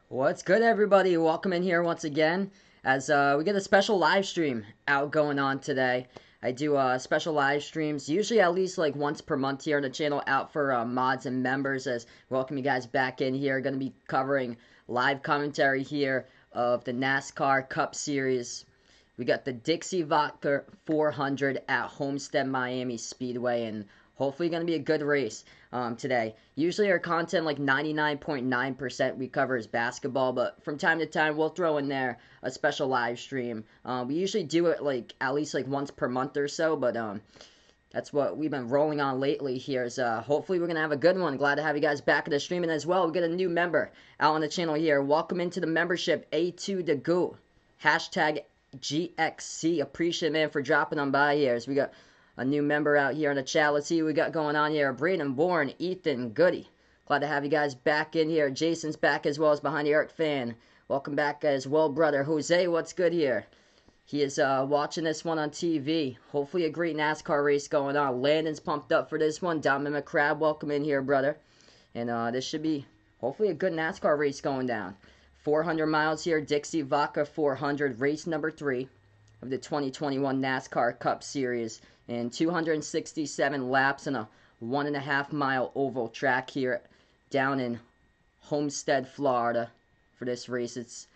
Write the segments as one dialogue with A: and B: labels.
A: What's good, everybody? Welcome in here once again as we get a special live stream out going on today. I do special live streams, usually at least like once per month here on the channel, out for mods and members. As welcome you guys back in here. Going to be covering live commentary here of the NASCAR Cup Series. We got the Dixie Vodka 400 at Homestead Miami Speedway, and hopefully going to be a good race today. Usually our content, like 99.9% we cover is basketball, but from time to time we'll throw in there a special live stream. We usually do it like at least like once per month or so, but that's what we've been rolling on lately here. Is hopefully we're gonna have a good one. Glad to have you guys back in the streaming as well. We got a new member out on the channel here. Welcome into the membership, A2 to go. Hashtag GXC. Appreciate, man, for dropping on by here. So we got a new member out here in the chat. Let's see what we got going on here. Braden Bourne, Ethan, Goody. Glad to have you guys back in here. Jason's back as well as Behind the Arc fan. Welcome back as well, brother. Jose, what's good here? He is watching this one on TV. Hopefully a great NASCAR race going on. Landon's pumped up for this one. Dominic McCrab, welcome in here, brother. And this should be hopefully a good NASCAR race going down. 400 miles here. Dixie Vodka 400, race number 3 of the 2021 NASCAR Cup Series. And 267 laps in a 1.5 mile oval track here down in Homestead, Florida for this race. It's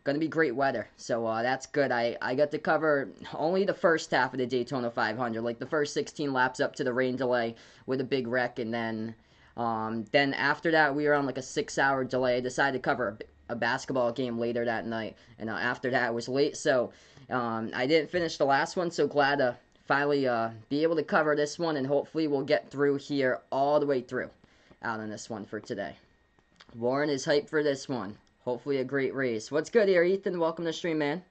A: going to be great weather, so that's good. I got to cover only the first half of the Daytona 500, like the first 16 laps up to the rain delay with a big wreck, and then after that we were on like a 6-hour delay. I decided to cover a basketball game later that night, and after that it was late, so I didn't finish the last one, so glad to finally be able to cover this one, and hopefully we'll get through here all the way through out on this one for today. Warren is hyped for this one. Hopefully a great race. What's good here, Ethan? Welcome to the stream, man.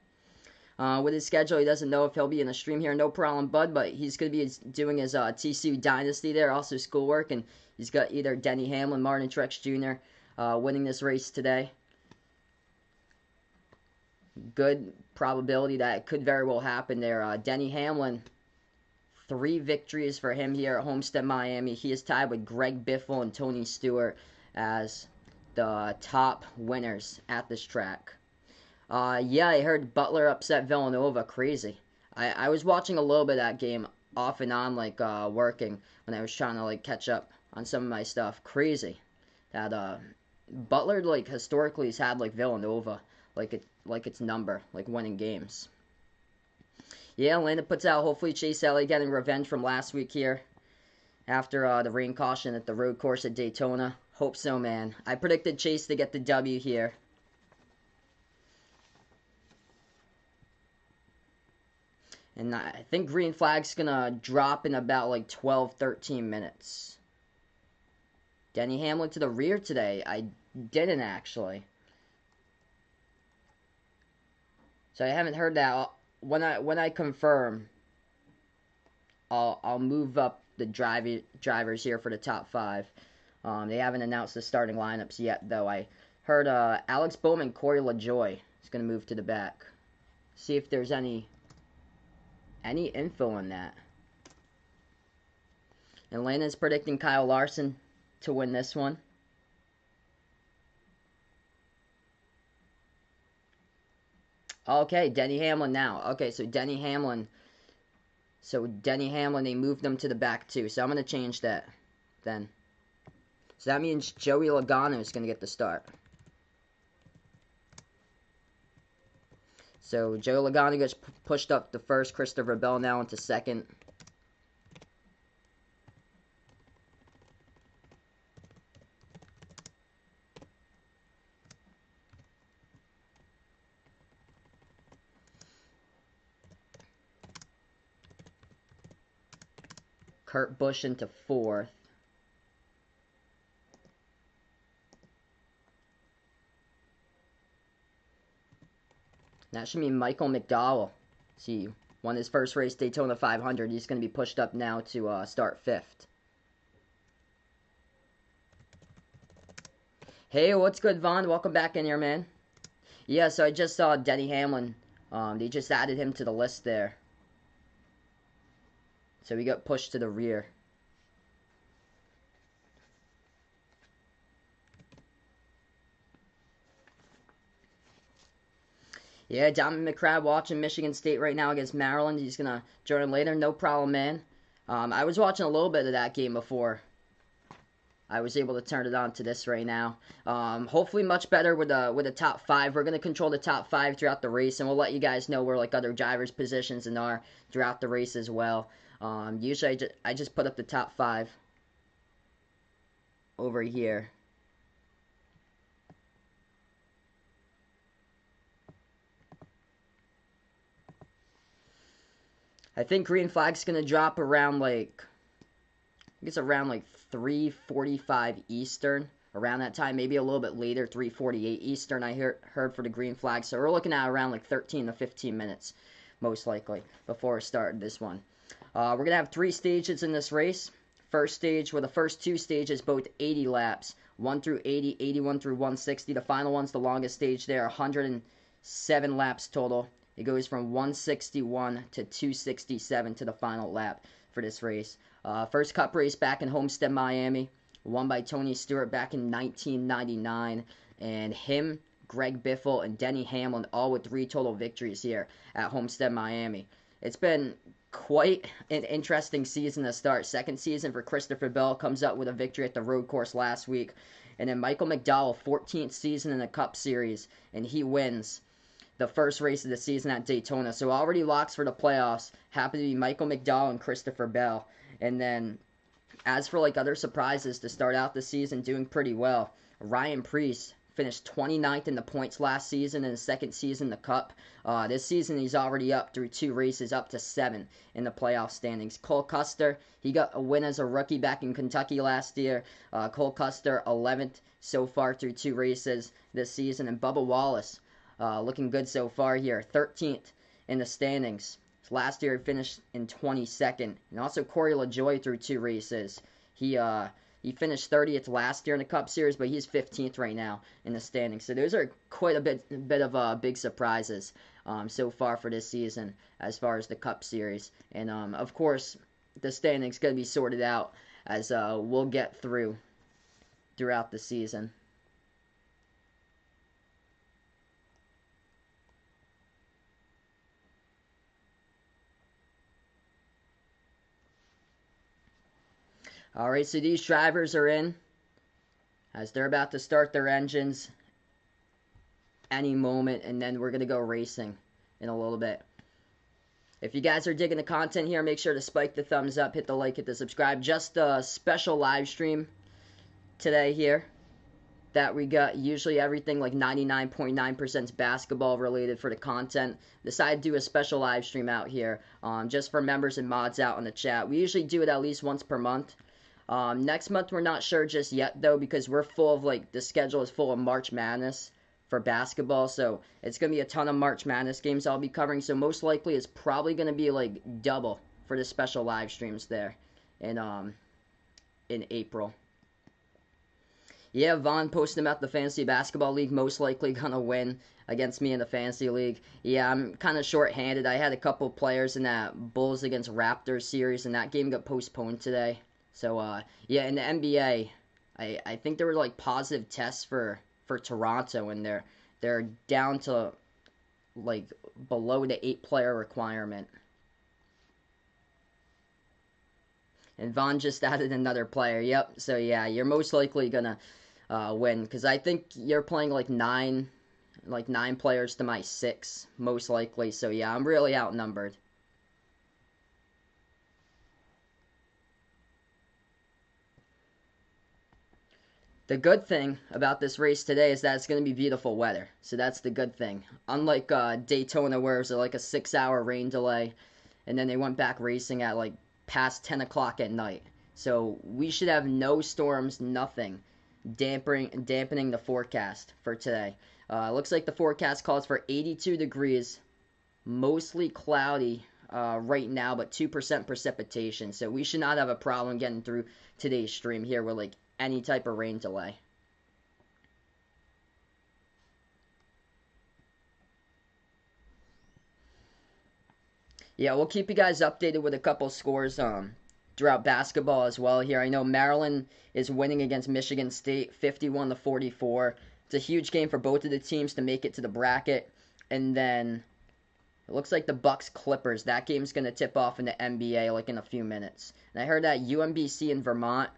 A: With his schedule, he doesn't know if he'll be in the stream here. No problem, bud, but he's going to be doing his TCU Dynasty there, also schoolwork, and he's got either Denny Hamlin, Martin Truex Jr. Winning this race today. Good probability that it could very well happen there. Denny Hamlin, 3 victories for him here at Homestead, Miami. He is tied with Greg Biffle and Tony Stewart as the top winners at this track. Yeah, I heard Butler upset Villanova. Crazy. I was watching a little bit of that game off and on, like working when I was trying to like catch up on some of my stuff. Crazy that Butler like historically has had like Villanova like its number, like winning games. Yeah, Landon puts out hopefully Chase Elliott getting revenge from last week here after the rain caution at the road course at Daytona. Hope so, man. I predicted Chase to get the W here. And I think green flag's going to drop in about like 12, 13 minutes. Denny Hamlin to the rear today. I didn't actually. So I haven't heard that. When I confirm, I'll move up the drivers here for the top 5. They haven't announced the starting lineups yet, though. I heard Alex Bowman, Corey LaJoy is going to move to the back. See if there's any info on that. And Landon's predicting Kyle Larson to win this one. Okay, Denny Hamlin now. Okay, so Denny Hamlin, they moved them to the back too. So I'm going to change that then. So that means Joey Logano is going to get the start. So Joey Logano gets pushed up to first. Christopher Bell now into second. Kurt Busch into fourth. That should mean Michael McDowell. See, won his first race, Daytona 500. He's going to be pushed up now to start 5th. Hey, what's good, Vaughn? Welcome back in here, man. Yeah, so I just saw Denny Hamlin. They just added him to the list there. So he got pushed to the rear. Yeah, Dominic McCrab watching Michigan State right now against Maryland. He's going to join in later. No problem, man. I was watching a little bit of that game before I was able to turn it on to this right now. Hopefully much better with the top 5. We're going to control the top 5 throughout the race, and we'll let you guys know where like other drivers' positions and are throughout the race as well. Usually I just put up the top 5 over here. I think green flag's going to drop around like, I think it's around like 3:45 Eastern, around that time, maybe a little bit later, 3:48 Eastern I heard for the green flag. So we're looking at around like 13 to 15 minutes, most likely, before we start this one. We're going to have 3 stages in this race. First stage, the first 2 stages, both 80 laps, 1 through 80, 81 through 160. The final one's the longest stage there, 107 laps total. It goes from 161 to 267 to the final lap for this race. First Cup race back in Homestead, Miami, won by Tony Stewart back in 1999. And him, Greg Biffle, and Denny Hamlin all with 3 total victories here at Homestead, Miami. It's been quite an interesting season to start. Second season for Christopher Bell, comes up with a victory at the road course last week. And then Michael McDowell, 14th season in the Cup Series, and he wins the first race of the season at Daytona. So already locks for the playoffs happen to be Michael McDowell and Christopher Bell. And then as for like other surprises to start out the season doing pretty well, Ryan Preece finished 29th in the points last season in his second season in the Cup. This season he's already up through 2 races, up to 7 in the playoff standings. Cole Custer, he got a win as a rookie back in Kentucky last year. Cole Custer 11th so far through 2 races this season. And Bubba Wallace, looking good so far here, 13th in the standings. Last year he finished in 22nd. And also Corey LaJoie through 2 races. He finished 30th last year in the Cup Series, but he's 15th right now in the standings. So those are quite a bit of big surprises so far for this season as far as the Cup Series. And of course, the standings going to be sorted out as we'll get throughout the season. Alright, so these drivers are in as they're about to start their engines any moment, and then we're going to go racing in a little bit. If you guys are digging the content here, make sure to spike the thumbs up, hit the like, hit the subscribe. Just a special live stream today here that we got. Usually everything like 99.9% is basketball related for the content. Decided to do a special live stream out here just for members and mods out in the chat. We usually do it at least once per month. Next month we're not sure just yet though, because we're full of like the schedule is full of March Madness for basketball, so it's gonna be a ton of March Madness games I'll be covering. So most likely it's probably gonna be like double for the special live streams there in April. Yeah, Vaughn posted about the Fantasy Basketball League, most likely gonna win against me in the Fantasy League. Yeah, I'm kind of short-handed. I had a couple players in that Bulls against Raptors series, and that game got postponed today. So, yeah, in the NBA, I think there were, like, positive tests for Toronto, and they're down to, like, below the 8-player requirement. And Vaughn just added another player. Yep, so, yeah, you're most likely gonna win, because I think you're playing, like, 9 players to my 6, most likely. So, yeah, I'm really outnumbered. The good thing about this race today is that it's going to be beautiful weather. So that's the good thing. Unlike Daytona, where it was like a 6-hour rain delay, and then they went back racing at like past 10 o'clock at night. So we should have no storms, nothing, dampening the forecast for today. Looks like the forecast calls for 82 degrees, mostly cloudy right now, but 2% precipitation. So we should not have a problem getting through today's stream here with like any type of rain delay. Yeah, we'll keep you guys updated with a couple scores throughout basketball as well here. I know Maryland is winning against Michigan State 51-44. It's a huge game for both of the teams to make it to the bracket. And then it looks like the Bucks Clippers. That game's going to tip off in the NBA like in a few minutes. And I heard that UMBC and Vermont,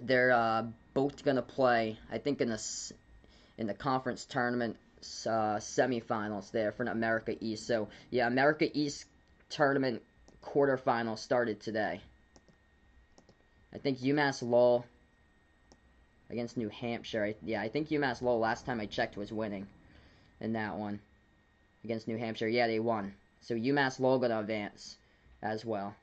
A: they're both going to play, I think, in the conference tournament semifinals there for the America East. So, yeah, America East tournament quarterfinals started today. I think UMass Lowell against New Hampshire. I think UMass Lowell, last time I checked, was winning in that one against New Hampshire. Yeah, they won. So UMass Lowell going to advance as well.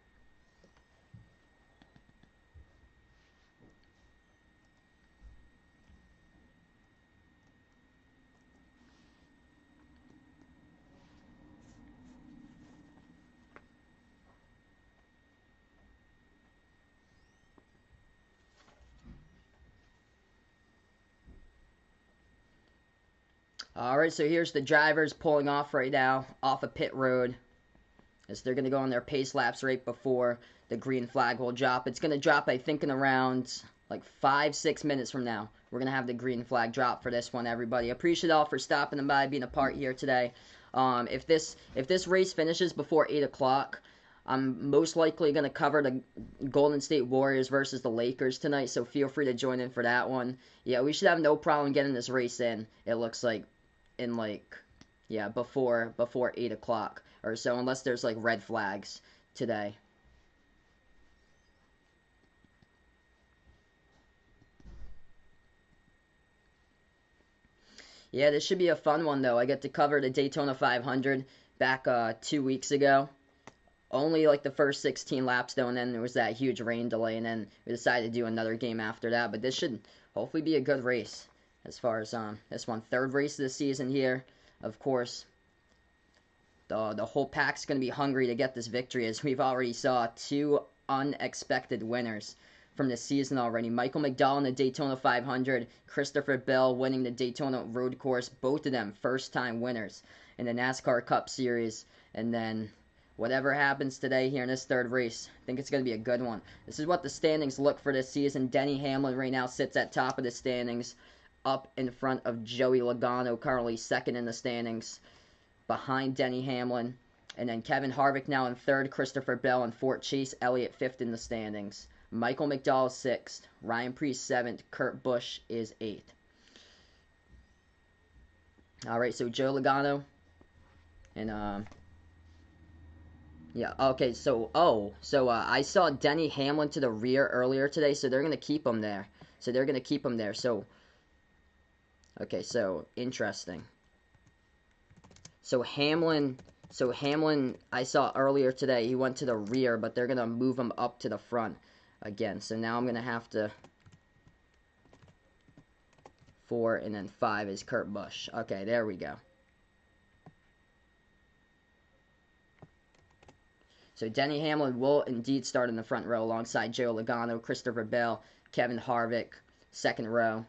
A: All right, so here's the drivers pulling off right now, off of pit road, as they're going to go on their pace laps right before the green flag will drop. It's going to drop, I think, in around like 5-6 minutes from now. We're going to have the green flag drop for this one, everybody. Appreciate all for stopping by, being a part here today. If this race finishes before 8 o'clock, I'm most likely going to cover the Golden State Warriors versus the Lakers tonight, so feel free to join in for that one. Yeah, we should have no problem getting this race in, it looks like, in before 8 o'clock or so, unless there's like red flags today. Yeah, this should be a fun one though. I get to cover the Daytona 500 back 2 weeks ago. Only like the first 16 laps though, and then there was that huge rain delay, and then we decided to do another game after that. But this should hopefully be a good race as far as this one. Third race of the season here. Of course, the whole pack's going to be hungry to get this victory, as we've already saw two unexpected winners from the season already. Michael McDowell in the Daytona 500, Christopher Bell winning the Daytona Road Course, both of them first-time winners in the NASCAR Cup Series. And then whatever happens today here in this third race, I think it's going to be a good one. This is what the standings look for this season. Denny Hamlin right now sits at top of the standings, up in front of Joey Logano, currently second in the standings, behind Denny Hamlin. And then Kevin Harvick now in third, Christopher Bell in fourth, Chase Elliott fifth in the standings. Michael McDowell sixth, Ryan Preece seventh, Kurt Busch is eighth. All right, so Joe Logano and yeah, okay, so I saw Denny Hamlin to the rear earlier today, so they're gonna keep him there. So okay, so interesting. So Hamlin, I saw earlier today, he went to the rear, but they're going to move him up to the front again. So now I'm going to have to 4 and then 5 is Kurt Busch. Okay, there we go. So Denny Hamlin will indeed start in the front row alongside Joe Logano, Christopher Bell, Kevin Harvick, second row.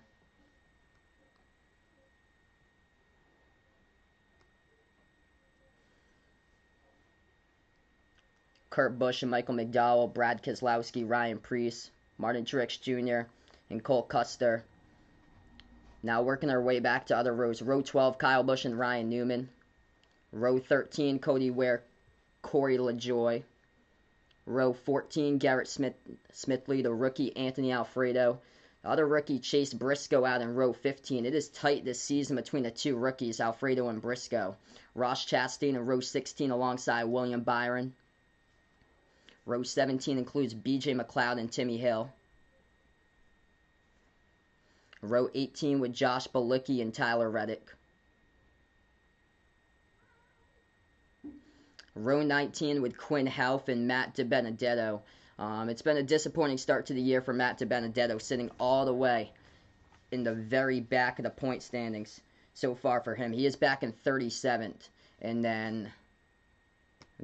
A: Kurt Busch and Michael McDowell, Brad Keselowski, Ryan Preece, Martin Truex Jr., and Cole Custer. Now working our way back to other rows. Row 12, Kyle Busch and Ryan Newman. Row 13, Cody Ware, Corey LaJoie. Row 14, Garrett Smithley, the rookie, Anthony Alfredo. The other rookie, Chase Briscoe, out in row 15. It is tight this season between the two rookies, Alfredo and Briscoe. Ross Chastain in row 16 alongside William Byron. Row 17 includes B.J. McLeod and Timmy Hill. Row 18 with Josh Bilicki and Tyler Reddick. Row 19 with Quinn Houff and Matt DiBenedetto. It's been a disappointing start to the year for Matt DiBenedetto, sitting all the way in the very back of the point standings so far for him. He is back in 37th. And then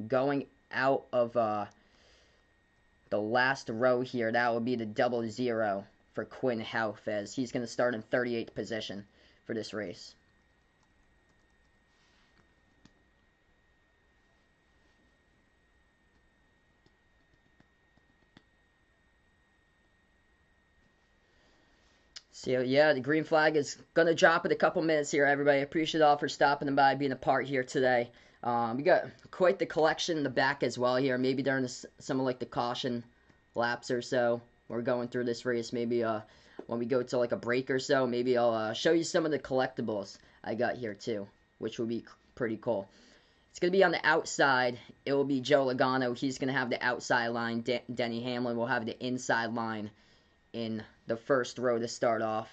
A: going out of the last row here, that would be the 00 for Quinn Houff, as he's going to start in 38th position for this race. So yeah, the green flag is gonna drop in a couple minutes here, everybody. Appreciate all for stopping by, being a part here today. We got quite the collection in the back as well here. Maybe during some of like the caution laps or so, we're going through this race. Maybe when we go to like a break or so, maybe I'll show you some of the collectibles I got here too, which will be pretty cool. It's going to be on the outside. It will be Joe Logano. He's going to have the outside line. Denny Hamlin will have the inside line in the first row to start off.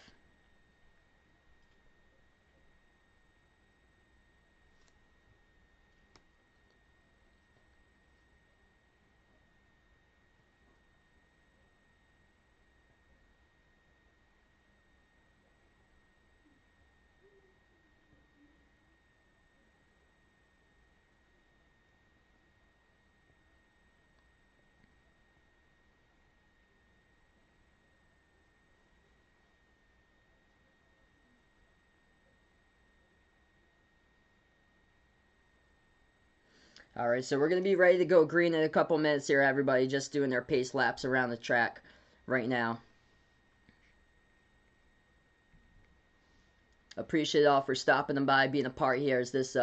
A: Alright, so we're going to be ready to go green in a couple minutes here, everybody. Just doing their pace laps around the track right now. Appreciate it all for stopping by, being a part here as this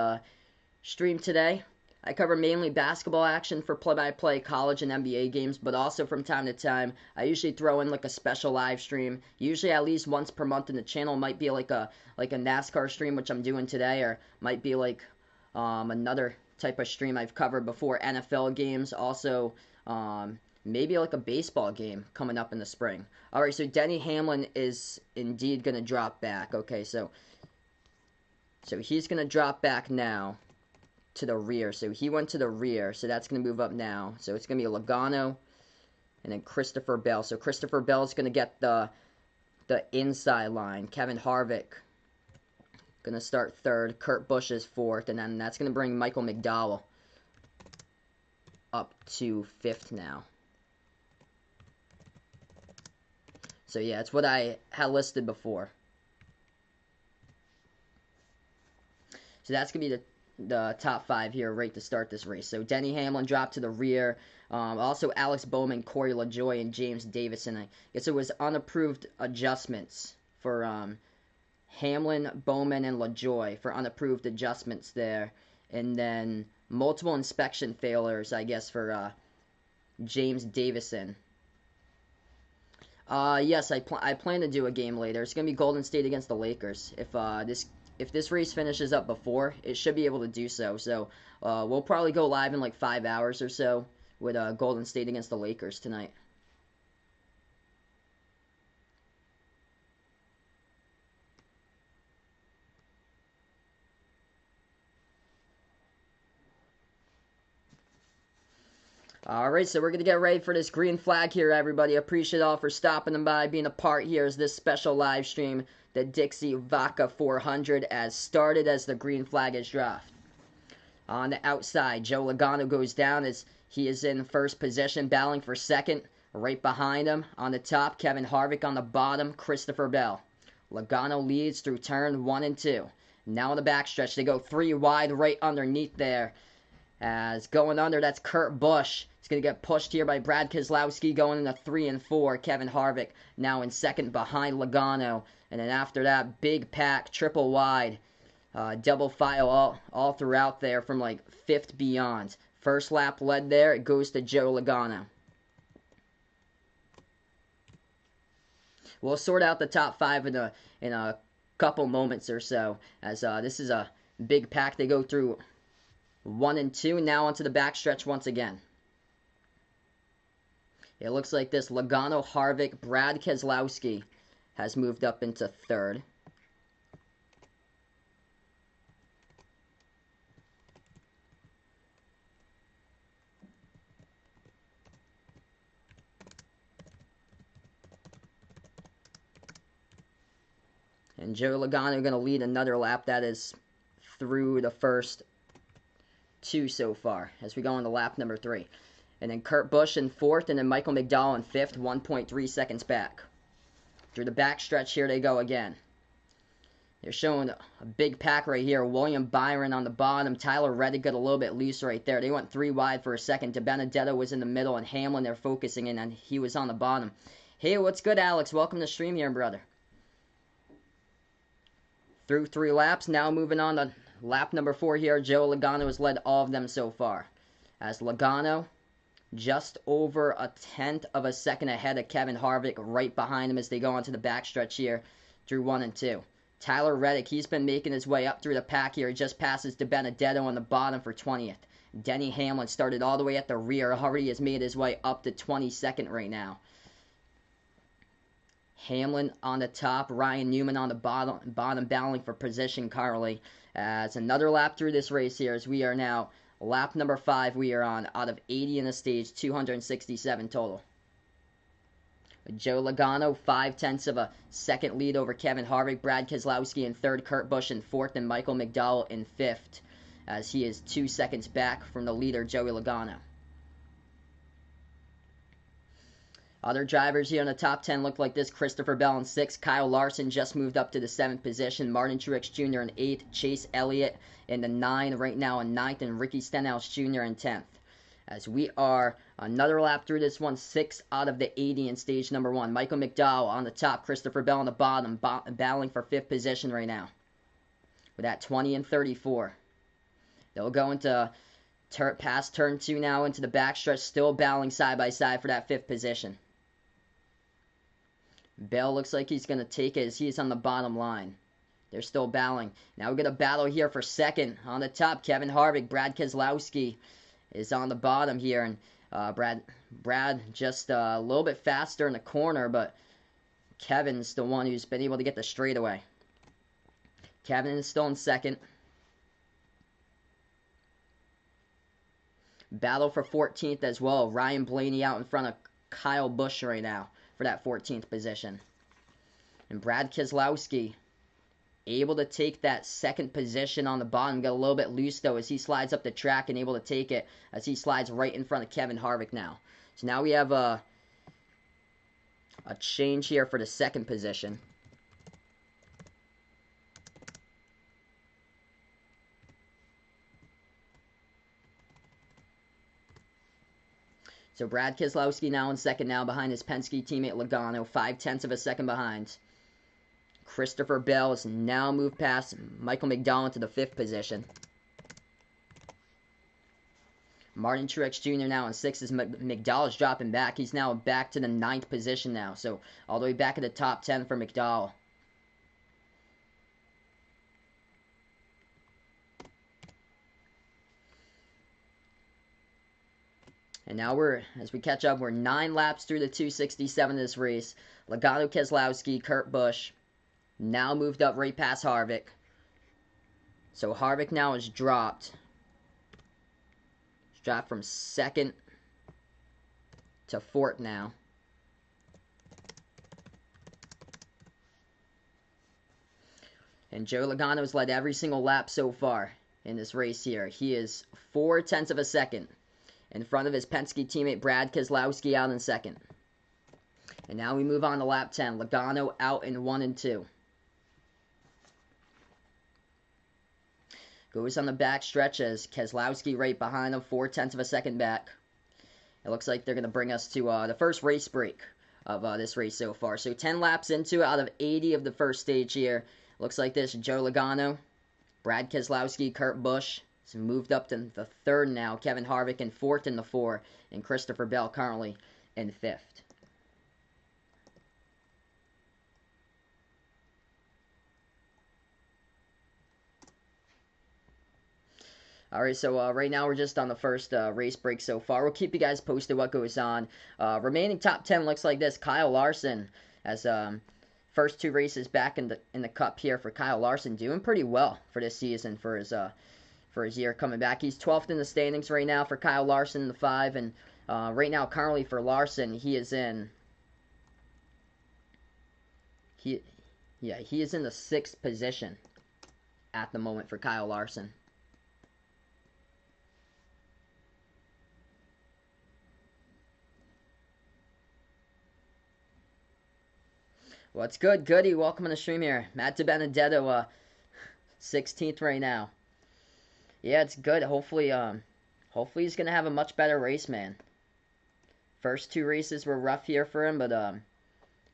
A: stream today. I cover mainly basketball action for play-by-play college and NBA games, but also from time to time, I usually throw in like a special live stream. Usually at least once per month in the channel. Might be like a NASCAR stream, which I'm doing today, or might be like another type of stream I've covered before. NFL games, also maybe like a baseball game coming up in the spring. Alright, so Denny Hamlin is indeed going to drop back. Okay, so he's going to drop back now to the rear. So he went to the rear, so that's going to move up now. So it's going to be Logano and then Christopher Bell. So Christopher Bell is going to get the inside line. Kevin Harvick going to start third. Kurt Busch is fourth, and then that's going to bring Michael McDowell up to fifth now. So yeah, it's what I had listed before. So that's going to be the top five here right to start this race. So Denny Hamlin dropped to the rear. Also Alex Bowman, Corey LaJoie, and James Davison. I guess it was unapproved adjustments for Hamlin, Bowman, and LaJoie for unapproved adjustments there. And then multiple inspection failures, I guess, for James Davison. Yes, I plan to do a game later. It's going to be Golden State against the Lakers. If this race finishes up before, it should be able to do so. So we'll probably go live in like 5 hours or so with Golden State against the Lakers tonight. Alright, so we're going to get ready for this green flag here, everybody. Appreciate all for stopping by, being a part here as this special live stream, the Dixie Vodka 400, as started as the green flag is dropped. On the outside, Joe Logano goes down as he is in first position, battling for second. Right behind him, on the top, Kevin Harvick. On the bottom, Christopher Bell. Logano leads through turn 1 and 2. Now on the backstretch, they go 3 wide right underneath there. As going under, that's Kurt Busch. He's going to get pushed here by Brad Keselowski, going into 3 and 4. Kevin Harvick now in second behind Logano. And then after that, big pack, triple wide, double file all throughout there from like 5th beyond. First lap led there, it goes to Joe Logano. We'll sort out the top 5 in a couple moments or so, as this is a big pack. They go through 1 and 2, now onto the backstretch once again. It looks like this. Logano, Harvick, Brad Keselowski has moved up into third. And Joe Logano going to lead another lap. That is through the first 2 so far, as we go into lap number 3. And then Kurt Busch in 4th, and then Michael McDowell in 5th, 1.3 seconds back. Through the backstretch here they go again. They're showing a big pack right here. William Byron on the bottom. Tyler Reddick got a little bit loose right there. They went 3 wide for a second. DiBenedetto was in the middle, and Hamlin they're focusing in, and he was on the bottom. Hey, what's good, Alex? Welcome to the stream here, brother. through 3 laps. Now moving on to lap number 4 here. Joe Logano has led all of them so far. As Logano just over a tenth of a second ahead of Kevin Harvick, right behind him as they go onto the backstretch here through 1 and 2. Tyler Reddick, he's been making his way up through the pack here. He just passes DiBenedetto on the bottom for 20th. Denny Hamlin started all the way at the rear. Already has made his way up to 22nd right now. Hamlin on the top, Ryan Newman on the bottom battling for position currently. As another lap through this race here, as we are now lap number 5 we are on, out of 80 in the stage, 267 total. Joe Logano, 0.5 of a second lead over Kevin Harvick. Brad Keselowski in 3rd, Kurt Busch in 4th, and Michael McDowell in 5th, as he is 2 seconds back from the leader, Joey Logano. Other drivers here in the top 10 look like this. Christopher Bell in 6th. Kyle Larson just moved up to the 7th position. Martin Truex Jr. in 8th. Chase Elliott in the 9 right now in 9th. And Ricky Stenhouse Jr. in 10th. As we are another lap through this one. 6 out of the 80 in stage number 1. Michael McDowell on the top. Christopher Bell on the bottom. Battling for 5th position right now. With that 20 and 34. They'll go into past turn 2 now into the backstretch. Still battling side by side for that 5th position. Bell looks like he's going to take it as he's on the bottom line. They're still battling. Now we're going to battle here for 2nd. On the top, Kevin Harvick. Brad Keselowski is on the bottom here. And Brad just a little bit faster in the corner, but Kevin's the one who's been able to get the straightaway. Kevin is still in 2nd. Battle for 14th as well. Ryan Blaney out in front of Kyle Busch right now for that 14th position. And Brad Keselowski able to take that 2nd position on the bottom. Got a little bit loose though as he slides up the track and able to take it as he slides right in front of Kevin Harvick now. So now we have a change here for the 2nd position. So Brad Keselowski now in 2nd now behind his Penske teammate Logano, 0.5 of a second behind. Christopher Bell has now moved past Michael McDowell into the 5th position. Martin Truex Jr. now in 6th as McDowell is dropping back. He's now back to the 9th position now, so all the way back in the top 10 for McDowell. And now as we catch up, we're 9 laps through the 267 of this race. Logano, Keselowski, Kurt Busch now moved up right past Harvick. So Harvick now is dropped. He's dropped from 2nd to 4th now. And Joe Logano has led every single lap so far in this race here. He is 0.4 of a second in front of his Penske teammate Brad Keselowski out in 2nd. And now we move on to lap 10. Logano out in 1 and 2. Goes on the back stretch as Keselowski right behind him, 0.4 of a second back. It looks like they're going to bring us to the first race break of this race so far. So 10 laps into it out of 80 of the first stage here. Looks like this. Joe Logano, Brad Keselowski, Kurt Busch. He's moved up to the 3rd now. Kevin Harvick in 4th in the 4. And Christopher Bell currently in 5th. Alright, so right now we're just on the first race break so far. We'll keep you guys posted what goes on. Remaining top 10 looks like this. Kyle Larson has first 2 races back in the Cup here for Kyle Larson. Doing pretty well for this season for his year coming back. He's 12th in the standings right now for Kyle Larson in the 5. And right now currently for Larson, he is in the 6th position at the moment for Kyle Larson. What's good, Goody? Welcome on the stream here. Matt DiBenedetto, 16th right now. Yeah, it's good. Hopefully he's gonna have a much better race, man. First 2 races were rough here for him, but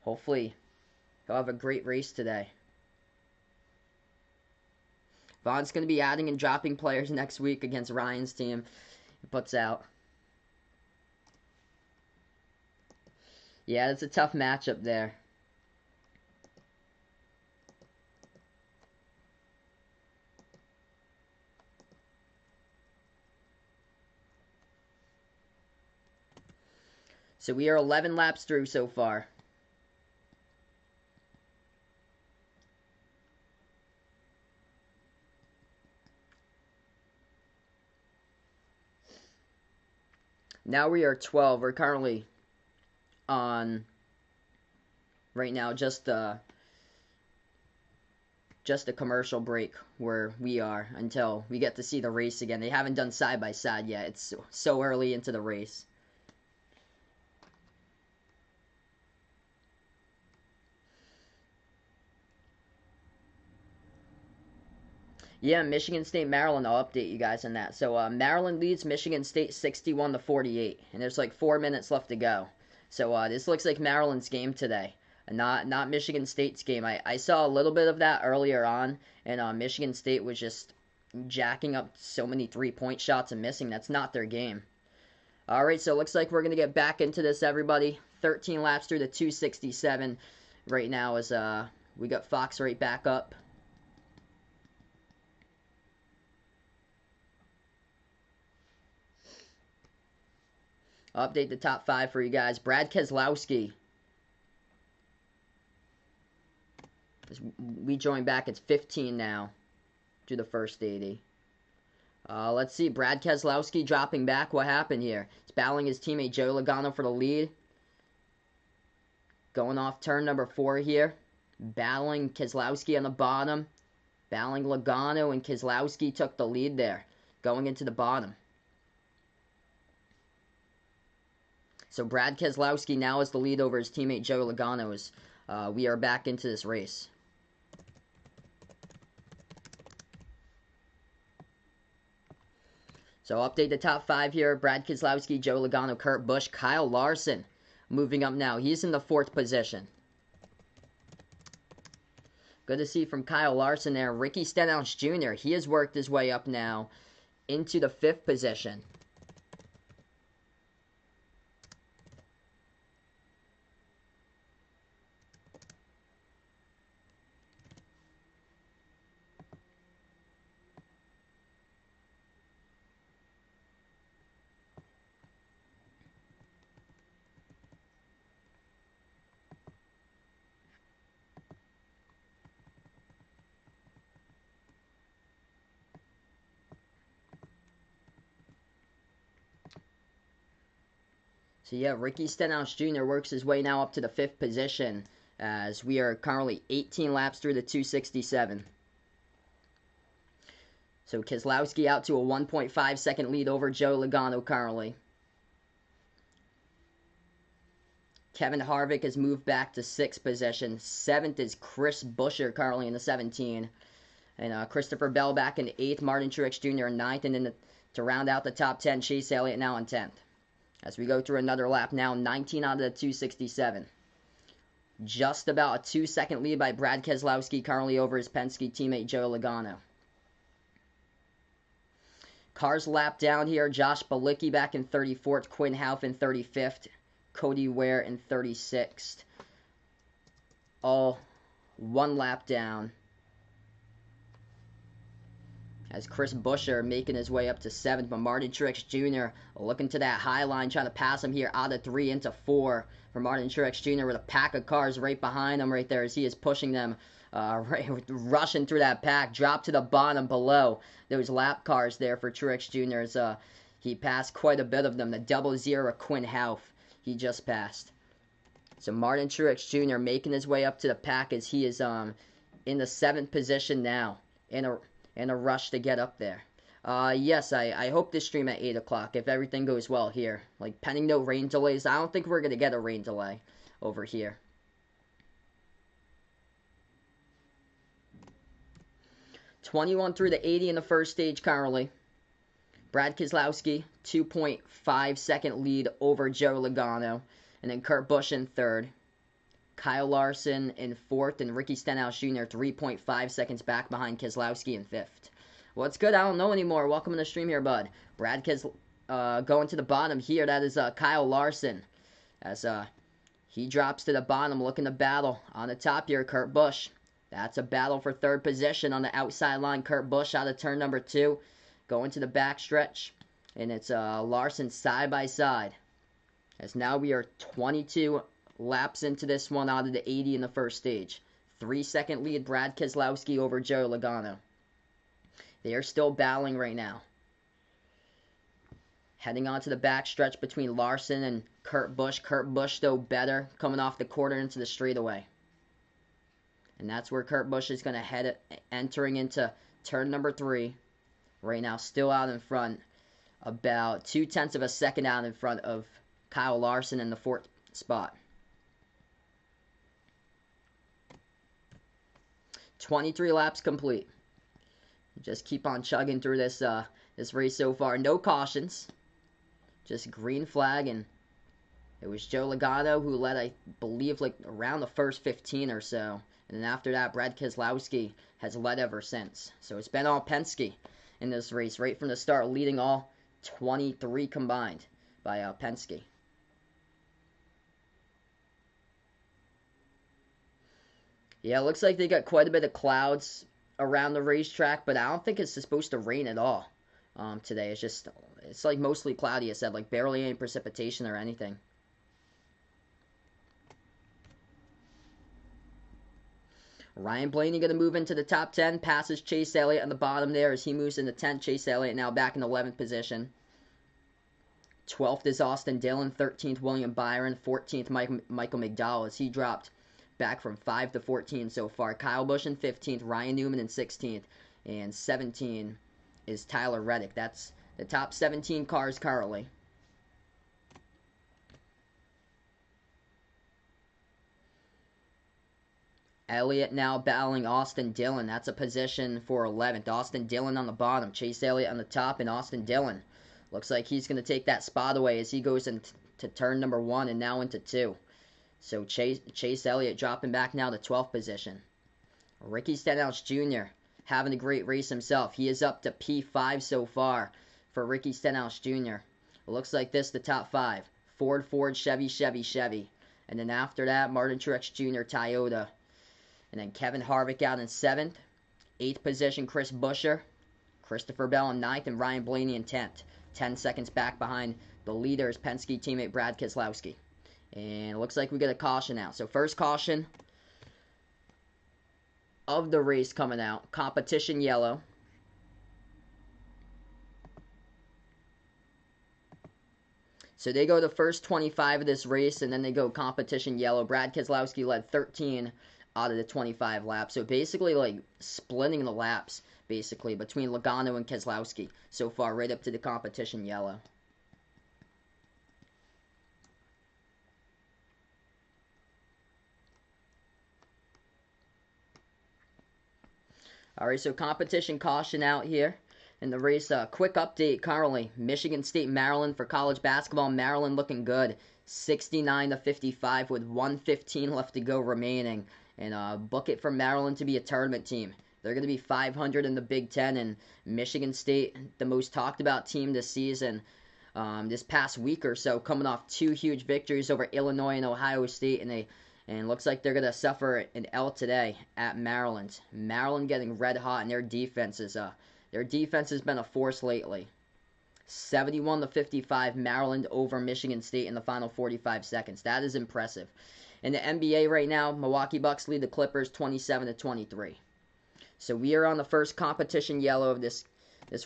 A: hopefully he'll have a great race today. Vaughn's going to be adding and dropping players next week against Ryan's team. He puts out. Yeah, it's a tough matchup there. So we are 11 laps through so far. Now we are 12. We're currently on, right now, just a commercial break where we are until we get to see the race again. They haven't done side by side yet. It's so early into the race. Yeah, Michigan State, Maryland. I'll update you guys on that. So Maryland leads Michigan State 61-48, and there's like 4 minutes left to go. So this looks like Maryland's game today, and not Michigan State's game. I saw a little bit of that earlier on, and Michigan State was just jacking up so many 3-point shots and missing. That's not their game. All right, so it looks like we're gonna get back into this, everybody. 13 laps through the 267 right now as we got Fox right back up. I'll update the top 5 for you guys. Brad Keselowski. As we join back, it's 15 now to the first 80. Let's see. Brad Keselowski dropping back. What happened here? He's battling his teammate Joe Logano for the lead. Going off turn number 4 here. Battling Keselowski on the bottom. Battling Logano, and Keselowski took the lead there. Going into the bottom. So Brad Keselowski now has the lead over his teammate Joe Logano as we are back into this race. So I'll update the top 5 here. Brad Keselowski, Joe Logano, Kurt Busch, Kyle Larson moving up now. He's in the 4th position. Good to see from Kyle Larson there. Ricky Stenhouse Jr., he has worked his way up now into the 5th position. So yeah, Ricky Stenhouse Jr. works his way now up to the 5th position as we are currently 18 laps through the 267. So Keselowski out to a 1.5 second lead over Joe Logano currently. Kevin Harvick has moved back to 6th position. 7th is Chris Buescher currently in the 17. And Christopher Bell back in 8th. Martin Truex Jr. in 9th. And then to round out the top 10, Chase Elliott now in 10th. As we go through another lap now, 19 out of the 267. Just about a 2-second lead by Brad Keselowski currently over his Penske teammate Joe Logano. Cars lap down here. Josh Bilicki back in 34th. Quinn Houff in 35th. Cody Ware in 36th. All 1 lap down. As Chris Buescher making his way up to 7th, but Martin Truex Jr. looking to that high line, trying to pass him here out of 3 into 4 for Martin Truex Jr. with a pack of cars right behind him right there as he is pushing them, rushing through that pack, drop to the bottom below those lap cars there for Truex Jr. as he passed quite a bit of them. The 00 of Quinn Houff he just passed. So Martin Truex Jr. making his way up to the pack as he is in the 7th position now in a rush to get up there. Yes, I hope this stream at 8 o'clock if everything goes well here. Like, pending no rain delays. I don't think we're going to get a rain delay over here. $21 through the 80 in the first stage currently. Brad Keselowski, 2.5 second lead over Joe Logano. And then Kurt Busch in 3rd. Kyle Larson in 4th, and Ricky Stenhouse Jr. 3.5 seconds back behind Keselowski in 5th. What's good? I don't know anymore. Welcome to the stream here, bud. Brad going to the bottom here. That is Kyle Larson. As he drops to the bottom, looking to battle. On the top here, Kurt Busch. That's a battle for 3rd position on the outside line. Kurt Busch out of turn number 2. Going to the back stretch. And it's Larson side by side. As now we are 22 laps into this one out of the 80 in the first stage. 3-second lead, Brad Keselowski over Joe Logano. They are still battling right now. Heading on to the back stretch between Larson and Kurt Busch. Kurt Busch, though, better, coming off the quarter into the straightaway. And that's where Kurt Busch is going to head, entering into turn number 3. Right now, still out in front. About 0.2 of a second out in front of Kyle Larson in the 4th spot. 23 laps complete. Just keep on chugging through this this race so far. No cautions. Just green flag, and it was Joe Logano who led, I believe, like around the first 15 or so. And then after that, Brad Keselowski has led ever since. So it's been all Penske in this race right from the start, leading all 23 combined by Penske. Yeah, it looks like they got quite a bit of clouds around the racetrack, but I don't think it's supposed to rain at all today. It's like mostly cloudy, I said, like barely any precipitation or anything. Ryan Blaney going to move into the top 10, passes Chase Elliott on the bottom there as he moves into 10th. Chase Elliott now back in 11th position. 12th is Austin Dillon, 13th William Byron, 14th Michael McDowell as he dropped back from 5 to 14 so far. Kyle Busch in 15th, Ryan Newman in 16th, and 17 is Tyler Reddick. That's the top 17 cars currently. Elliott now battling Austin Dillon. That's a position for 11th. Austin Dillon on the bottom. Chase Elliott on the top, and Austin Dillon looks like he's going to take that spot away as he goes into turn number 1 and now into 2. So Chase Elliott dropping back now to 12th position. Ricky Stenhouse Jr. having a great race himself. He is up to P5 so far for Ricky Stenhouse Jr. It looks like this, the top 5. Ford, Chevy, Chevy. And then after that, Martin Truex Jr., Toyota. And then Kevin Harvick out in 7th. 8th position, Chris Buescher. Christopher Bell in 9th, and Ryan Blaney in 10th. 10 seconds back behind the leader is Penske teammate Brad Keselowski. And it looks like we get a caution out. So first caution of the race coming out. Competition yellow. So they go the first 25 of this race, and then they go competition yellow. Brad Keselowski led 13 out of the 25 laps. So basically like splitting the laps basically between Logano and Keselowski so far right up to the competition yellow. Alright, so competition caution out here in the race. Quick update currently. Michigan State, Maryland for college basketball. Maryland looking good. 69-55 with 1:15 left to go remaining. And book it for Maryland to be a tournament team. They're going to be 500 in the Big Ten, and Michigan State, the most talked about team this season, this past week or so, coming off 2 huge victories over Illinois and Ohio State, and looks like they're going to suffer an L today at Maryland. Maryland getting red hot, and their defense has been a force lately. 71-55 Maryland over Michigan State in the final 45 seconds. That is impressive. In the NBA right now, Milwaukee Bucks lead the Clippers 27-23. So we are on the first competition yellow of this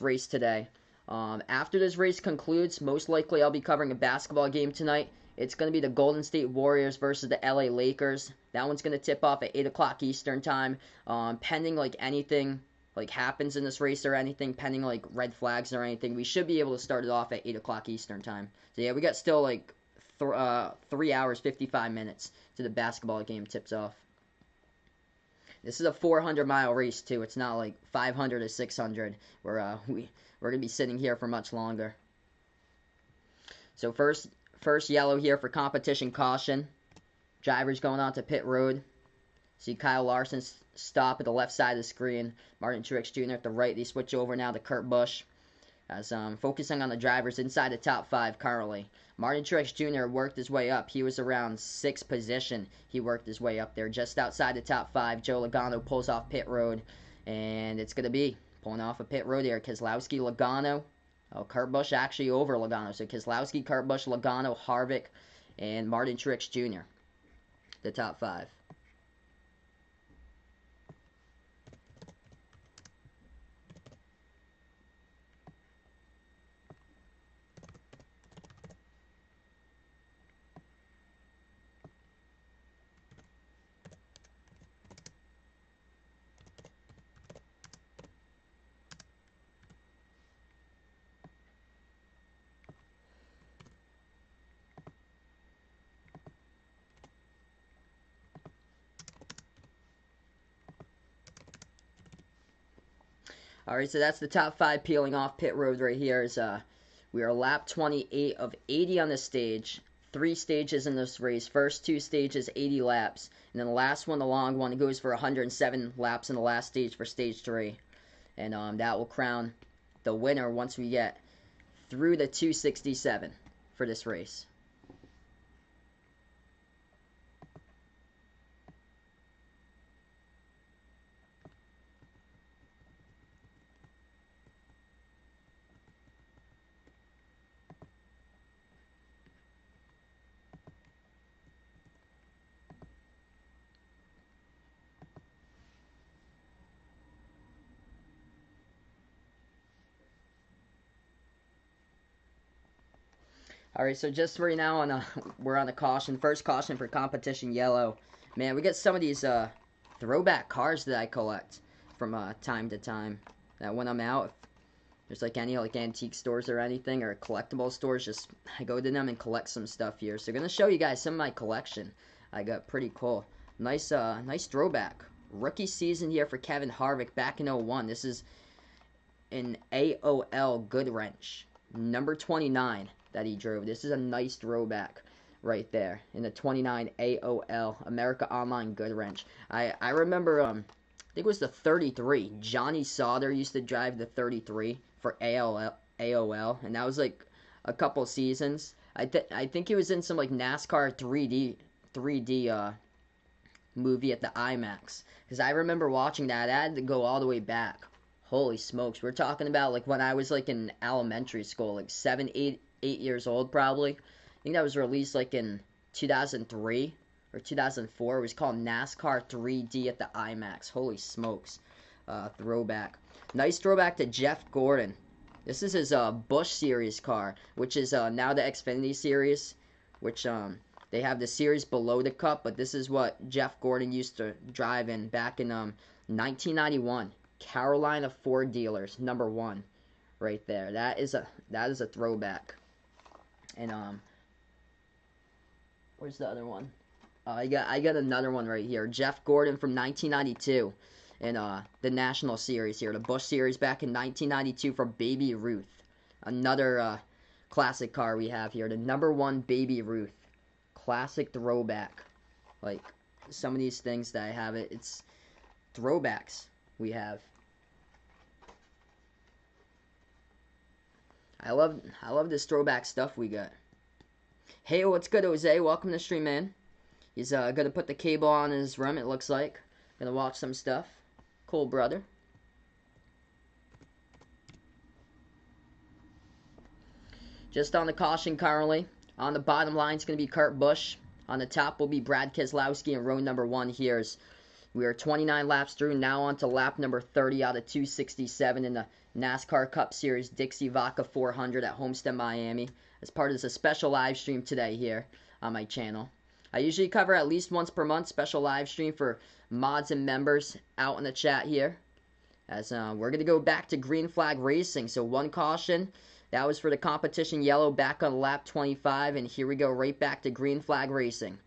A: race today. After this race concludes, most likely I'll be covering a basketball game tonight. It's going to be the Golden State Warriors versus the LA Lakers. That one's going to tip off at 8 o'clock Eastern time. Pending like anything like happens in this race or anything, pending like red flags or anything, we should be able to start it off at 8 o'clock Eastern time. So yeah, we got still like 3 hours, 55 minutes to the basketball game tips off. This is a 400-mile race, too. It's not like 500 or 600 where we're going to be sitting here for much longer. So first yellow here for competition caution. Drivers going on to pit road. See Kyle Larson stop at the left side of the screen. Martin Truex Jr. at the right. They switch over now to Kurt Busch. As focusing on the drivers inside the top 5 currently. Martin Truex Jr. worked his way up. He was around 6th position. He worked his way up there just outside the top 5. Joe Logano pulls off pit road. And it's going to be pulling off a pit road here. Keselowski, Logano. Oh, Kurt Busch actually over Logano. So Keselowski, Kurt Busch, Logano, Harvick, and Martin Truex Jr. The top 5. Alright, so that's the top 5 peeling off pit road right here. We are lap 28 of 80 on the stage. 3 stages in this race. First 2 stages, 80 laps. And then the last one, the long one, it goes for 107 laps in the last stage for stage 3. And that will crown the winner once we get through the 267 for this race. Alright, so just right now we're on a caution. First caution for competition yellow. Man, we get some of these throwback cars that I collect from time to time. That when I'm out, if there's like any like antique stores or anything or collectible stores, just I go to them and collect some stuff here. So I'm gonna show you guys some of my collection. I got pretty cool. Nice throwback. Rookie season here for Kevin Harvick back in 01. This is an AOL Good Wrench. Number 29 that he drove. This is a nice throwback right there in the 29 AOL America Online Good Wrench. I remember I think it was the 33. Johnny Sauter used to drive the 33 for AOL, and that was like a couple seasons. I think he was in some like NASCAR 3D movie at the IMAX, because I remember watching that. I had to go all the way back. Holy smokes, we're talking about like when I was like in elementary school, like 7, 8 years old probably. I think that was released like in 2003 or 2004. It was called NASCAR 3D at the IMAX. Holy smokes. Throwback. Nice throwback to Jeff Gordon. This is his Busch Series car, which is now the Xfinity Series, which they have the series below the Cup, but this is what Jeff Gordon used to drive in back in 1991. Carolina Ford Dealers, number 1, right there. That is a throwback. And where's the other one? I got another one right here. Jeff Gordon from 1992, and the National Series here, the Busch Series back in 1992 for Baby Ruth. Another classic car we have here, the number 1 Baby Ruth, classic throwback. Like some of these things that I have, it's throwbacks. We have. I love this throwback stuff we got. Hey, what's good, Jose? Welcome to the stream, man. He's gonna put the cable on in his room, it looks like. Gonna watch some stuff. Cool, brother. Just on the caution currently. On the bottom line, it's gonna be Kurt Busch. On the top will be Brad Keselowski, and row number 1 here is. We are 29 laps through, now on to lap number 30 out of 267 in the NASCAR Cup Series Dixie Vodka 400 at Homestead, Miami. As part of this special live stream today here on my channel. I usually cover at least once per month special live stream for mods and members out in the chat here. As we're going to go back to green flag racing. So 1 caution. That was for the competition yellow back on lap 25. And here we go right back to green flag racing.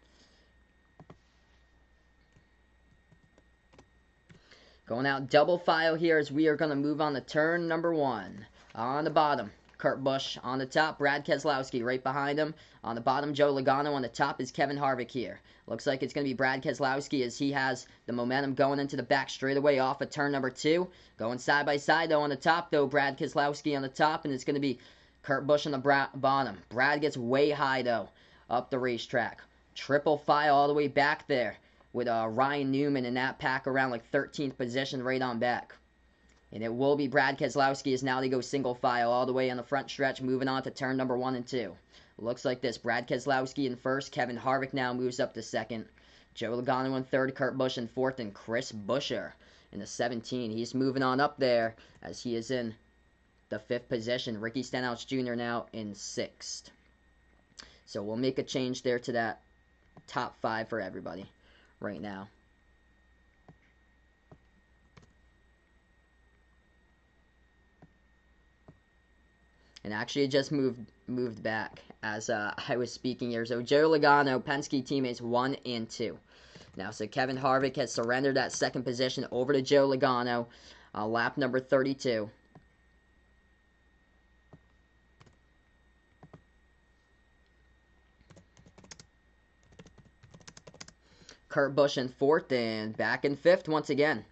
A: Going out double file here as we are going to move on to turn number 1. On the bottom, Kurt Busch on the top, Brad Keselowski right behind him. On the bottom, Joe Logano. On the top is Kevin Harvick here. Looks like it's going to be Brad Keselowski as he has the momentum going into the back straightaway off of turn number 2. Going side by side, though, on the top, though, Brad Keselowski on the top, and it's going to be Kurt Busch on the bottom. Brad gets way high, though, up the racetrack. Triple file all the way back there with Ryan Newman in that pack around like 13th position right on back. And it will be Brad Keselowski as now they go single file all the way on the front stretch, moving on to turn number 1 and 2. Looks like this. Brad Keselowski in first. Kevin Harvick now moves up to second. Joe Logano in third. Kurt Busch in fourth. And Chris Buescher in the 17. He's moving on up there as he is in the 5th position. Ricky Stenhouse Jr. now in 6th. So we'll make a change there to that top 5 for everybody right now. And actually, it just moved back as I was speaking here. So Joe Logano, Penske teammates 1 and 2. Now, so Kevin Harvick has surrendered that second position over to Joe Logano, lap number 32. Kurt Busch in 4th and back in 5th once again.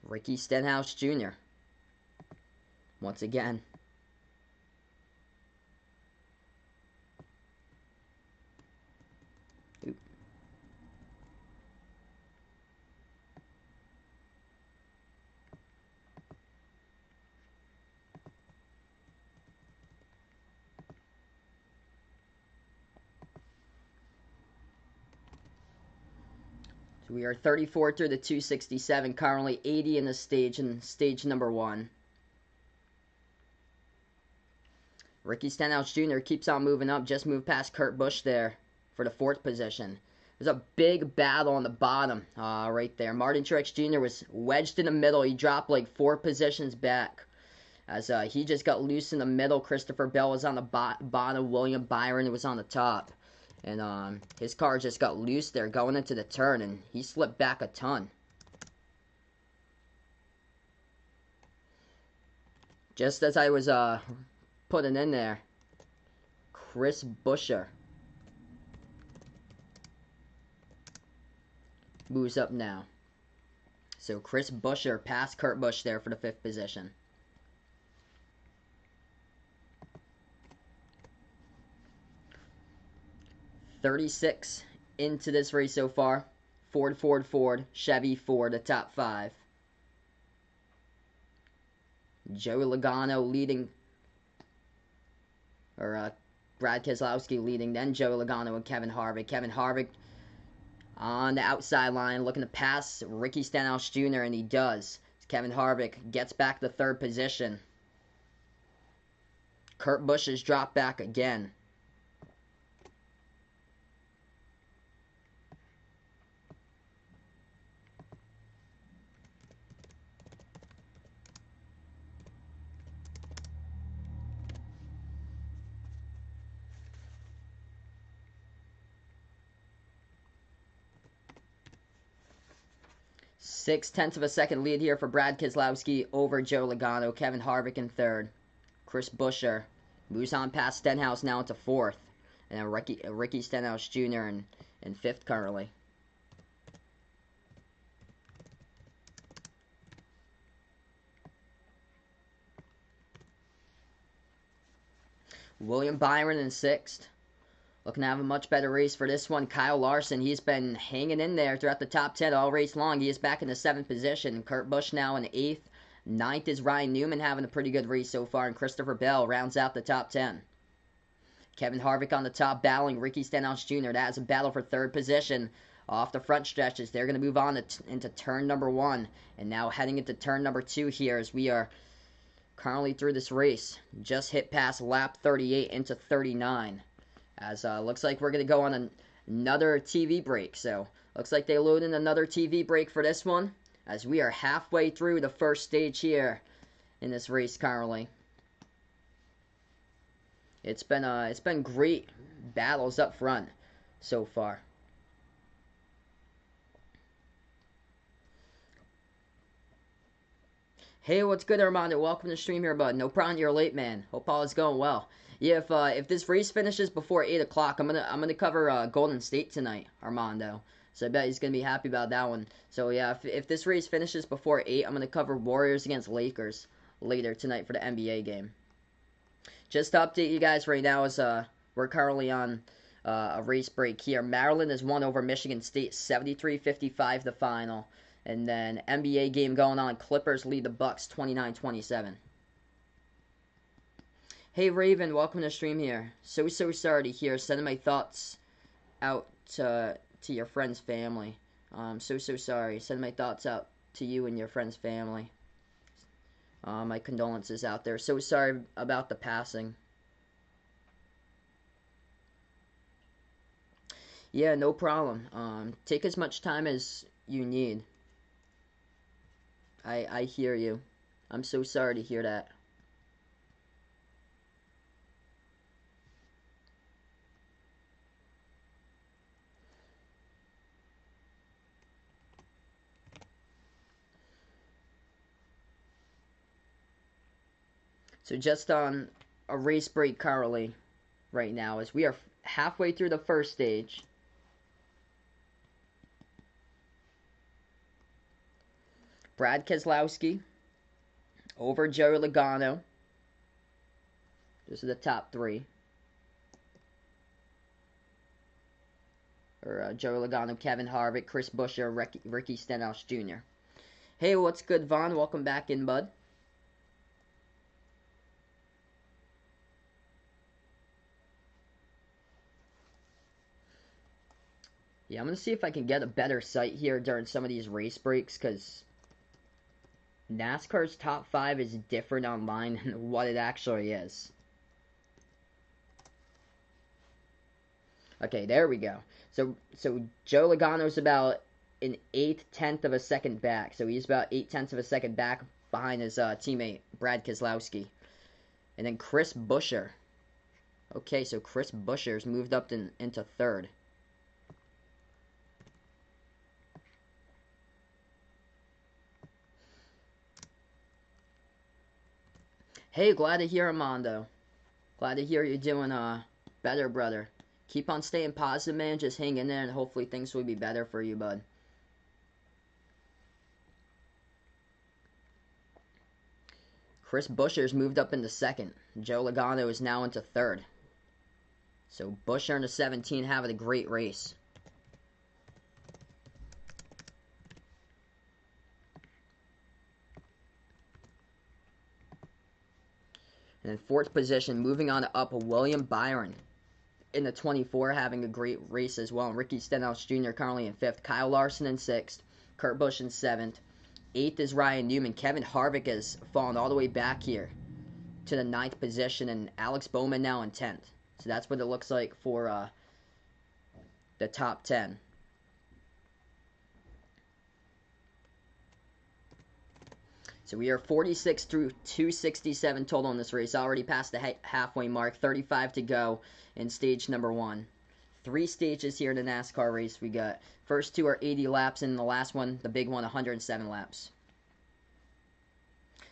A: Ricky Stenhouse Jr. once again. Oop. So we are 34 through the 267, currently 80 in the stage, in stage number 1. Ricky Stenhouse Jr. keeps on moving up, just moved past Kurt Busch there for the 4th position. There's a big battle on the bottom right there. Martin Truex Jr. was wedged in the middle. He dropped like 4 positions back as he just got loose in the middle. Christopher Bell was on the bottom. William Byron was on the top. And his car just got loose there going into the turn, and he slipped back a ton. Just as I was putting in there, Chris Buescher moves up now. So Chris Buescher passed Kurt Busch there for the 5th position. .36 into this race so far. Ford, Chevy, Ford, the top 5. Joey Logano leading, or Brad Keselowski leading, then Joey Logano and Kevin Harvick. Kevin Harvick on the outside line looking to pass Ricky Stenhouse Jr., and he does. Kevin Harvick gets back to 3rd position. Kurt Busch has dropped back again. Six-tenths of a second lead here for Brad Keselowski over Joe Logano. Kevin Harvick in 3rd. Chris Buescher moves on past Stenhouse now into 4th. And then Ricky Stenhouse Jr. in 5th currently. William Byron in 6th. Looking to have a much better race for this one. Kyle Larson, he's been hanging in there throughout the top 10 all race long. He is back in the 7th position. Kurt Busch now in 8th. 9th is Ryan Newman having a pretty good race so far. And Christopher Bell rounds out the top 10. Kevin Harvick on the top battling Ricky Stenhouse Jr. That is a battle for 3rd position. Off the front stretches, they're going to move on into turn number 1. And now heading into turn number 2 here as we are currently through this race. Just hit past lap 38 into 39. As looks like we're going to go on another TV break. So looks like they load in another TV break for this one. As we are halfway through the first stage here in this race currently. It's been great battles up front so far. Hey, what's good, Armando? Welcome to the stream here, bud. No problem, you're late, man. Hope all is going well. Yeah, if this race finishes before 8 o'clock, I'm gonna cover Golden State tonight, Armando. So I bet he's gonna be happy about that one. So yeah, if this race finishes before 8, I'm gonna cover Warriors against Lakers later tonight for the NBA game. Just to update you guys right now is we're currently on a race break here. Maryland has won over Michigan State 73-55 the final. And then NBA game going on. Clippers lead the Bucks 29-27. Hey Raven, welcome to the stream here. So sorry to hear. Sending my thoughts out to your friend's family. So sorry. Sending my thoughts out to you and your friend's family. My condolences out there. So sorry about the passing. Yeah, no problem. Take as much time as you need. I hear you. I'm so sorry to hear that. So just on a race break currently right now as we are halfway through the first stage. Brad Keselowski over Joey Logano. This is the top three. Or Joey Logano, Kevin Harvick, Chris Buescher, Ricky Stenhouse Jr. Hey, what's good, Vaughn? Welcome back in, bud. Yeah, I'm going to see if I can get a better sight here during some of these race breaks, because NASCAR's top 5 is different online than what it actually is. Okay, there we go. So Joe Logano's about an 1/8 of a second back. So he's about 0.8 of a second back behind his teammate, Brad Keselowski. And then Chris Buescher. Okay, so Chris Buescher's moved up into third. Hey, glad to hear, Armando. Glad to hear you're doing better, brother. Keep on staying positive, man. Just hang in there, and hopefully things will be better for you, bud. Chris Buescher's moved up into second. Joe Logano is now into third. So Buescher and the 17 having a great race. And in fourth position, moving on up, William Byron in the 24, having a great race as well. And Ricky Stenhouse Jr. currently in fifth. Kyle Larson in sixth. Kurt Busch in seventh. Eighth is Ryan Newman. Kevin Harvick has fallen all the way back here to the ninth position. And Alex Bowman now in 10th. So that's what it looks like for the top 10. So we are 46 through 267 total in this race. Already past the halfway mark. 35 to go in stage number 1. 3 stages here in the NASCAR race we got. First 2 are 80 laps, and the last one, the big one, 107 laps.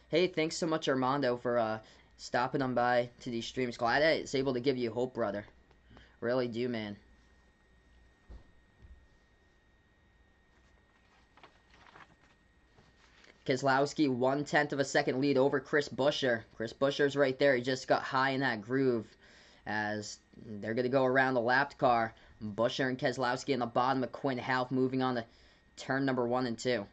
A: Hey, thanks so much, Armando, for stopping on by to these streams. Glad I was able to give you hope, brother. Really do, man. Keselowski, 1/10 of a second lead over Chris Buescher. Chris Buescher's right there. He just got high in that groove as they're going to go around the lapped car. Buescher and Keselowski in the bottom of Quinn Half moving on to turn number 1 and 2.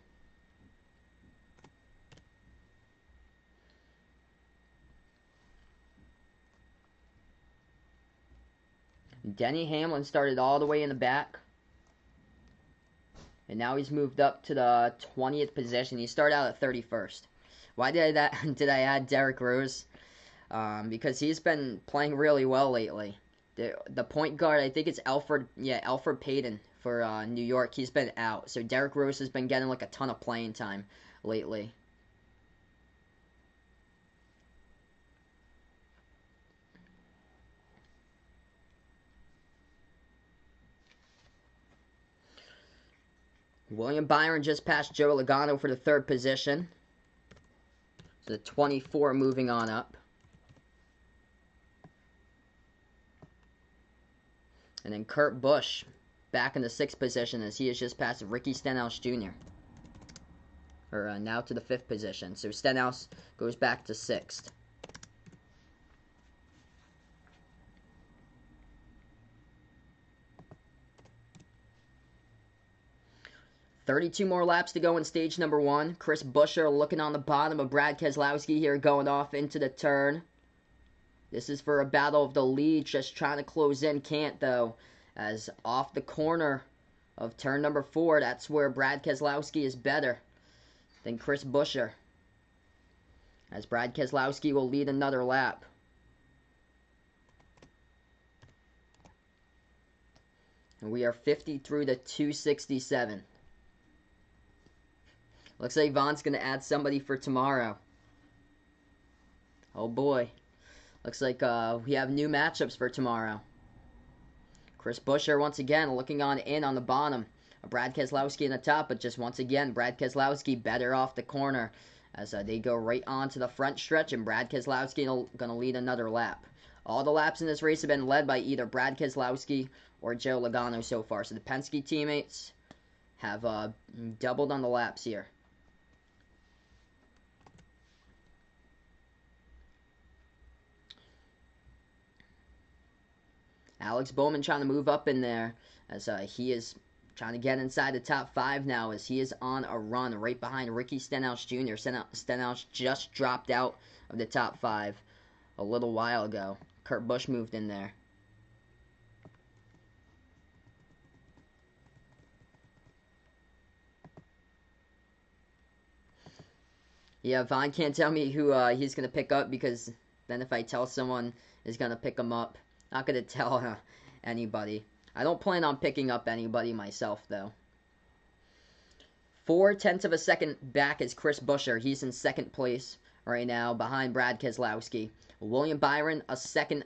A: Denny Hamlin started all the way in the back. And now he's moved up to the 20th position. He started out at 31st. Why did I add Derek Rose? Because he's been playing really well lately. The point guard, I think it's Alfred Payton for New York. He's been out. So Derek Rose has been getting like a ton of playing time lately. William Byron just passed Joe Logano for the 3rd position. The 24 moving on up. And then Kurt Busch back in the 6th position as he has just passed Ricky Stenhouse Jr. Or now to the 5th position. So Stenhouse goes back to 6th. $32 more laps to go in stage number 1. Chris Buescher looking on the bottom of Brad Keselowski here, going off into the turn. This is for a battle of the lead, just trying to close in, can't though. As off the corner of turn number 4, that's where Brad Keselowski is better than Chris Buescher. As Brad Keselowski will lead another lap. And we are 50 through the 267. Looks like Vaughn's going to add somebody for tomorrow. Oh boy. Looks like we have new matchups for tomorrow. Chris Buescher once again looking on the bottom. Brad Keselowski in the top, but just once again, Brad Keselowski better off the corner as they go right on to the front stretch, and Brad Keselowski going to lead another lap. All the laps in this race have been led by either Brad Keselowski or Joe Logano so far, so the Penske teammates have doubled on the laps here. Alex Bowman trying to move up in there as he is trying to get inside the top 5 now as he is on a run right behind Ricky Stenhouse Jr. Stenhouse just dropped out of the top 5 a little while ago. Kurt Busch moved in there. Yeah, Vaughn can't tell me who he's going to pick up, because then if I tell someone is going to pick him up, not going to tell anybody. I don't plan on picking up anybody myself, though. 0.4 of a second back is Chris Buescher. He's in 2nd place right now behind Brad Keselowski. William Byron a second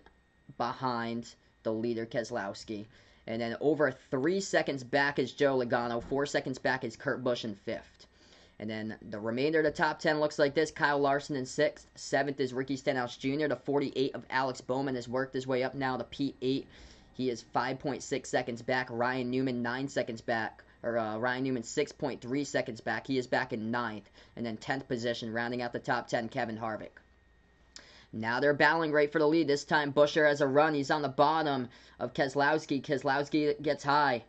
A: behind the leader Keselowski. And then over 3 seconds back is Joe Logano. 4 seconds back is Kurt Busch in 5th. And then the remainder of the top 10 looks like this. Kyle Larson in 6th. 7th is Ricky Stenhouse Jr. The 48 of Alex Bowman has worked his way up now to P8. He is 5.6 seconds back. Ryan Newman 9 seconds back. Ryan Newman 6.3 seconds back. He is back in 9th. And then 10th position, rounding out the top 10, Kevin Harvick. Now they're battling right for the lead. This time Buescher has a run. He's on the bottom of Keselowski. Keselowski gets high.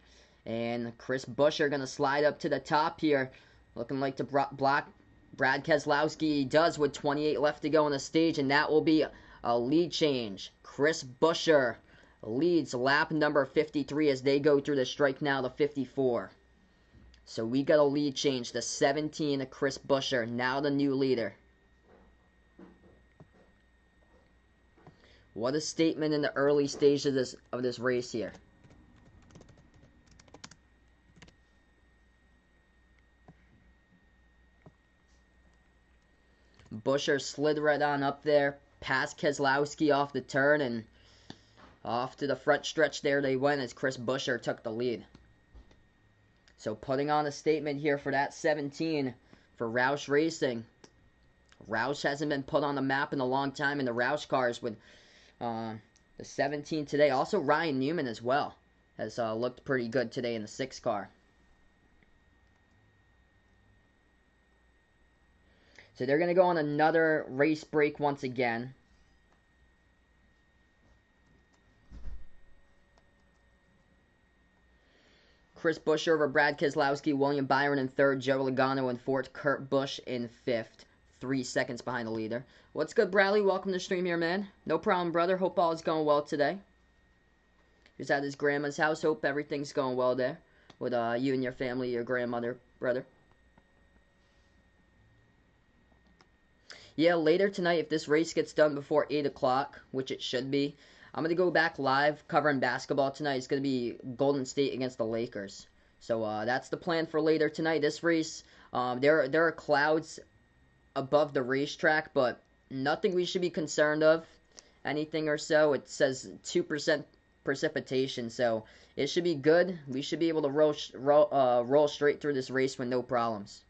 A: And Chris Buescher going to slide up to the top here. Looking like to block Brad Keselowski. He does with 28 left to go on the stage, and that will be a lead change. Chris Buescher leads lap number 53 as they go through the strike now to 54. So we got a lead change. The 17 of Chris Buescher, now the new leader. What a statement in the early stage of this race here. Buescher slid right on up there, past Keselowski off the turn, and off to the front stretch there they went as Chris Buescher took the lead. So putting on a statement here for that 17 for Roush Racing. Roush hasn't been put on the map in a long time in the Roush cars with the 17 today. Also Ryan Newman as well has looked pretty good today in the 6 car. So they're going to go on another race break once again. Chris Buescher over Brad Keselowski, William Byron in 3rd, Joe Logano in 4th, Kurt Busch in 5th, 3 seconds behind the leader. What's good, Bradley? Welcome to the stream here, man. No problem, brother. Hope all is going well today. He's at his grandma's house. Hope everything's going well there with you and your family, your grandmother, brother. Yeah, later tonight, if this race gets done before 8 o'clock, which it should be, I'm going to go back live covering basketball tonight. It's going to be Golden State against the Lakers. So that's the plan for later tonight. This race, there are clouds above the racetrack, but nothing we should be concerned of. Anything or so. It says 2% precipitation, so it should be good. We should be able to roll straight through this race with no problems.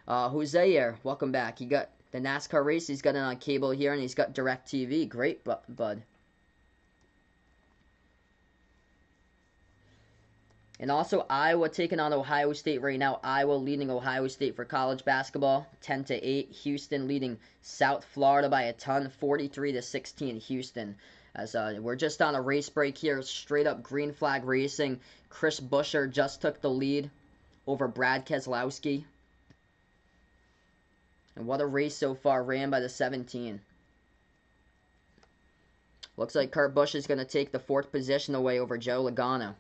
A: Jose here, welcome back. the NASCAR race. He's got it on cable here, and he's got DirecTV. Great, bud. And also, Iowa taking on Ohio State right now. Iowa leading Ohio State for college basketball, 10-8. Houston leading South Florida by a ton, 43-16. Houston. As we're just on a race break here, straight up green flag racing. Chris Buescher just took the lead over Brad Keselowski. And what a race so far, ran by the 17. Looks like Kurt Busch is going to take the 4th position away over Joe Logano.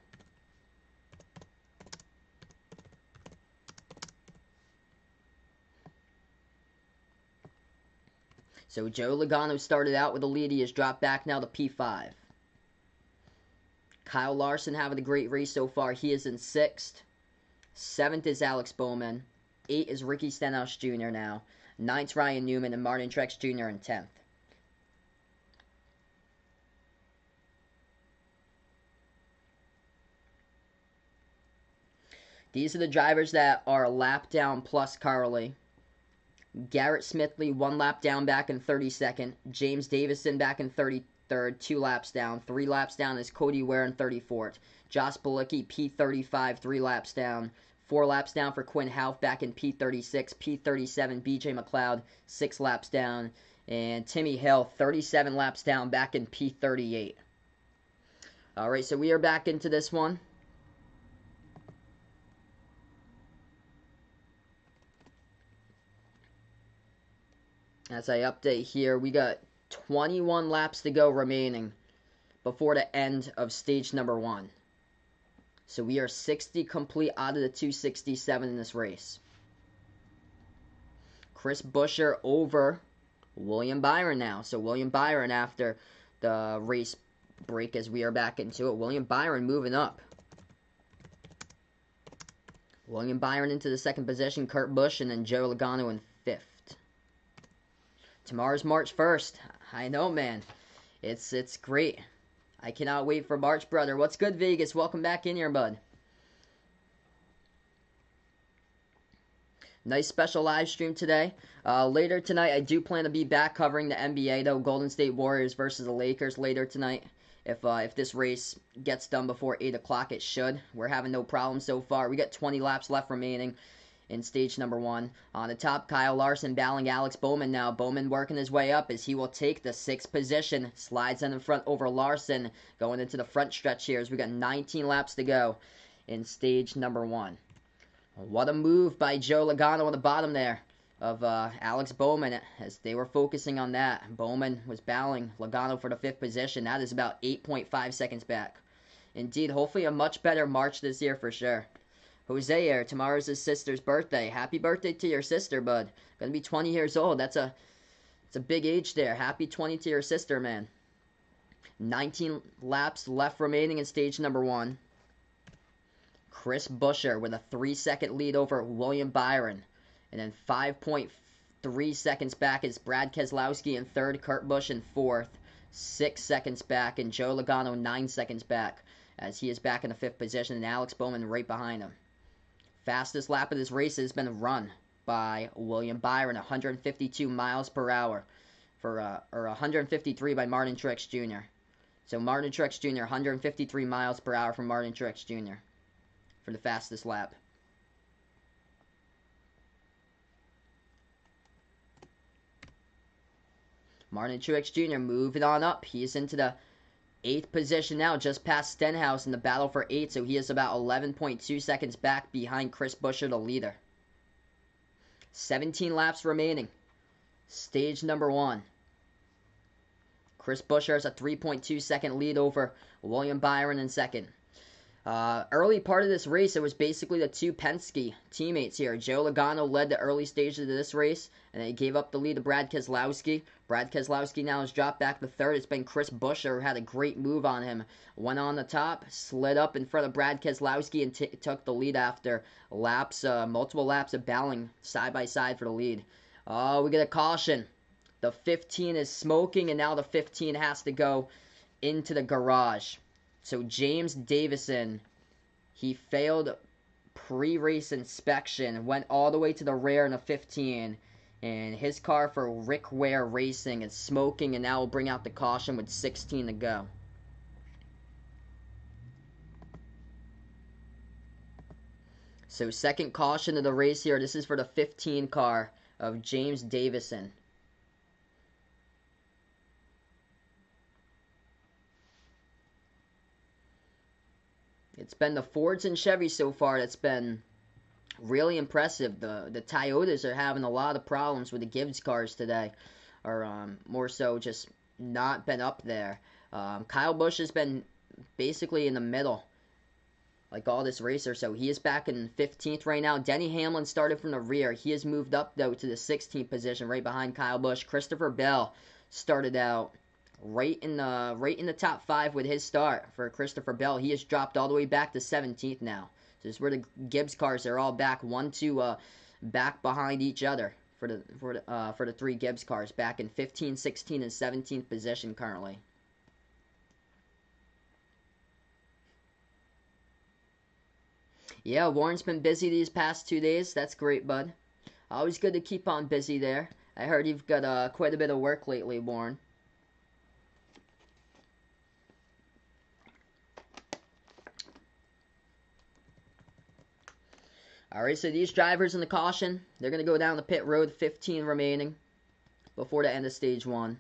A: So Joe Logano started out with a lead. He has dropped back now to P5. Kyle Larson having a great race so far. He is in 6th. 7th is Alex Bowman. 8 is Ricky Stenhouse Jr. now. 9th Ryan Newman and Martin Truex Jr. in 10th. These are the drivers that are a lap down plus Carly. Garrett Smithley, 1 lap down back in 32nd. James Davison back in 33rd, 2 laps down. 3 laps down is Cody Ware in 34th. Josh Bilicki, P35, 3 laps down. 4 laps down for Quinn Houff back in P36. P37, BJ McLeod, 6 laps down. And Timmy Hill, 37 laps down back in P38. Alright, so we are back into this one. As I update here, we got 21 laps to go remaining before the end of stage number 1. So we are 60 complete out of the 267 in this race. Chris Buescher over William Byron now. So William Byron after the race break as we are back into it. William Byron moving up. William Byron into the 2nd position. Kurt Busch and then Joe Logano in 5th. Tomorrow's March 1st. I know, man. It's great. I cannot wait for March, brother. What's good, Vegas? Welcome back in here, bud. Nice special live stream today. Later tonight, I do plan to be back covering the NBA, though. Golden State Warriors versus the Lakers later tonight. If this race gets done before 8 o'clock, it should. We're having no problems so far. We got 20 laps left remaining in stage number 1. On the top, Kyle Larson battling Alex Bowman now. Bowman working his way up as he will take the 6th position. Slides in front over Larson. Going into the front stretch here as we got 19 laps to go in stage number 1. What a move by Joe Logano on the bottom there of Alex Bowman as they were focusing on that. Bowman was battling Logano for the 5th position. That is about 8.5 seconds back. Indeed, hopefully a much better March this year for sure. Jose here, tomorrow's his sister's birthday. Happy birthday to your sister, bud. Gonna be 20 years old. It's a big age there. Happy 20 to your sister, man. 19 laps left remaining in stage number 1. Chris Buescher with a 3-second lead over William Byron. And then 5.3 seconds back is Brad Keselowski in 3rd, Kurt Busch in 4th. 6 seconds back, and Joe Logano 9 seconds back as he is back in the 5th position, and Alex Bowman right behind him. Fastest lap of this race has been run by William Byron, 152 miles per hour, or 153 by Martin Truex Jr. So Martin Truex Jr., 153 miles per hour from Martin Truex Jr. for the fastest lap. Martin Truex Jr. moving on up. He is into the 8th position now, just past Stenhouse in the battle for 8, so he is about 11.2 seconds back behind Chris Buescher, the leader. 17 laps remaining. Stage number 1. Chris Buescher has a 3.2 second lead over William Byron in 2nd. Early part of this race, it was basically the 2 Penske teammates here. Joe Logano led the early stages of this race, and they gave up the lead to Brad Keselowski. Brad Keselowski now has dropped back to 3rd. It's been Chris Buescher who had a great move on him. Went on the top, slid up in front of Brad Keselowski, and took the lead after multiple laps of battling side by side for the lead. Oh, we get a caution. The 15 is smoking, and now the 15 has to go into the garage. So James Davison, he failed pre-race inspection, went all the way to the rear in a 15, And his car for Rick Ware Racing is smoking, and now will bring out the caution with 16 to go. So second caution of the race here. This is for the 15 car of James Davison. It's been the Fords and Chevys so far that's been really impressive. The Toyotas are having a lot of problems with the Gibbs cars today, or more so just not been up there. Kyle Busch has been basically in the middle, like all this racer, so he is back in 15th right now. Denny Hamlin started from the rear. He has moved up, though, to the 16th position, right behind Kyle Busch. Christopher Bell started out right in the top 5 with his start for Christopher Bell. He has dropped all the way back to 17th now. So this is where the Gibbs cars are all back, 1-2 back behind each other for the 3 Gibbs cars, back in 15, 16, and 17th position currently. Yeah, Warren's been busy these past 2 days. That's great, bud. Always good to keep on busy there. I heard you've got quite a bit of work lately, Warren. Alright, so these drivers in the caution, they're going to go down the pit road, 15 remaining before the end of stage 1.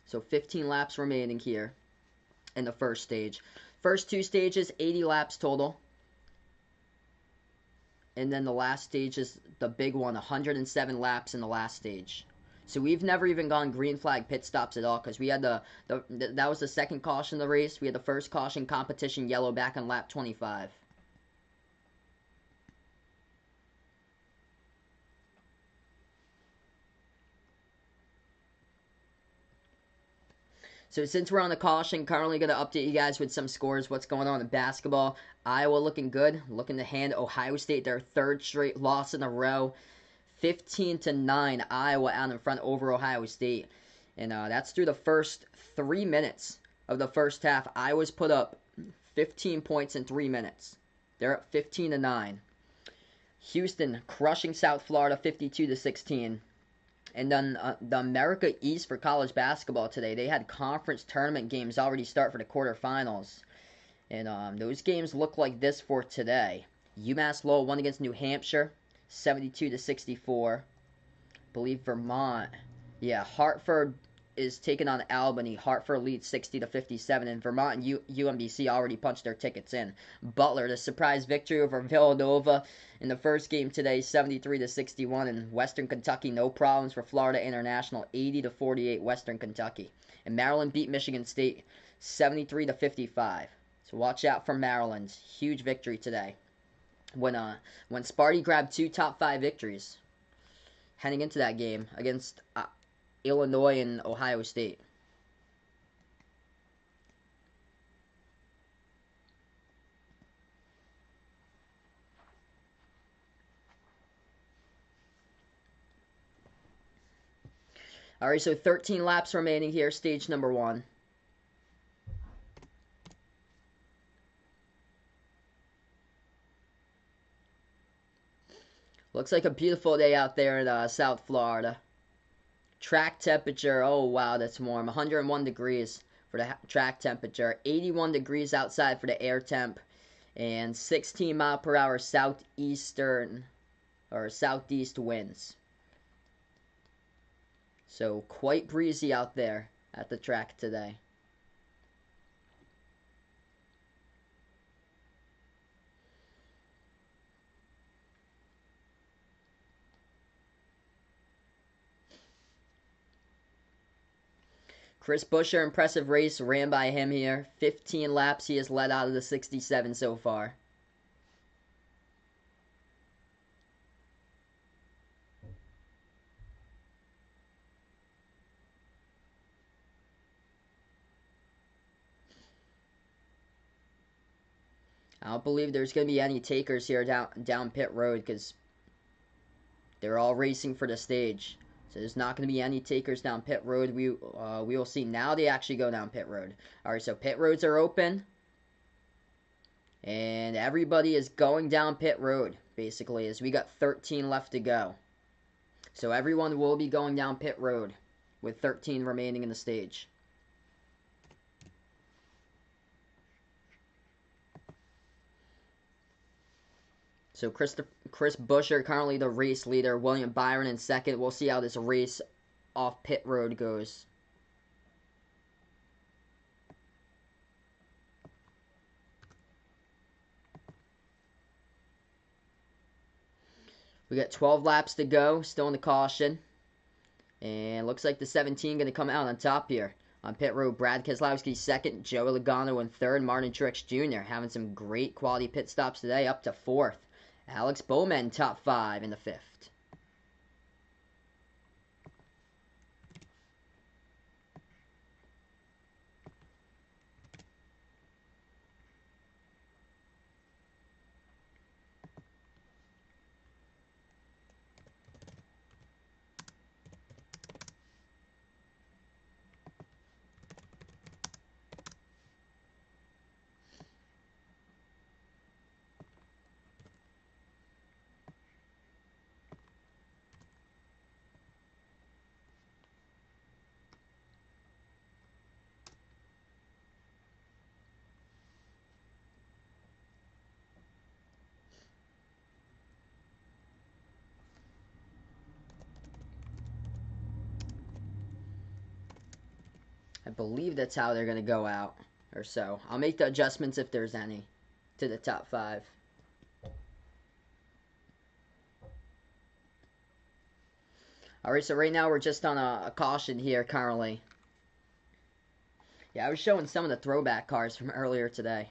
A: So 15 laps remaining here in the first stage. First 2 stages, 80 laps total. And then the last stage is the big one, 107 laps in the last stage. So we've never even gone green flag pit stops at all, because we had that was the second caution of the race. We had the first caution competition yellow back on lap 25. So since we're on the caution, currently going to update you guys with some scores, what's going on in basketball. Iowa looking good, looking to hand Ohio State their 3rd straight loss in a row. 15-9, Iowa out in front over Ohio State. And that's through the first 3 minutes of the first half. Iowa's put up 15 points in 3 minutes. They're up 15-9. Houston crushing South Florida 52-16. And then the America East for college basketball today, they had conference tournament games already start for the quarterfinals. And those games look like this for today. UMass Lowell won against New Hampshire, 72-64. I believe Vermont. Yeah, Hartford is taking on Albany. Hartford leads 60-57, and Vermont and UMBC already punched their tickets in. Butler, the surprise victory over Villanova in the first game today, 73-61, and Western Kentucky, no problems for Florida International, 80-48 Western Kentucky. And Maryland beat Michigan State, 73-55. So watch out for Maryland's huge victory today. When Sparty grabbed 2 top 5 victories heading into that game against Illinois and Ohio State. Alright, so 13 laps remaining here, stage number 1. Looks like a beautiful day out there in South Florida. Track temperature, oh wow, that's warm. 101 degrees for the track temperature. 81 degrees outside for the air temp. And 16 mile per hour southeastern or southeast winds. So quite breezy out there at the track today. Chris Buescher, impressive race, ran by him here. 15 laps he has led out of the 67 so far. I don't believe there's going to be any takers here down pit road, because they're all racing for the stage. So there's not going to be any takers down pit road. We will see. Now they actually go down pit road. Alright, so pit roads are open. And everybody is going down pit road, basically, as we got 13 left to go. So everyone will be going down pit road with 13 remaining in the stage. So Chris Buescher currently the race leader. William Byron in second. We'll see how this race off pit road goes. We got 12 laps to go. Still in the caution. And looks like the 17 going to come out on top here. On pit road, Brad Keselowski second. Joey Logano in third. Martin Truex Jr. having some great quality pit stops today. Up to fourth. Alex Bowman top 5 in the fifth. I believe that's how they're going to go out, or so. I'll make the adjustments if there's any to the top 5. Alright, so right now we're just on a caution here currently. Yeah, I was showing some of the throwback cars from earlier today.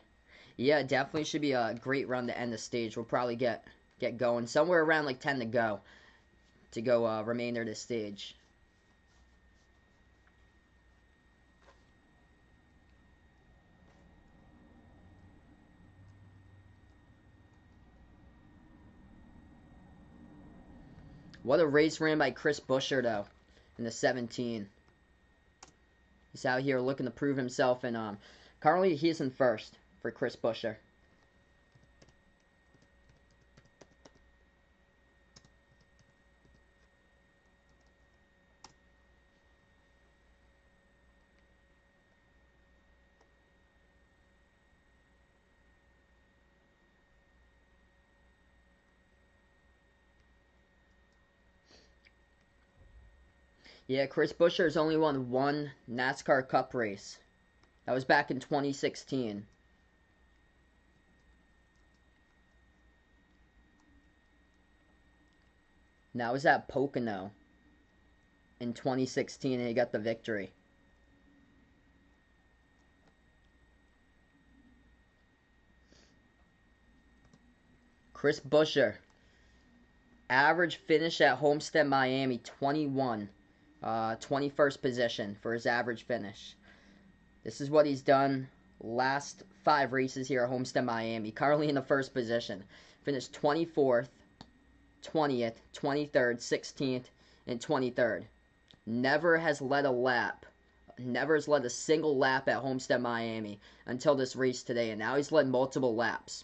A: Yeah, definitely should be a great run to end the stage. We'll probably get going somewhere around like 10 to go remainder of the stage. What a race ran by Chris Buescher, though, in the 17. He's out here looking to prove himself, and currently he's in first for Chris Buescher. Yeah, Chris Buescher has only won one NASCAR Cup race. That was back in 2016. That was at Pocono in 2016, and he got the victory. Chris Buescher, average finish at Homestead, Miami, 21. 21st position for his average finish. This is what he's done last 5 races here at Homestead, Miami. Currently in the first position. Finished 24th, 20th, 23rd, 16th, and 23rd. Never has led a lap. Never has led a single lap at Homestead, Miami until this race today. And now he's led multiple laps.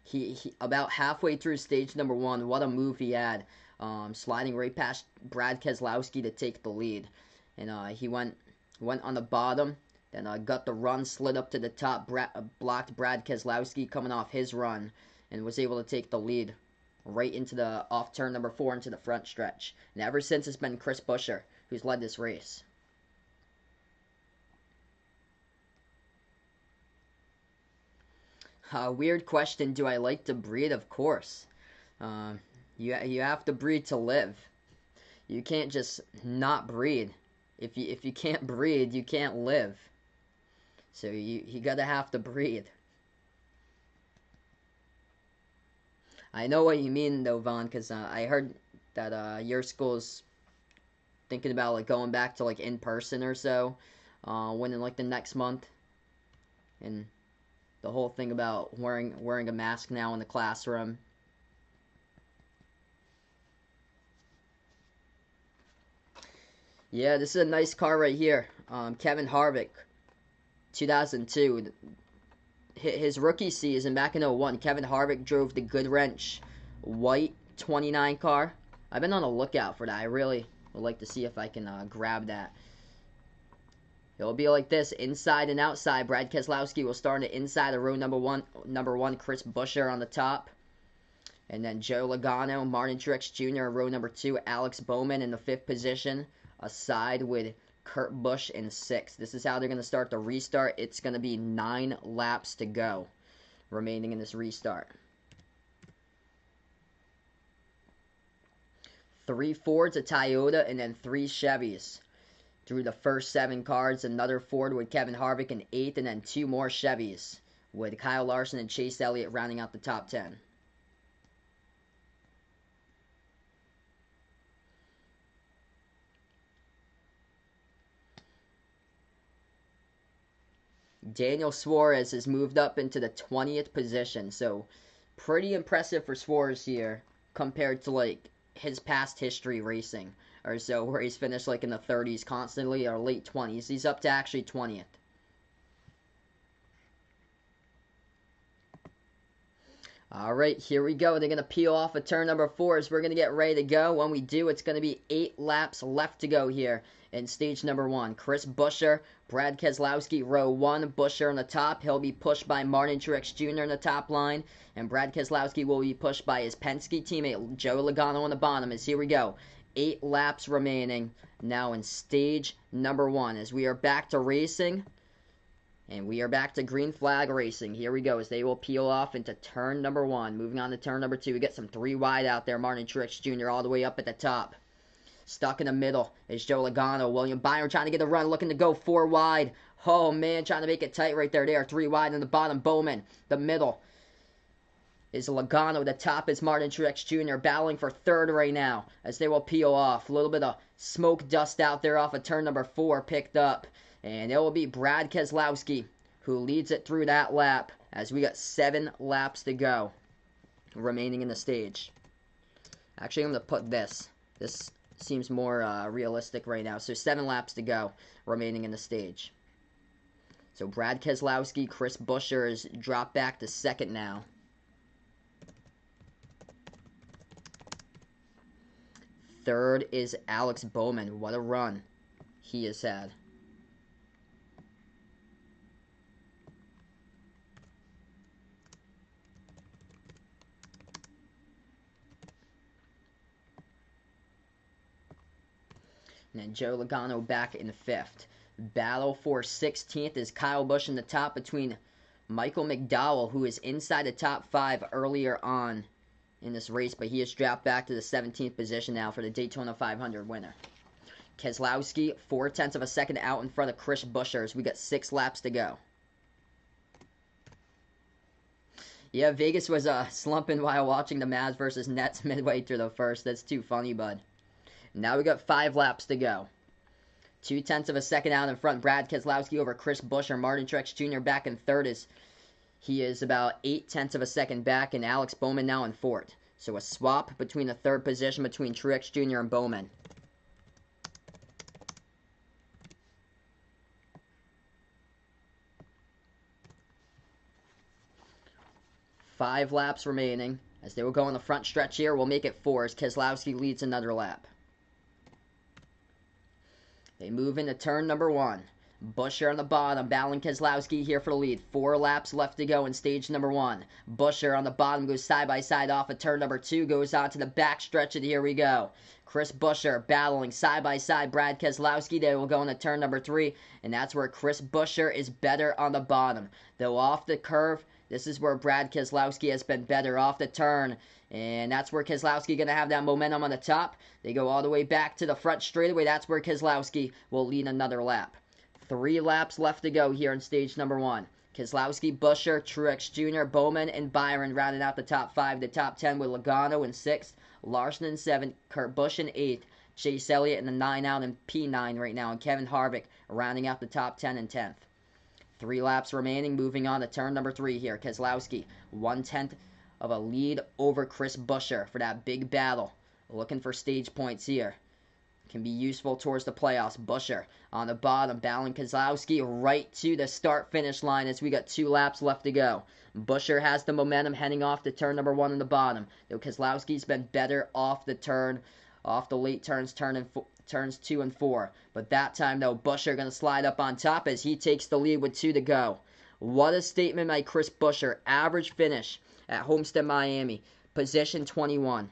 A: He about halfway through stage number 1, what a move he had. Sliding right past Brad Keselowski to take the lead. And he went on the bottom, then got the run, slid up to the top, blocked Brad Keselowski coming off his run, and was able to take the lead right into the off turn number 4 into the front stretch. And ever since, it's been Chris Buescher who's led this race. Weird question, do I like to breed? Of course. You have to breed to live. You can't just not breed. If you can't breed, you can't live. So you gotta have to breed. I know what you mean though, Vaughn, because I heard that your school's thinking about like going back to like in person or so, within like the next month, and the whole thing about wearing a mask now in the classroom. Yeah, this is a nice car right here. Kevin Harvick, 2002. his rookie season back in '01, Kevin Harvick drove the Good Wrench white 29 car. I've been on the lookout for that. I really would like to see if I can grab that. It'll be like this, inside and outside. Brad Keselowski will start on the inside of row number one. Chris Buescher on the top. And then Joe Logano, Martin Truex Jr. in row number 2. Alex Bowman in the 5th position, aside with Kurt Busch in 6th. This is how they're going to start the restart. It's going to be 9 laps to go remaining in this restart. 3 Fords, a Toyota, and then 3 Chevys. Through the first 7 cars, another Ford with Kevin Harvick in 8th, and then 2 more Chevys with Kyle Larson and Chase Elliott rounding out the top 10. Daniel Suarez has moved up into the 20th position, so pretty impressive for Suarez here compared to like his past history racing or so, where he's finished like in the 30s constantly or late 20s. He's up to actually 20th. Alright, here we go. They're going to peel off of turn number 4 as we're going to get ready to go. When we do, it's going to be 8 laps left to go here in stage number 1. Chris Buescher, Brad Keselowski, row 1. Buescher on the top. He'll be pushed by Martin Truex Jr. in the top line. And Brad Keselowski will be pushed by his Penske teammate, Joe Logano on the bottom. As here we go. 8 laps remaining now in stage number 1 as we are back to racing. And we are back to green flag racing. Here we go as they will peel off into turn number 1. Moving on to turn number 2. We get some 3 wide out there. Martin Truex Jr. all the way up at the top. Stuck in the middle is Joe Logano. William Byron trying to get a run, looking to go 4 wide. Oh, man, trying to make it tight right there. They are 3 wide in the bottom. Bowman, the middle is Logano. The top is Martin Truex Jr. battling for 3rd right now as they will peel off. A little bit of smoke dust out there off of turn number 4 picked up. And it will be Brad Keselowski who leads it through that lap as we got 7 laps to go remaining in the stage. Actually, I'm going to put this. This seems more realistic right now. So 7 laps to go remaining in the stage. So Brad Keselowski, Chris Buescher is dropped back to 2nd now. 3rd is Alex Bowman. What a run he has had. And then Joe Logano back in 5th. Battle for 16th is Kyle Busch in the top between Michael McDowell, who is inside the top 5 earlier on in this race, but he is dropped back to the 17th position now for the Daytona 500 winner. Keselowski, 0.4 of a second out in front of Chris Buescher as we got 6 laps to go. Yeah, Vegas was slumping while watching the Mavs versus Nets midway through the first. That's too funny, bud. Now we got 5 laps to go. 0.2 of a second out in front. Brad Keselowski over Chris Buescher. Martin Truex Jr. back in 3rd. He is about 0.8 of a second back, and Alex Bowman now in 4th. So a swap between the 3rd position between Truex Jr. and Bowman. Five laps remaining. As they will go on the front stretch here, we'll make it 4 as Keselowski leads another lap. They move into turn number 1. Buescher on the bottom, battling Keselowski here for the lead. 4 laps left to go in stage number 1. Buescher on the bottom goes side by side off of turn number 2, goes on to the back stretch, and here we go. Chris Buescher battling side by side Brad Keselowski. They will go into turn number 3, and that's where Chris Buescher is better on the bottom. Though off the curve, this is where Brad Keselowski has been better off the turn. And that's where Keselowski going to have that momentum on the top. They go all the way back to the front straightaway. That's where Keselowski will lead another lap. 3 laps left to go here in stage number 1. Keselowski, Buescher, Truex Jr., Bowman, and Byron rounding out the top 5. The top 10 with Logano in 6th, Larson in 7th, Kurt Busch in 8th, Chase Elliott in the 9 out in P9 right now, and Kevin Harvick rounding out the top 10 and 10th. 3 laps remaining, moving on to turn number 3 here. Keselowski, 1/10 of a lead over Chris Buescher for that big battle. Looking for stage points here. can be useful towards the playoffs. Buscher on the bottom, battling Keselowski right to the start-finish line as we got 2 laps left to go. Buscher has the momentum heading off to turn number 1 on the bottom. Though Keselowski's been better off the late turns, turns 2 and 4. But that time, though, Buscher going to slide up on top as he takes the lead with 2 to go. What a statement by Chris Buscher. Average finish at Homestead, Miami. Position 21.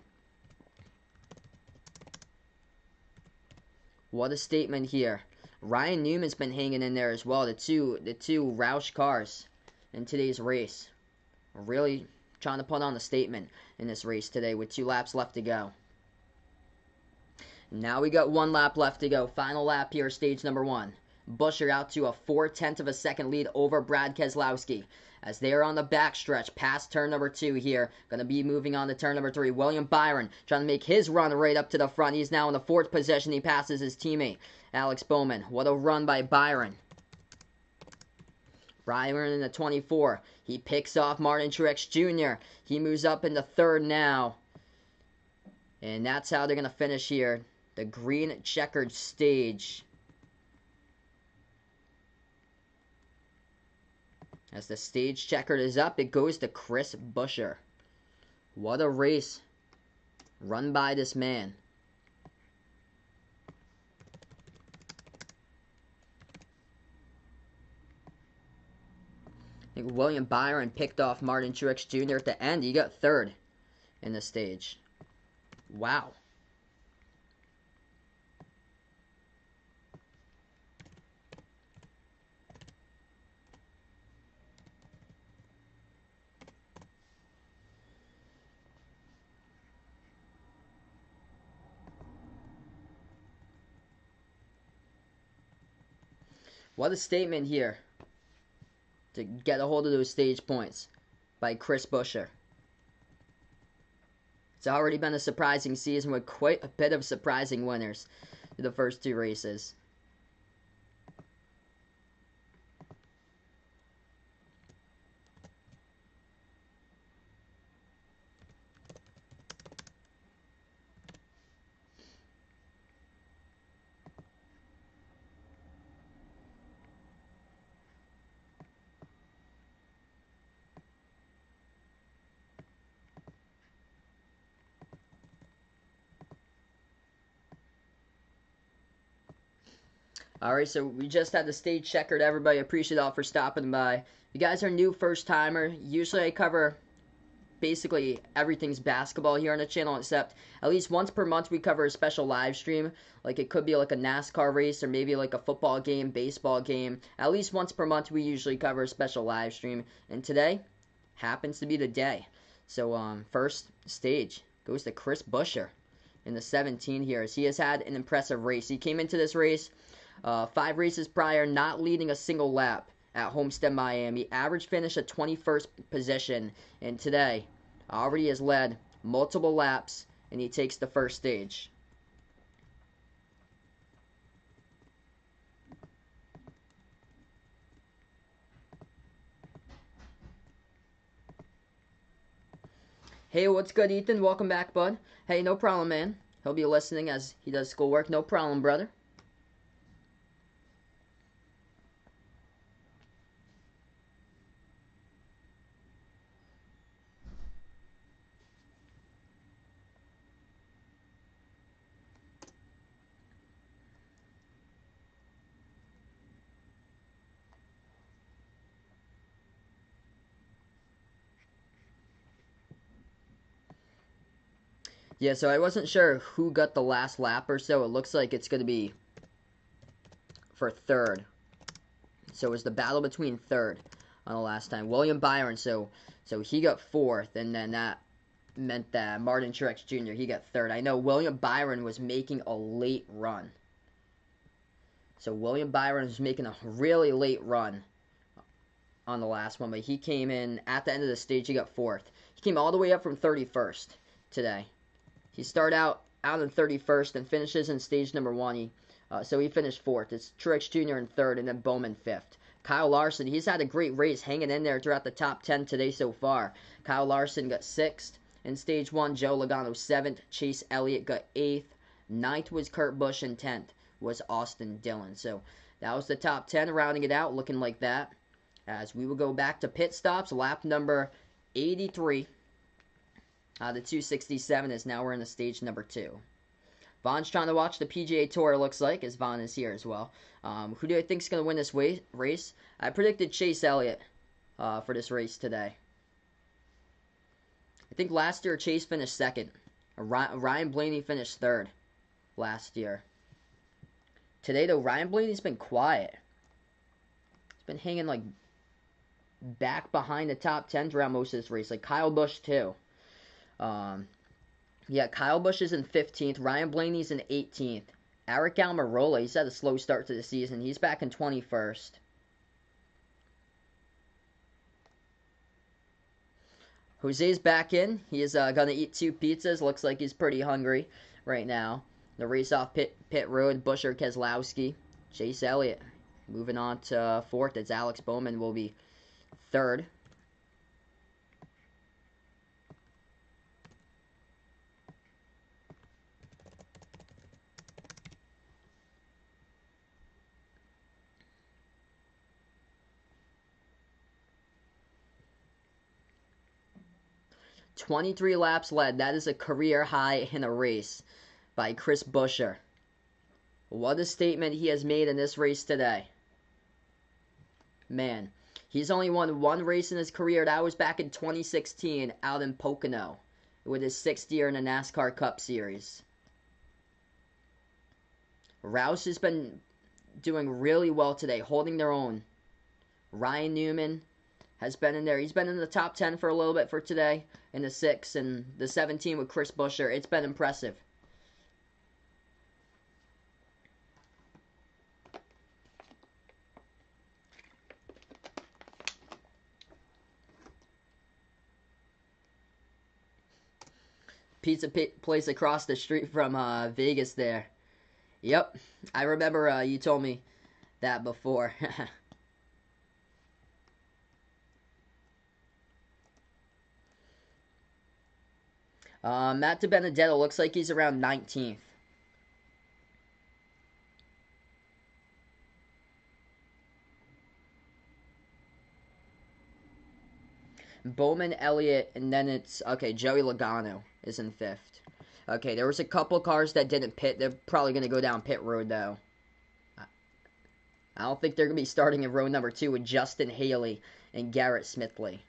A: What a statement here. Ryan Newman's been hanging in there as well. The two Roush cars in today's race. Really trying to put on a statement in this race today with 2 laps left to go. Now we got 1 lap left to go. Final lap here, stage number 1. Buscher out to a 0.4 of a second lead over Brad Keselowski. As they are on the backstretch past turn number 2 here. Going to be moving on to turn number 3. William Byron trying to make his run right up to the front. He's now in the 4th position. He passes his teammate, Alex Bowman. What a run by Byron. Byron in the 24. He picks off Martin Truex Jr. He moves up into 3rd now. And that's how they're going to finish here. The green checkered stage. As the stage checkered is up, it goes to Chris Buscher. What a race run by this man. I think William Byron picked off Martin Truex Jr. at the end. He got 3rd in the stage. Wow. What a statement here to get a hold of those stage points by Chris Buscher. It's already been a surprising season with quite a bit of surprising winners in the first 2 races. Alright, so we just had the stage checkered. Everybody, appreciate all for stopping by. If you guys are new, first timer, usually I cover basically everything's basketball here on the channel, except at least once per month we cover a special live stream. Like it could be like a NASCAR race or maybe like a football game, baseball game. At least once per month we usually cover a special live stream. And today happens to be the day. So first stage goes to Chris Buscher in the 17 here, as he has had an impressive race. He came into this race 5 races prior, not leading a single lap at Homestead, Miami. Average finish at 21st position. And today, already has led multiple laps, and he takes the first stage. Hey, what's good, Ethan? Welcome back, bud. Hey, no problem, man. He'll be listening as he does schoolwork. No problem, brother. Yeah, so I wasn't sure who got the last lap or so. It looks like it's going to be for 3rd. So it was the battle between 3rd on the last time. William Byron, so he got 4th, and then that meant that Martin Truex Jr., he got 3rd. I know William Byron was making a late run. So William Byron was making a really late run on the last one, but he came in at the end of the stage, he got 4th. He came all the way up from 31st today. He started out in 31st and finishes in stage number 1. So he finished 4th. It's Truex Jr. in 3rd and then Bowman 5th. Kyle Larson, he's had a great race hanging in there throughout the top 10 today so far. Kyle Larson got 6th in stage 1. Joe Logano 7th. Chase Elliott got 8th. 9th was Kurt Busch, and 10th was Austin Dillon. So that was the top 10, rounding it out, looking like that. As we will go back to pit stops, lap number 83. The 267 is now we're in the stage number 2. Vaughn's trying to watch the PGA Tour, looks like, as Vaughn is here as well. Who do I think is going to win this race? I predicted Chase Elliott for this race today. I think last year Chase finished second. Ryan Blaney finished third last year. Today, though, Ryan Blaney's been quiet. He's been hanging, like, back behind the top 10 throughout most of this race. Like, Kyle Busch, too. Yeah, Kyle Busch is in 15th. Ryan Blaney's in 18th. Aric Almirola, he's had a slow start to the season. He's back in 21st. Jose's back in. He is going to eat 2 pizzas. Looks like he's pretty hungry right now. The race off pit road, Buescher, Keselowski, Chase Elliott. Moving on to 4th, it's Alex Bowman will be 3rd. "23 laps led. That is a career high in a race by Chris Buescher. What a statement he has made in this race today. Man, he's only won 1 race in his career. That was back in 2016 out in Pocono with his 6th year in the NASCAR Cup Series. Roush has been doing really well today, holding their own. Ryan Newman has been in there. He's been in the top 10 for a little bit for today in the 6 and the 17 with Chris Buescher. It's been impressive. Pizza place across the street from Vegas there. Yep, I remember you told me that before. Matt DiBenedetto looks like he's around 19th. Bowman, Elliott, and then it's, okay, Joey Logano is in 5th. Okay, there was a couple cars that didn't pit. They're probably going to go down pit road, though. I don't think they're going to be starting in row number 2 with Justin Haley and Garrett Smithley.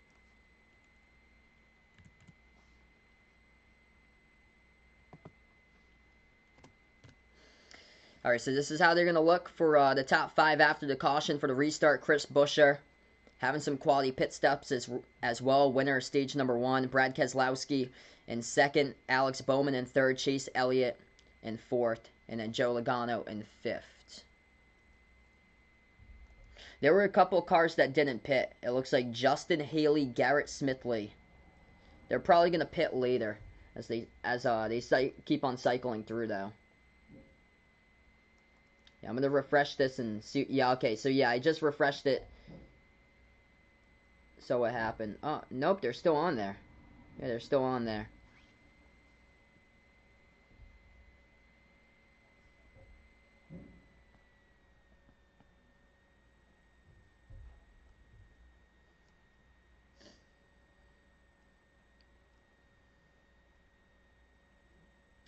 A: Alright, so this is how they're going to look for the top 5 after the caution for the restart. Chris Buescher having some quality pit stops as well. Winner of stage number 1, Brad Keselowski in 2nd, Alex Bowman in 3rd, Chase Elliott in 4th, and then Joe Logano in 5th. There were a couple cars that didn't pit. It looks like Justin Haley, Garrett Smithley. They're probably going to pit later as they keep on cycling through, though. Yeah, I'm going to refresh this and see. Yeah, okay, so yeah, I just refreshed it. So what happened? Oh, nope, they're still on there. Yeah, they're still on there.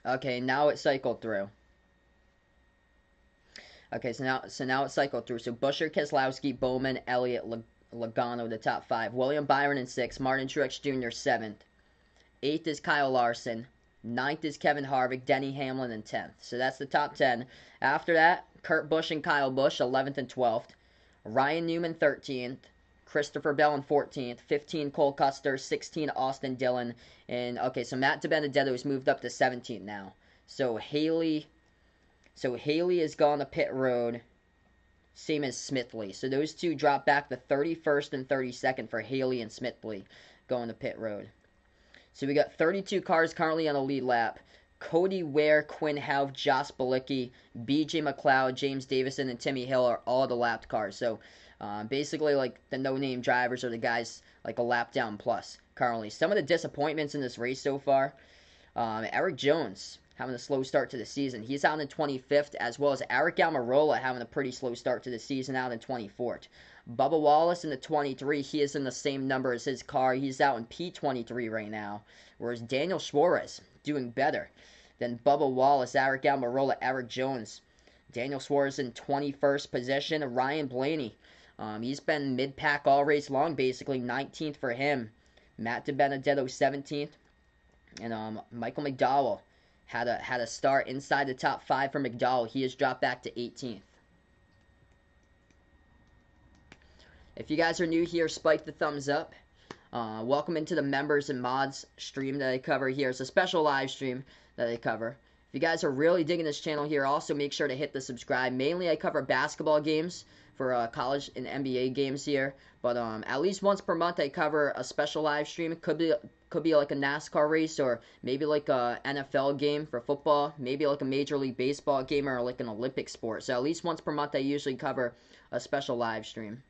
A: Okay, now it cycled through. Okay, so now it cycled through. So Buescher, Keselowski, Bowman, Elliott, Logano, the top 5. William Byron in 6th. Martin Truex Jr. 7th. 8th is Kyle Larson. 9th is Kevin Harvick. Denny Hamlin in 10th. So that's the top 10. After that, Kurt Busch and Kyle Busch, 11th and 12th. Ryan Newman, 13th. Christopher Bell in 14th. 15, Cole Custer. 16, Austin Dillon. And, okay, so Matt DiBenedetto has moved up to 17th now. So Haley has gone to pit road. Same as Smithley. So those two drop back to 31st and 32nd for Haley and Smithley going to pit road. So we got 32 cars currently on the lead lap. Cody Ware, Quinn Houff, Josh Bilicki, BJ McLeod, James Davison, and Timmy Hill are all the lapped cars. So basically, like, the no-name drivers are the guys like a lap down plus currently. Some of the disappointments in this race so far. Eric Jones having a slow start to the season. He's out in 25th, as well as Eric Almirola having a pretty slow start to the season, out in 24th. Bubba Wallace in the 23, he is in the same number as his car. He's out in P23 right now, whereas Daniel Suarez doing better than Bubba Wallace, Eric Almirola, Eric Jones. Daniel Suarez in 21st position. Ryan Blaney, he's been mid-pack all race long, basically 19th for him. Matt DiBenedetto 17th, and Michael McDowell had a start inside the top 5 for McDowell. He has dropped back to 18th. If you guys are new here, spike the thumbs up. Welcome into the members and mods stream that I cover here. It's a special live stream that I cover. If you guys are really digging this channel here, also make sure to hit the subscribe. Mainly I cover basketball games for college and NBA games here. But at least once per month I cover a special live stream. It could be like a NASCAR race, or maybe like a NFL game for football. Maybe like a Major League Baseball game, or like an Olympic sport. So at least once per month I usually cover a special live stream.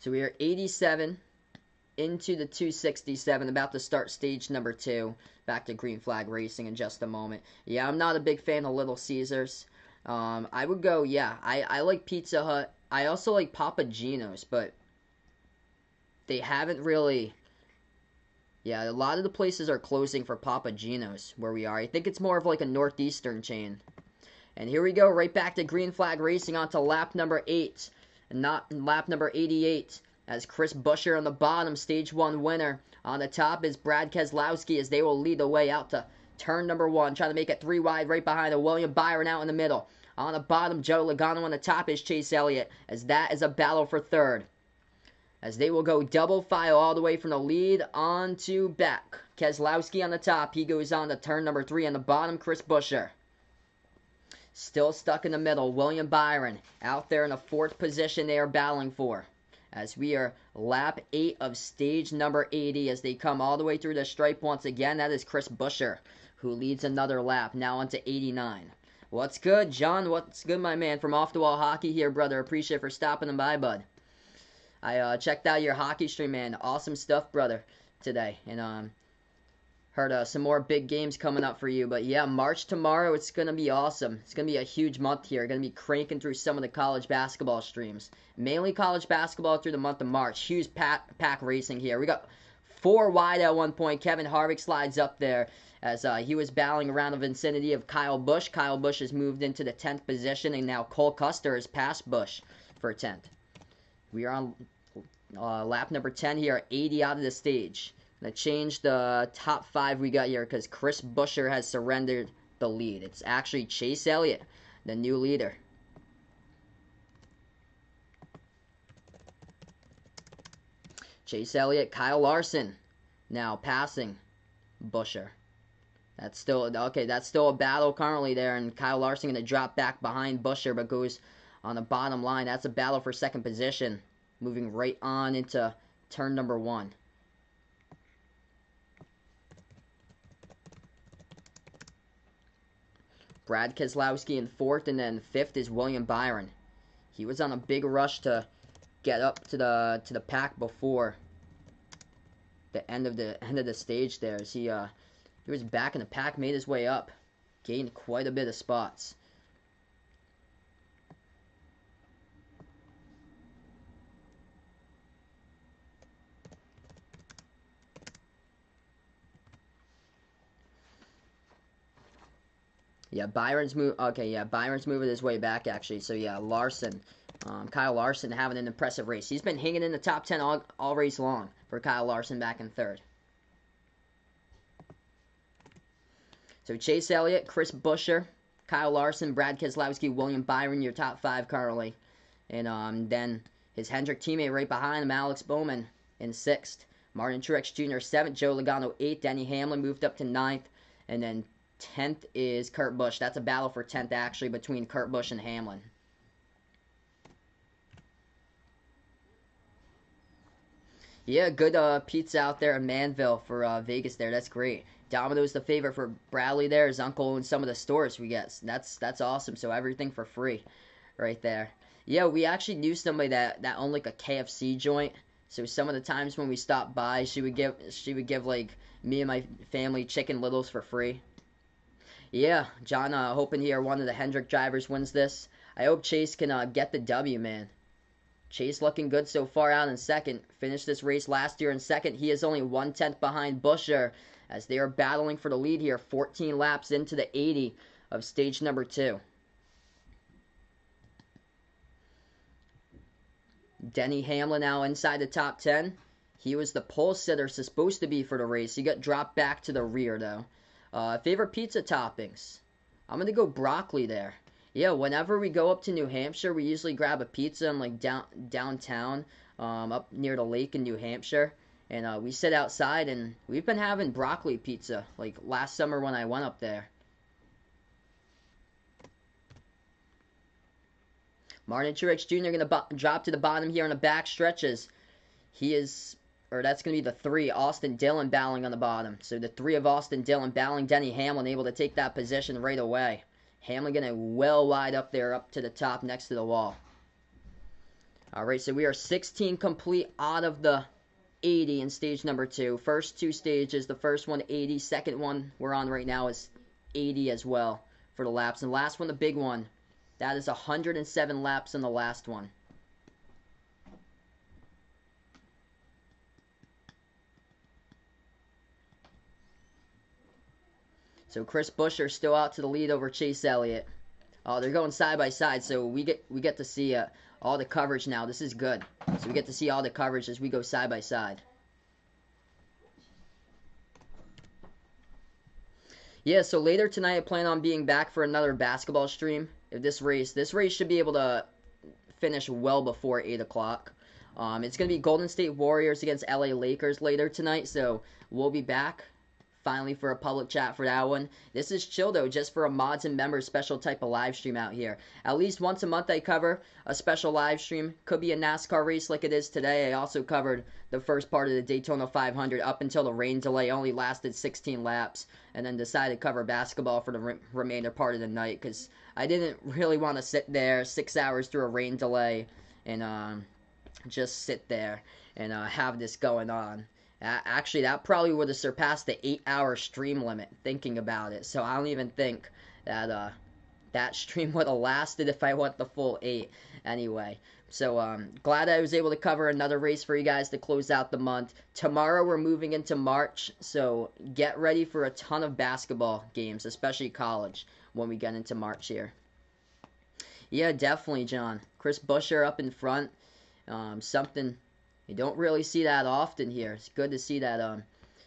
A: So we are 87 into the 267, about to start stage number 2. Back to Green Flag Racing in just a moment. Yeah, I'm not a big fan of Little Caesars. I would go, yeah, I like Pizza Hut. I also like Papa Gino's, but they haven't really... Yeah, a lot of the places are closing for Papa Gino's where we are. I think it's more of like a northeastern chain. And here we go, right back to Green Flag Racing onto lap number 8. And not lap number 88, as Chris Buescher on the bottom, stage 1 winner. On the top is Brad Keselowski, as they will lead the way out to turn number 1, trying to make it 3 wide right behind a William Byron out in the middle. On the bottom, Joe Logano. On the top is Chase Elliott, as that is a battle for third, as they will go double file all the way from the lead on to back. Keselowski on the top, he goes on to turn number 3. On the bottom, Chris Buescher. Still stuck in the middle, William Byron out there in the 4th position they are battling for. As we are lap 8 of stage number 80, as they come all the way through the stripe once again. That is Chris Buescher, who leads another lap, now onto 89. What's good, John? What's good, my man? From Off the Wall Hockey here, brother. Appreciate it for stopping by, bud. I checked out your hockey stream, man. Awesome stuff, brother, today. And heard some more big games coming up for you. But yeah, March tomorrow, it's going to be awesome. It's going to be a huge month here. Going to be cranking through some of the college basketball streams. Mainly college basketball through the month of March. Huge pack racing here. We got 4 wide at one point. Kevin Harvick slides up there as he was battling around the vicinity of Kyle Busch. Kyle Busch has moved into the 10th position, and now Cole Custer has passed Busch for 10th. We are on lap number 10 here, 80 out of the stage. Going to change the top 5 we got here because Chris Buescher has surrendered the lead. It's actually Chase Elliott, the new leader. Chase Elliott, Kyle Larson now passing Buescher. That's still a battle currently there, and Kyle Larson going to drop back behind Buescher, but goes on the bottom line. That's a battle for 2nd position, moving right on into turn number 1. Brad Keselowski in 4th, and then 5th is William Byron. He was on a big rush to get up to the pack before the end of the stage there. As he was back in the pack, made his way up, gained quite a bit of spots. Yeah, Byron's moving his way back, actually. So, yeah, Larson, Kyle Larson having an impressive race. He's been hanging in the top 10 all race long for Kyle Larson back in 3rd. So, Chase Elliott, Chris Buescher, Kyle Larson, Brad Keselowski, William Byron, your top 5 currently. And then his Hendrick teammate right behind him, Alex Bowman, in 6th. Martin Truex Jr. 7th, Joe Logano 8th, Denny Hamlin moved up to 9th, and then 10th is Kurt Busch. That's a battle for 10th, actually, between Kurt Busch and Hamlin. Yeah, good pizza out there in Manville for Vegas there. That's great. Domino's the favorite for Bradley there. His uncle owns some of the stores we get. That's awesome. So everything for free right there. Yeah, we actually knew somebody that owned like a KFC joint. So some of the times when we stopped by, she would give like me and my family chicken littles for free. Yeah, John, hoping here one of the Hendrick drivers wins this. I hope Chase can get the W, man. Chase looking good so far out in second. Finished this race last year in second. He is only 1/10 behind Busher as they are battling for the lead here. 14 laps into the 80 of stage number 2. Denny Hamlin now inside the top 10. He was the pole sitter supposed to be for the race. He got dropped back to the rear though. Favorite pizza toppings? I'm going to go broccoli there. Yeah, whenever we go up to New Hampshire, we usually grab a pizza in like downtown, up near the lake in New Hampshire. And we sit outside and we've been having broccoli pizza like last summer when I went up there. Martin Truex Jr. going to drop to the bottom here in the back stretches. That's going to be the 3, Austin Dillon battling on the bottom. So the 3 of Austin Dillon battling Denny Hamlin, able to take that position right away. Hamlin getting well wide up there, up to the top next to the wall. Alright, so we are 16 complete out of the 80 in stage number 2. First 2 stages, the first one 80, second one we're on right now is 80 as well for the laps. And the last one, the big one, that is 107 laps in the last one. So Chris Buescher still out to the lead over Chase Elliott. Oh, they're going side by side, so we get to see all the coverage now. This is good. So we get to see all the coverage as we go side by side. Yeah, so later tonight I plan on being back for another basketball stream. If this race should be able to finish well before 8 o'clock. It's going to be Golden State Warriors against LA Lakers later tonight, so we'll be back finally for a public chat for that one. This is chill though, just for a mods and members special type of live stream out here. At least once a month I cover a special live stream. Could be a NASCAR race like it is today. I also covered the first part of the Daytona 500 up until the rain delay only lasted 16 laps, and then decided to cover basketball for the remainder part of the night because I didn't really want to sit there 6 hours through a rain delay and just sit there and have this going on. Actually, that probably would have surpassed the 8-hour stream limit, thinking about it. So I don't even think that that stream would have lasted if I went the full 8 anyway. So glad I was able to cover another race for you guys to close out the month. Tomorrow we're moving into March, so get ready for a ton of basketball games, especially college, when we get into March here. Yeah, definitely, John. Chris Buescher up in front. Something you don't really see that often here. It's good to see that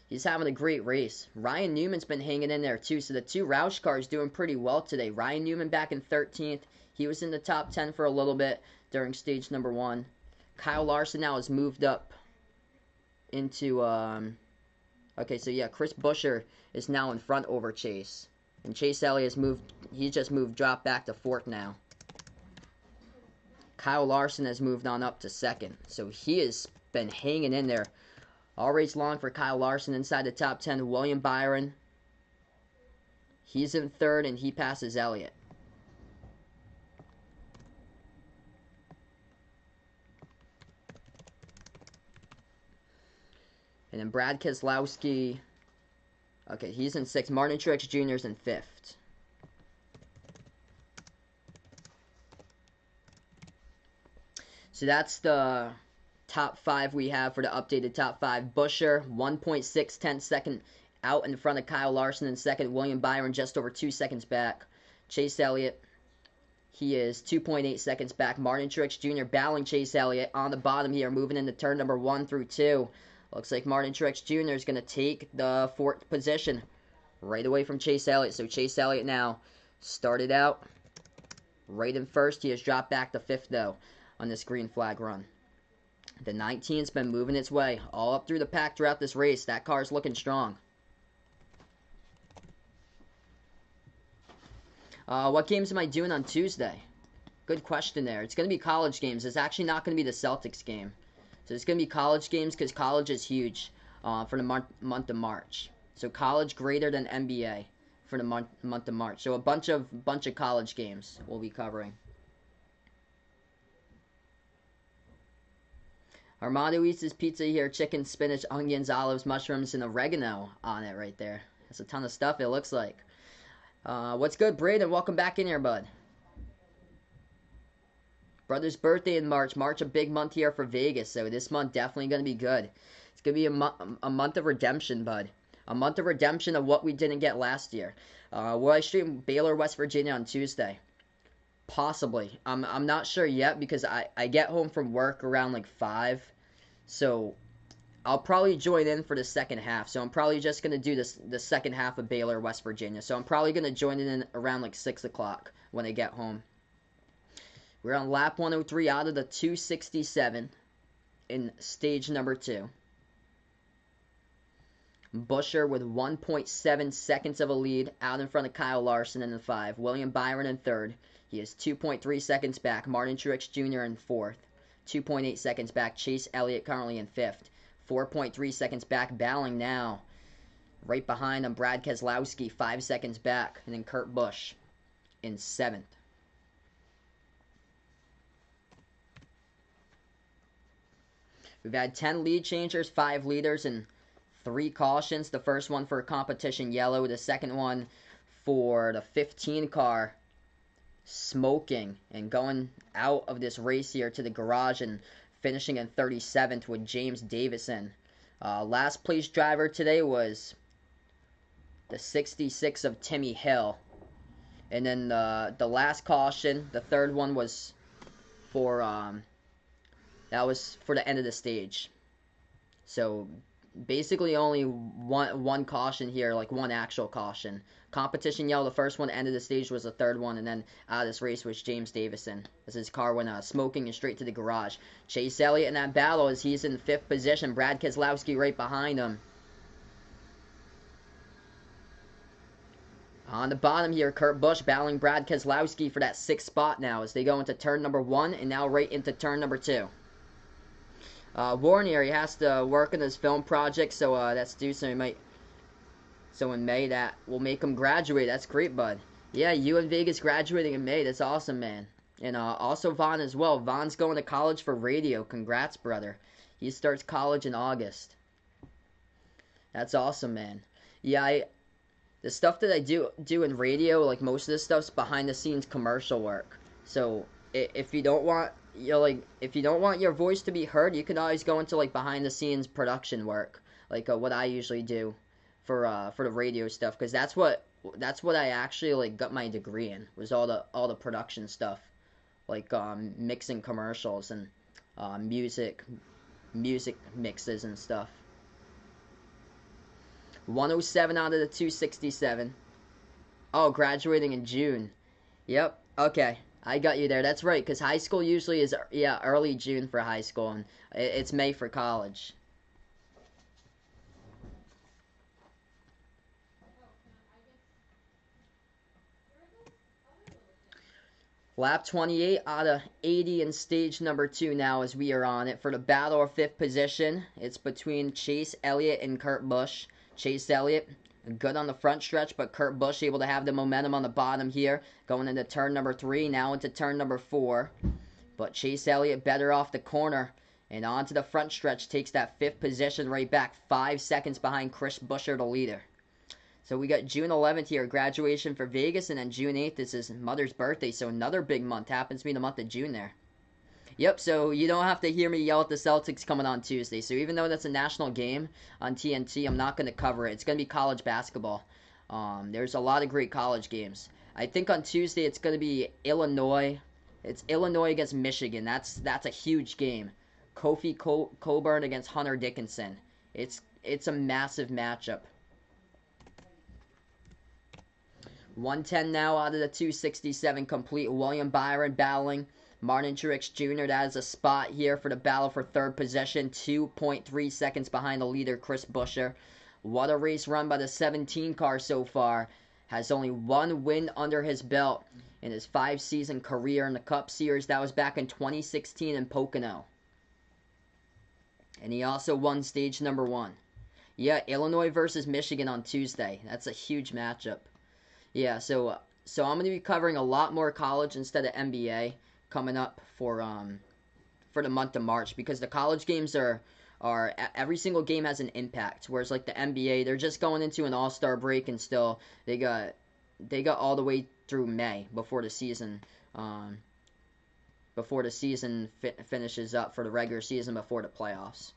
A: he's having a great race. Ryan Newman's been hanging in there too. So the 2 Roush cars doing pretty well today. Ryan Newman back in 13th. He was in the top 10 for a little bit during stage number 1. Kyle Larson now has moved up into okay, so yeah, Chris Buescher is now in front over Chase. And Chase Elliott dropped back to 4th now. Kyle Larson has moved on up to 2nd. So he has been hanging in there all race long for Kyle Larson inside the top 10. William Byron, he's in 3rd and he passes Elliott. And then Brad Keselowski, okay, he's in 6th. Martin Truex Jr. is in 5th. So that's the top 5 we have for the updated top 5. Buescher, 1.6 second out in front of Kyle Larson in 2nd. William Byron just over 2 seconds back. Chase Elliott, he is 2.8 seconds back. Martin Truex Jr. battling Chase Elliott on the bottom here, moving into turn number 1 through 2. Looks like Martin Truex Jr. is going to take the 4th position right away from Chase Elliott. So Chase Elliott now started out right in 1st. He has dropped back to 5th though on this green flag run. The 19's been moving its way all up through the pack throughout this race. That car's looking strong. What games am I doing on Tuesday? Good question there. It's going to be college games. It's actually not going to be the Celtics game. So it's going to be college games because college is huge for the month of March. So college greater than NBA for the month of March. So a bunch of college games we'll be covering. Armando eats his pizza here. Chicken, spinach, onions, olives, mushrooms, and oregano on it right there. That's a ton of stuff, it looks like. What's good, Braden? Welcome back in here, bud. Brother's birthday in March. March, a big month here for Vegas, so this month definitely going to be good. It's going to be a month of redemption, bud. A month of redemption of what we didn't get last year. Will I stream Baylor, West Virginia on Tuesday? Possibly. I'm not sure yet because I get home from work around like 5. So I'll probably join in for the second half. So I'm probably just going to do the second half of Baylor, West Virginia. So I'm probably going to join in around like 6 o'clock when I get home. We're on lap 103 out of the 267 in stage number 2. Busher with 1.7 seconds of a lead out in front of Kyle Larson in the 5. William Byron in 3rd. He is 2.3 seconds back. Martin Truex Jr. in 4th. 2.8 seconds back. Chase Elliott currently in 5th. 4.3 seconds back. Bowling now. Right behind him, Brad Keselowski, 5 seconds back. And then Kurt Busch in 7th. We've had 10 lead changers, 5 leaders, and 3 cautions. The first one for competition yellow. The second one for the 15 car smoking and going out of this race here to the garage and finishing in 37th with James Davison. Last place driver today was the 66 of Timmy Hill. And then the last caution, the third one was for that was for the end of the stage. So basically only one caution here, like one actual caution. Competition yellow, the first one, end of the stage was the third one, and then out of this race was James Davison, as his car went smoking and straight to the garage. Chase Elliott in that battle as he's in 5th position. Brad Keselowski right behind him. On the bottom here, Kurt Busch battling Brad Keselowski for that 6th spot now as they go into turn number 1 and now right into turn number 2. Warren here, he has to work on his film project, so that's due, so in May that will make him graduate. That's great, bud. Yeah, you in Vegas graduating in May. That's awesome, man. And also Vaughn as well. Vaughn's going to college for radio. Congrats, brother. He starts college in August. That's awesome, man. Yeah, the stuff that I do in radio, like most of this stuff's behind the scenes commercial work. So if you don't want if you don't want your voice to be heard, you can always go into like behind the scenes production work, like what I usually do for the radio stuff, because that's what I actually like got my degree in, was all the production stuff, like mixing commercials and music mixes and stuff. 107 out of the 267. Oh, graduating in June. Yep. Okay. I got you there. That's right, because high school usually is, early June for high school, and it's May for college. Lap 28 out of 80 in stage number 2 now as we are on it for the battle of 5th position. It's between Chase Elliott and Kurt Busch. Chase Elliott good on the front stretch, but Kurt Busch able to have the momentum on the bottom here, going into turn number 3, now into turn number 4. But Chase Elliott better off the corner, and onto the front stretch, takes that 5th position right back, 5 seconds behind Chris Buescher, the leader. So we got June 11th here, graduation for Vegas, and then June 8th, this is Mother's birthday, so another big month, happens to be the month of June there. Yep, so you don't have to hear me yell at the Celtics coming on Tuesday. So even though that's a national game on TNT, I'm not going to cover it. It's going to be college basketball. There's a lot of great college games. I think on Tuesday it's going to be Illinois. It's Illinois against Michigan. That's a huge game. Kofi Coburn against Hunter Dickinson. It's a massive matchup. 110 now out of the 267 complete. William Byron battling Martin Truex Jr. That is a spot here for the battle for 3rd position. 2.3 seconds behind the leader, Chris Buescher. What a race run by the 17 car so far. Has only 1 win under his belt in his 5-season career in the Cup Series. That was back in 2016 in Pocono. And he also won stage number 1. Yeah, Illinois versus Michigan on Tuesday. That's a huge matchup. Yeah, so I'm going to be covering a lot more college instead of NBA coming up for for the month of March, because the college games are every single game has an impact. Whereas like the NBA, they're just going into an All-Star break, and still they got all the way through May before the season finishes up for the regular season before the playoffs.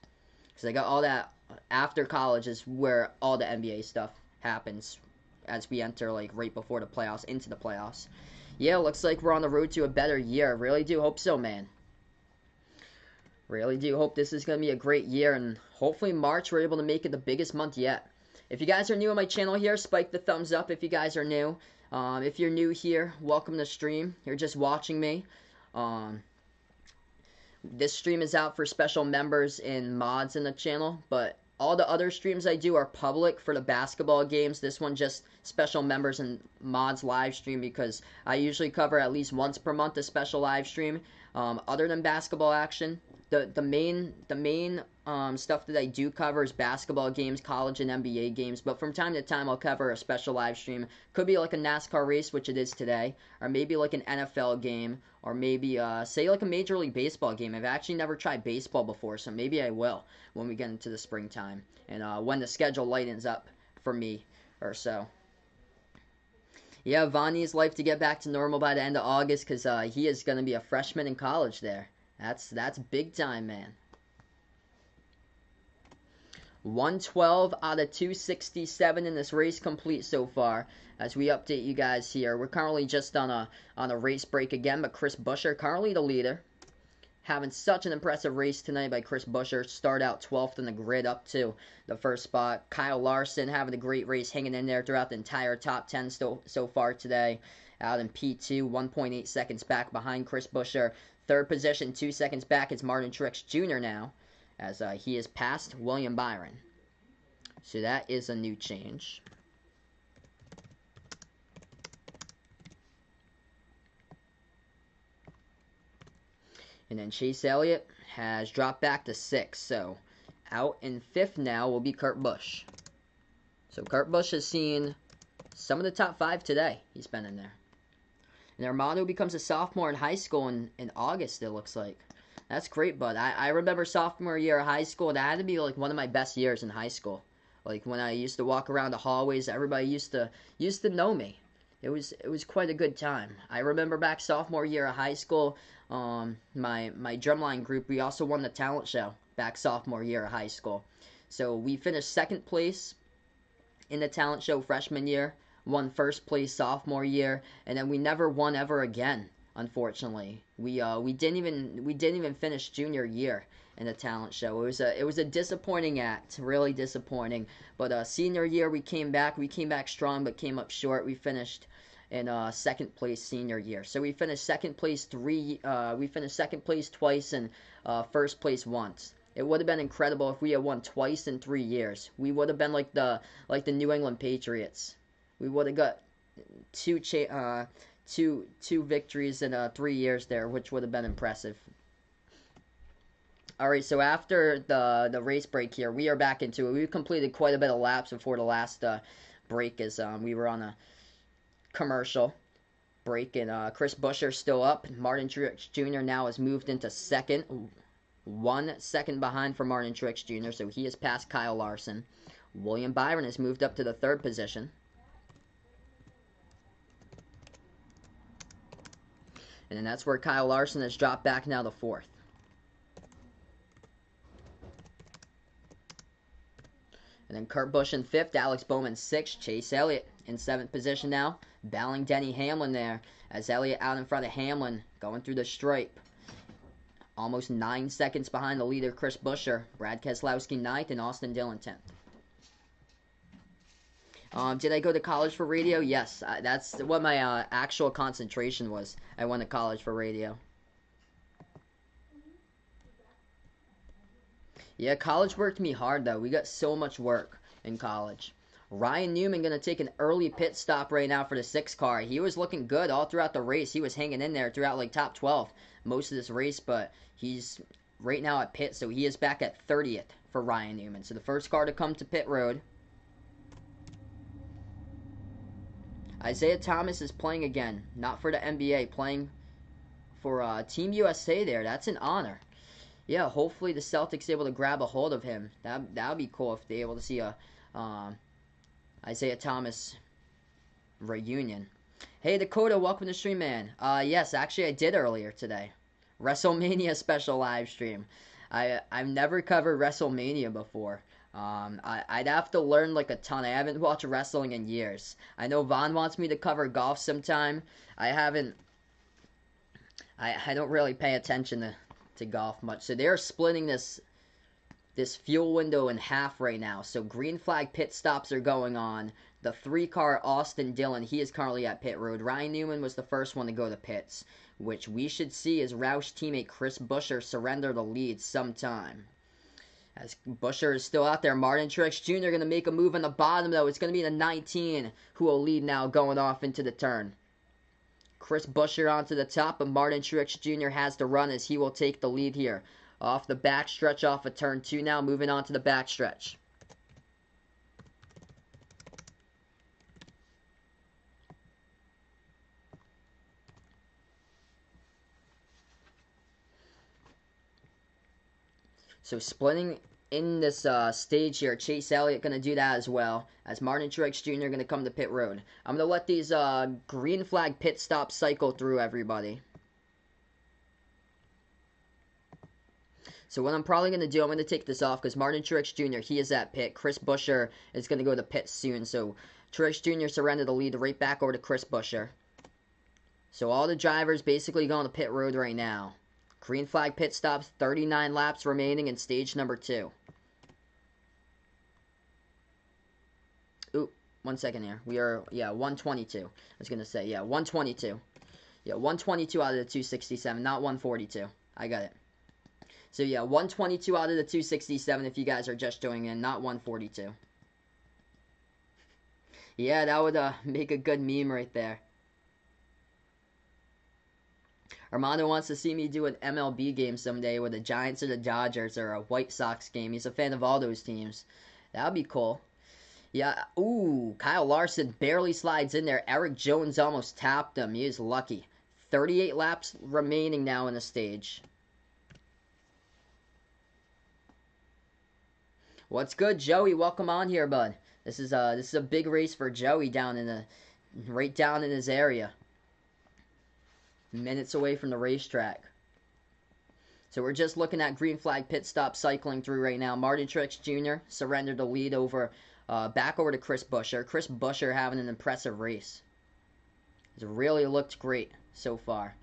A: Because they got all that after college is where all the NBA stuff happens as we enter like right before the playoffs, into the playoffs. Yeah, looks like we're on the road to a better year. Really do hope so, man. Really do hope this is going to be a great year, and hopefully March we're able to make it the biggest month yet. If you guys are new on my channel here, spike the thumbs up if you guys are new. If you're new here, welcome to the stream. You're just watching me. This stream is out for special members and mods in the channel, but all the other streams I do are public for the basketball games. This one just special members and mods live stream, because I usually cover at least once per month a special live stream. Other than basketball action, the main stuff that I do cover is basketball games, college and NBA games. But from time to time, I'll cover a special live stream. Could be like a NASCAR race, which it is today, or maybe like an NFL game, or maybe say like a Major League Baseball game. I've actually never tried baseball before, so maybe I will when we get into the springtime and when the schedule lightens up for me or so. Yeah, Von needs life to get back to normal by the end of August, because he is going to be a freshman in college there. That's big time, man. 112 out of 267 in this race complete so far. As we update you guys here, we're currently just on a race break again, but Chris Buescher currently the leader. Having such an impressive race tonight by Chris Buescher. Start out 12th in the grid up to the first spot. Kyle Larson having a great race, hanging in there throughout the entire top 10 so far today. Out in P2, 1.8 seconds back behind Chris Buescher. Third position, 2 seconds back, is Martin Truex Jr. now, as he is past William Byron. So that is a new change. And then Chase Elliott has dropped back to 6th. So out in 5th now will be Kurt Busch. So Kurt Busch has seen some of the top 5 today. He's been in there. And Armando becomes a sophomore in high school in August, it looks like. That's great, bud. I remember sophomore year of high school, that had to be like one of my best years in high school. Like when I used to walk around the hallways, everybody used to know me. It was quite a good time. I remember back sophomore year of high school, my drumline group, we also won the talent show back sophomore year of high school. So we finished 2nd place in the talent show freshman year, won 1st place sophomore year, and then we never won ever again. Unfortunately, we didn't even finish junior year in the talent show. It was a disappointing act, really disappointing. But senior year we came back strong, but came up short. We finished in 2nd place senior year. So we finished 2nd place twice and 1st place once. It would have been incredible if we had won twice in 3 years. We would have been like the New England Patriots. We would have got two victories in 3 years there, which would have been impressive. All right, so after the race break here, we are back into it. We completed quite a bit of laps before the last break, as we were on a commercial break, and Chris Buescher still up. Martin Truex Jr. now has moved into 2nd, 1 second behind for Martin Truex Jr., so he has passed Kyle Larson. William Byron has moved up to the 3rd position. And then that's where Kyle Larson has dropped back now to 4th. And then Kurt Busch in 5th, Alex Bowman 6th, Chase Elliott in 7th position now, battling Denny Hamlin there, as Elliott out in front of Hamlin, going through the stripe. Almost 9 seconds behind the leader, Chris Buescher. Brad Keselowski 9th, and Austin Dillon 10th. Did I go to college for radio? Yes, that's what my actual concentration was. I went to college for radio. Yeah, college worked me hard, though. We got so much work in college. Ryan Newman going to take an early pit stop right now for the 6th car. He was looking good all throughout the race. He was hanging in there throughout, like, top 12 most of this race, but he's right now at pit, so he is back at 30th for Ryan Newman. So the first car to come to pit road. Isaiah Thomas is playing again, not for the NBA, playing for Team USA there. That's an honor. Yeah, hopefully the Celtics able to grab a hold of him. That would be cool if they're able to see a Isaiah Thomas reunion. Hey Dakota, welcome to stream, man. Yes, actually I did earlier today. WrestleMania special live stream. I've never covered WrestleMania before. I'd have to learn like a ton. I haven't watched wrestling in years. I know Vaughn wants me to cover golf sometime. I haven't. I don't really pay attention to golf much. So they're splitting this fuel window in half right now. So green flag pit stops are going on. The 3-car Austin Dillon, he is currently at pit road. Ryan Newman was the first one to go to pits, which we should see as Roush teammate Chris Buescher surrender the lead sometime. As Buescher is still out there, Martin Truex Jr. going to make a move on the bottom, though. It's going to be the 19 who will lead now going off into the turn. Chris Buescher onto the top, but Martin Truex Jr. has to run as he will take the lead here. Off the backstretch, off of turn 2 now, moving on to the backstretch. So splitting in this stage here, Chase Elliott going to do that as well, as Martin Truex Jr. going to come to pit road. I'm going to let these green flag pit stops cycle through, everybody. So what I'm probably going to do, I'm going to take this off because Martin Truex Jr., he is at pit. Chris Buescher is going to go to pit soon. So Truex Jr. surrendered the lead right back over to Chris Buescher. So all the drivers basically going to pit road right now. Green flag pit stops, 39 laps remaining in stage number 2. Ooh, 1 second here. We are, 122. I was going to say, 122. 122 out of the 267, not 142. I got it. So, 122 out of the 267 if you guys are just joining in, not 142. Yeah, that would make a good meme right there. Armando wants to see me do an MLB game someday with the Giants or the Dodgers or a White Sox game. He's a fan of all those teams. That would be cool. Yeah, ooh, Kyle Larson barely slides in there. Eric Jones almost tapped him. He is lucky. 38 laps remaining now in the stage. What's good, Joey? Welcome on here, bud. This is a big race for Joey right down in his area. Minutes away from the racetrack. So we're just looking at green flag pit stop cycling through right now. Martin Truex Jr. surrendered the lead back over to Chris Buescher. Chris Buescher having an impressive race. It's really looked great so far.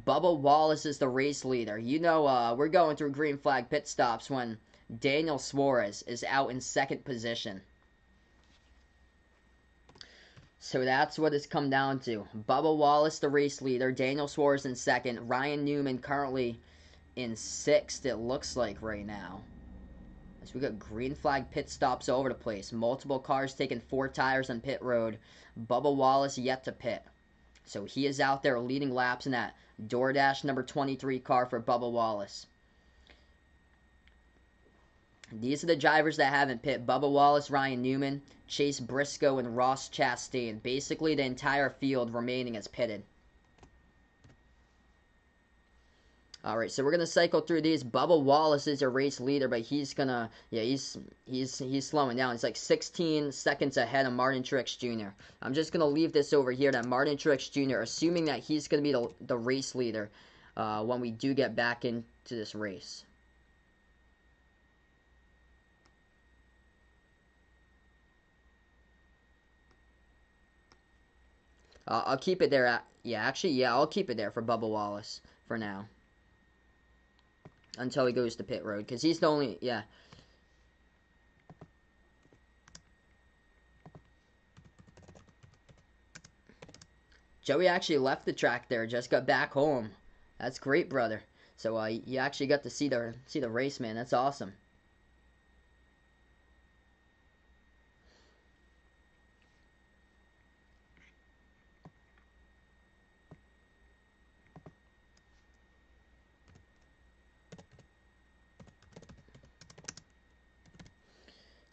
A: Bubba Wallace is the race leader. You know, we're going through green flag pit stops when Daniel Suarez is out in second position. So that's what it's come down to. Bubba Wallace, the race leader. Daniel Suarez in second. Ryan Newman currently in sixth, it looks like right now. As we got green flag pit stops all over the place. Multiple cars taking 4 tires on pit road. Bubba Wallace yet to pit. So he is out there leading laps in that DoorDash number 23 car for Bubba Wallace. These are the drivers that haven't pit. Bubba Wallace, Ryan Newman, Chase Briscoe, and Ross Chastain. Basically, the entire field remaining is pitted. Alright, so we're going to cycle through these. Bubba Wallace is a race leader, but he's going to, he's slowing down. He's like 16 seconds ahead of Martin Truex Jr. I'm just going to leave this over here that Martin Truex Jr., assuming that he's going to be the race leader when we do get back into this race. I'll keep it there. I'll keep it there for Bubba Wallace for now. Until he goes to pit road. Because he's the only, Joey actually left the track there. Just got back home. That's great, brother. So, you actually got to see the race, man. That's awesome.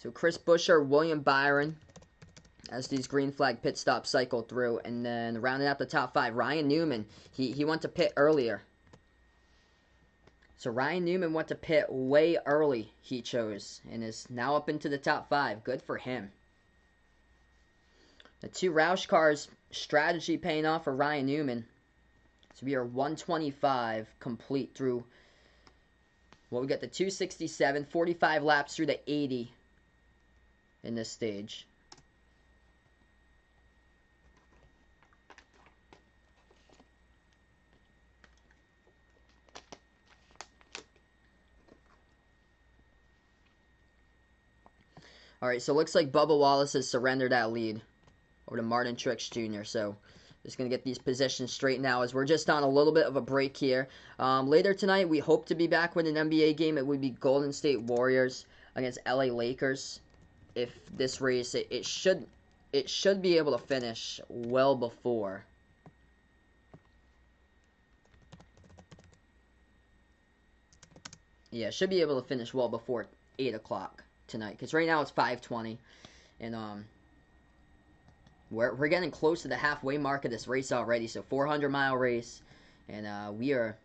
A: So Chris Buescher, William Byron, as these green flag pit stops cycle through. And then rounding out the top 5, Ryan Newman. He went to pit earlier. So Ryan Newman went to pit way early, he chose, and is now up into the top 5. Good for him. The 2 Roush cars, strategy paying off for Ryan Newman. So we are 125 complete through, well, we got the 267, 45 laps through the 80 in this stage. Alright, so it looks like Bubba Wallace has surrendered that lead over to Martin Truex Jr. So just going to get these positions straight now as we're just on a little bit of a break here. Later tonight, we hope to be back with an NBA game. It would be Golden State Warriors against LA Lakers. If this race, it should be able to finish well before. Yeah, it should be able to finish well before 8 o'clock tonight. Because right now it's 5:20. And we're getting close to the halfway mark of this race already. So 400-mile race. And we are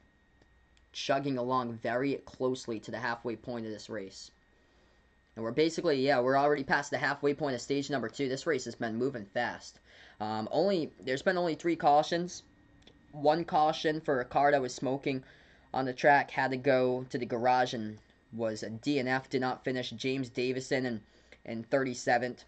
A: chugging along very closely to the halfway point of this race. And we're basically, yeah, we're already past the halfway point of stage number 2. This race has been moving fast. There's been only 3 cautions. 1 caution for a car that was smoking on the track had to go to the garage and was a DNF, did not finish. James Davison in 37th.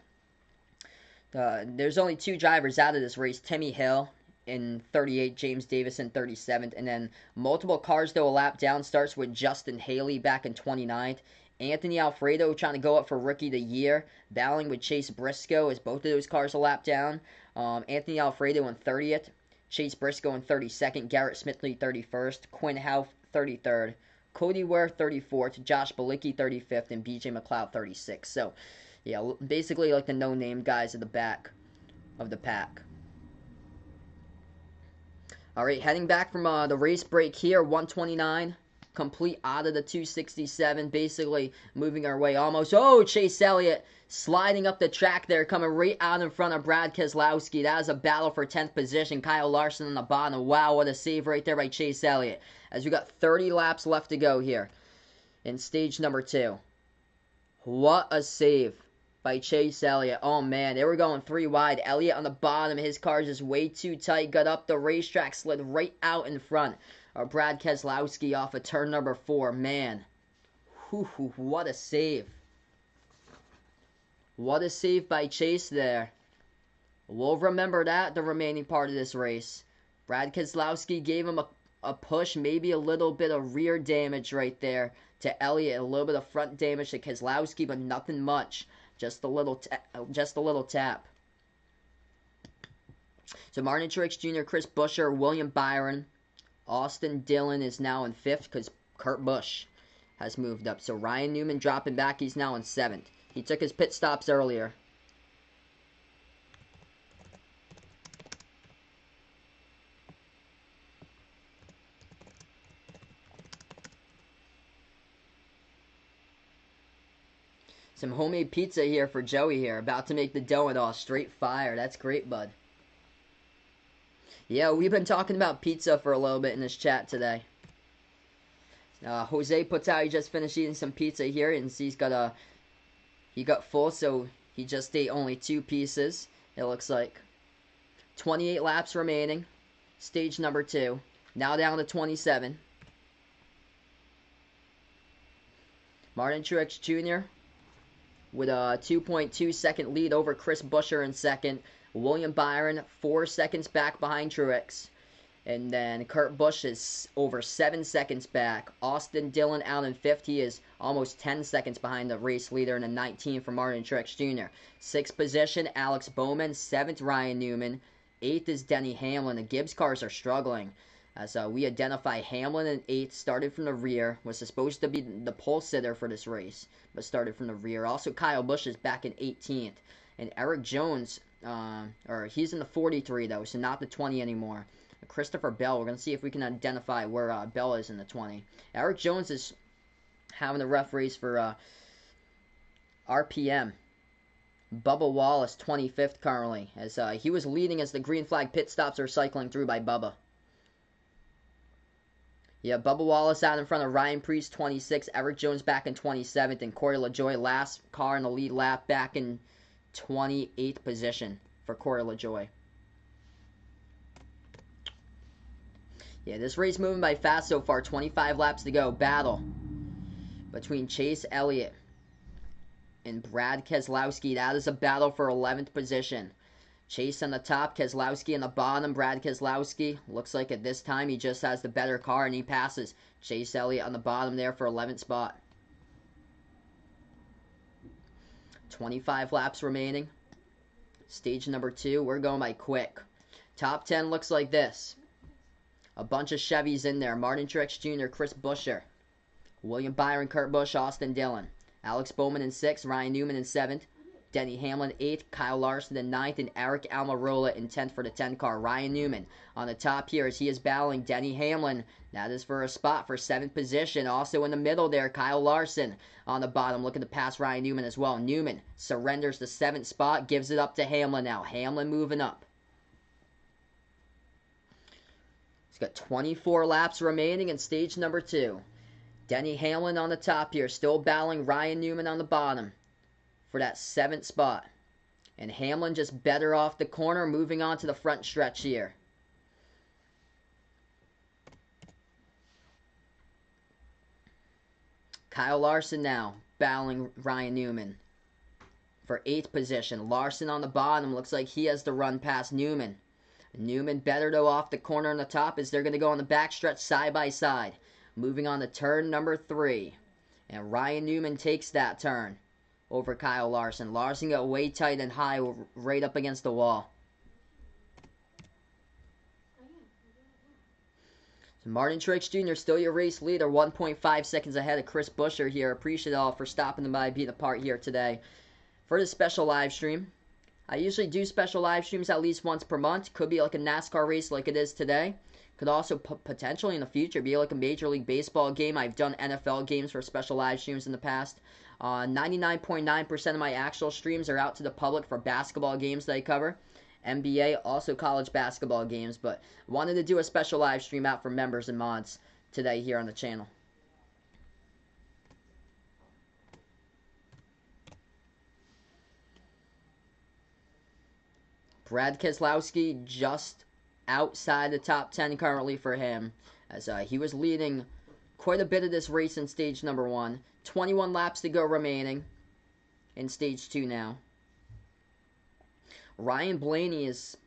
A: There's only 2 drivers out of this race. Timmy Hill in 38, James Davison 37th. And then multiple cars though a lap down starts with Justin Haley back in 29th. Anthony Alfredo trying to go up for Rookie of the Year, battling with Chase Briscoe as both of those cars a lap down. Anthony Alfredo in 30th, Chase Briscoe in 32nd, Garrett Smithley 31st, Quinn Houff 33rd, Cody Ware 34th, Josh Bilicki 35th, and BJ McLeod 36th. So, yeah, basically like the no-name guys at the back of the pack. Alright, heading back from the race break here, 129. Complete out of the 267, basically moving our way almost. Oh, Chase Elliott sliding up the track there, coming right out in front of Brad Keselowski. That is a battle for 10th position. Kyle Larson on the bottom. Wow, what a save right there by Chase Elliott. As we got 30 laps left to go here in stage number 2. What a save by Chase Elliott. Oh, man, they were going 3 wide. Elliott on the bottom. His car just way too tight. Got up the racetrack, slid right out in front. Brad Keselowski off of turn number 4. Man, what a save. What a save by Chase there. We'll remember that the remaining part of this race. Brad Keselowski gave him a push, maybe a little bit of rear damage right there to Elliott, a little bit of front damage to Keselowski, but nothing much. Just a little tap. So Martin Truex Jr., Chris Buescher, William Byron, Austin Dillon is now in 5th because Kurt Busch has moved up. So Ryan Newman dropping back. He's now in 7th. He took his pit stops earlier. Some homemade pizza here for Joey here. About to make the dough and all straight fire. That's great, bud. Yeah, we've been talking about pizza for a little bit in this chat today. Jose puts out he just finished eating some pizza here, and he got full, so he just ate only 2 pieces. It looks like 28 laps remaining. Stage number 2. Now down to 27. Martin Truex Jr. with a 2.2 second lead over Chris Buescher in 2nd. William Byron 4 seconds back behind Truex. And then Kurt Busch is over 7 seconds back. Austin Dillon out in 5th. He is almost 10 seconds behind the race leader in the 19 for Martin Truex Jr. 6th position, Alex Bowman. 7th, Ryan Newman. 8th is Denny Hamlin. The Gibbs cars are struggling. As we identify Hamlin in 8th, started from the rear. Was supposed to be the pole sitter for this race, but started from the rear. Also, Kyle Busch is back in 18th. And Eric Jones, he's in the 43 though, so not the 20 anymore. Christopher Bell, we're going to see if we can identify where Bell is in the 20. Eric Jones is having a rough race for RPM. Bubba Wallace, 25th currently, as he was leading as the green flag pit stops are cycling through by Bubba. Yeah, Bubba Wallace out in front of Ryan Preece, 26th. Eric Jones back in 27th. And Corey LaJoie, last car in the lead lap, back in 28th position for Corey LaJoie. Yeah, this race moving by fast so far. 25 laps to go. Battle between Chase Elliott and Brad Keselowski. That is a battle for 11th position. Chase on the top, Keselowski on the bottom. Brad Keselowski looks like at this time he just has the better car and he passes Chase Elliott on the bottom there for 11th spot. 25 laps remaining. Stage number 2. We're going by quick. Top 10 looks like this. A bunch of Chevys in there. Martin Truex Jr., Chris Buescher, William Byron, Kurt Busch, Austin Dillon. Alex Bowman in 6th, Ryan Newman in 7th, Denny Hamlin 8th, Kyle Larson in 9th, and Eric Almirola in 10th for the 10 car. Ryan Newman on the top here as he is battling Denny Hamlin. That is for a spot for 7th position. Also in the middle there, Kyle Larson on the bottom looking to pass Ryan Newman as well. Newman surrenders the 7th spot, gives it up to Hamlin now. Hamlin moving up. He's got 24 laps remaining in stage number 2. Denny Hamlin on the top here, still battling Ryan Newman on the bottom for that 7th spot. And Hamlin just better off the corner, moving on to the front stretch here. Kyle Larson now battling Ryan Newman for 8th position. Larson on the bottom, looks like he has the run past Newman. Newman better though off the corner on the top as they're going to go on the backstretch side by side. Moving on to turn number 3. And Ryan Newman takes that turn over Kyle Larson. Larson got way tight and high right up against the wall. So Martin Truex Jr. still your race leader, 1.5 seconds ahead of Chris Buescher here. Appreciate all for stopping by, being a part here today for the special live stream. I usually do special live streams at least once per month. Could be like a NASCAR race like it is today. Could also potentially in the future be like a Major League Baseball game. I've done NFL games for special live streams in the past. 99.9% of my actual streams are out to the public for basketball games that I cover. NBA, also college basketball games. But wanted to do a special live stream out for members and mods today here on the channel. Brad Keselowski just outside the top 10 currently for him, as he was leading quite a bit of this race in stage number 1. 21 laps to go remaining in stage 2 now. Ryan Blaney has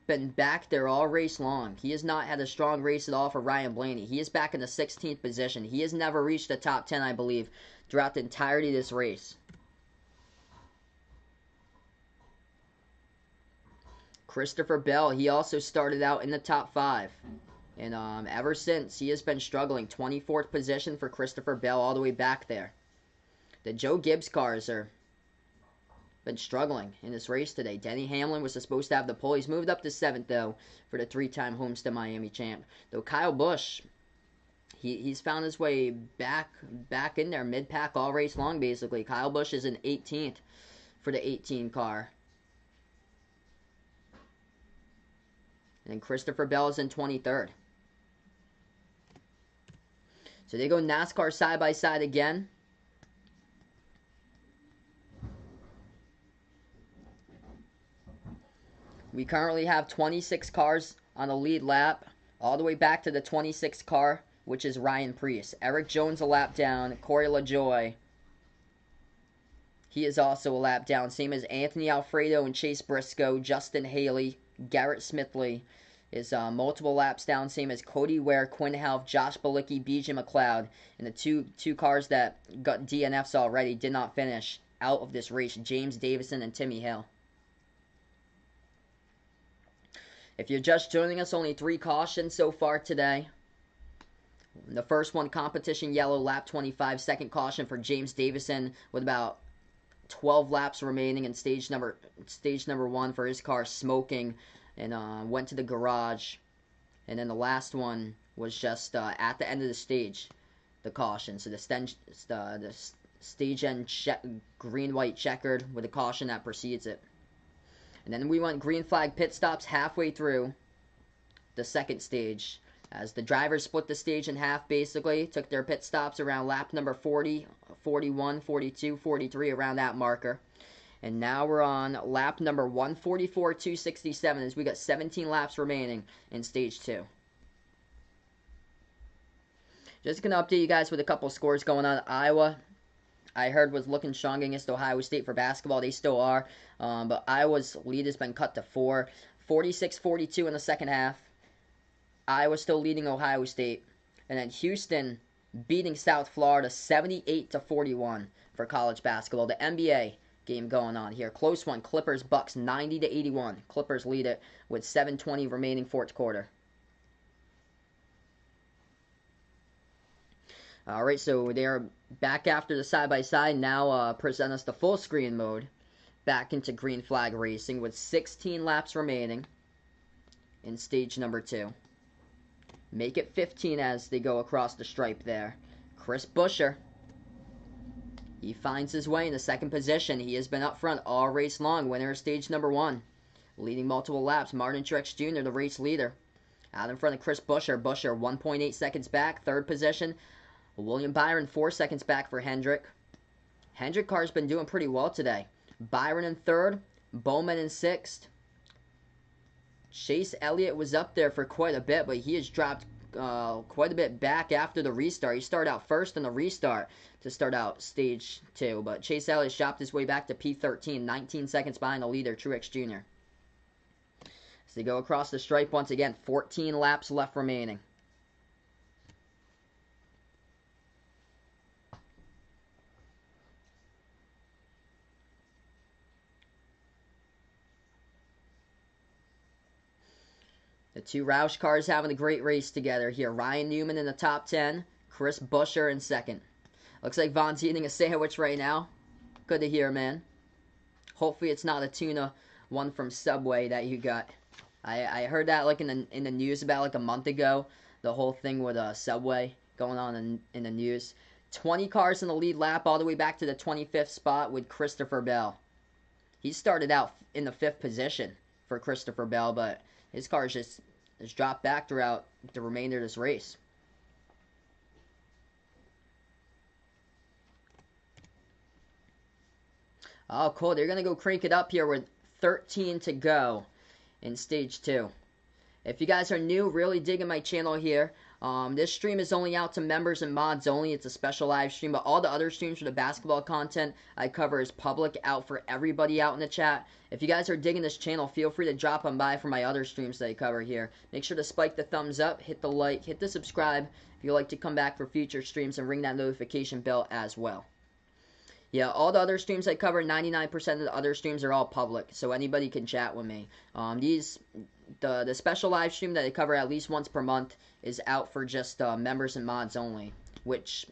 A: been back there all race long. He has not had a strong race at all for Ryan Blaney. He is back in the 16th position. He has never reached the top 10, I believe, throughout the entirety of this race. Christopher Bell, he also started out in the top 5. And ever since, he has been struggling. 24th position for Christopher Bell all the way back there. The Joe Gibbs cars are been struggling in this race today. Denny Hamlin was supposed to have the pole. He's moved up to 7th, though, for the 3-time Homestead Miami champ. Though Kyle Busch, he's found his way back in there, mid-pack all race long, basically. Kyle Busch is in 18th for the 18 car. And then Christopher Bell is in 23rd. So they go NASCAR side by side again. We currently have 26 cars on the lead lap, all the way back to the 26th car, which is Ryan Preece. Eric Jones a lap down. Corey LaJoie, he is also a lap down. Same as Anthony Alfredo and Chase Briscoe. Justin Haley, Garrett Smithley is multiple laps down. Same as Cody Ware, Quinn Half, Josh Bilicki, BJ McLeod. And the two cars that got DNFs already did not finish out of this race. James Davison and Timmy Hill. If you're just joining us, only 3 cautions so far today. The first one, competition yellow, lap 25. Second caution for James Davison with about 12 laps remaining in stage number 1 for his car smoking and went to the garage. And then the last one was just at the end of the stage, the caution. So the stage end green-white checkered with a caution that precedes it. And then we went green flag pit stops halfway through the second stage. As the drivers split the stage in half, basically, took their pit stops around lap number 40, 41, 42, 43, around that marker. And now we're on lap number 144, 267, as we got 17 laps remaining in stage 2. Just going to update you guys with a couple scores going on. Iowa, I heard, was looking strong against Ohio State for basketball. They still are. But Iowa's lead has been cut to 4. 46-42 in the second half. Iowa still leading Ohio State. And then Houston beating South Florida 78-41 for college basketball. The NBA game going on here. Close one. Clippers Bucks 90-81. Clippers lead it with 7:20 remaining fourth quarter. Alright, so they're back after the side-by-side. Now present us the full screen mode. Back into green flag racing with 16 laps remaining in stage number 2. Make it 15 as they go across the stripe there. Chris Buescher. He finds his way in the second position. He has been up front all race long. Winner of stage number 1. Leading multiple laps. Martin Truex Jr., the race leader. Out in front of Chris Buescher. Buescher 1.8 seconds back. Third position. William Byron 4 seconds back for Hendrick. Hendrick car's been doing pretty well today. Byron in third. Bowman in sixth. Chase Elliott was up there for quite a bit, but he has dropped quite a bit back after the restart. He started out first in the restart to start out stage 2, but Chase Elliott shopped his way back to P13, 19 seconds behind the leader, Truex Jr. As they go across the stripe once again, 14 laps left remaining. The two Roush cars having a great race together here. Ryan Newman in the top 10. Chris Buescher in second. Looks like Vaughn's eating a sandwich right now. Good to hear, man. Hopefully it's not a tuna one from Subway that you got. I heard that like in the news about like a month ago. The whole thing with Subway going on in the news. 20 cars in the lead lap all the way back to the 25th spot with Christopher Bell. He started out in the 5th position for Christopher Bell, but his car's just dropped back throughout the remainder of this race. Oh, cool. They're going to go crank it up here with 13 to go in stage 2. If you guys are new, really digging my channel here, this stream is only out to members and mods only. It's a special live stream, but all the other streams for the basketball content I cover is public, out for everybody out in the chat. If you guys are digging this channel, feel free to drop on by for my other streams that I cover here. Make sure to spike the thumbs up, hit the like, hit the subscribe if you'd like to come back for future streams, and ring that notification bell as well. Yeah, all the other streams I cover, 99% of the other streams are all public, so anybody can chat with me. The special live stream that I cover at least once per month is out for just members and mods only, which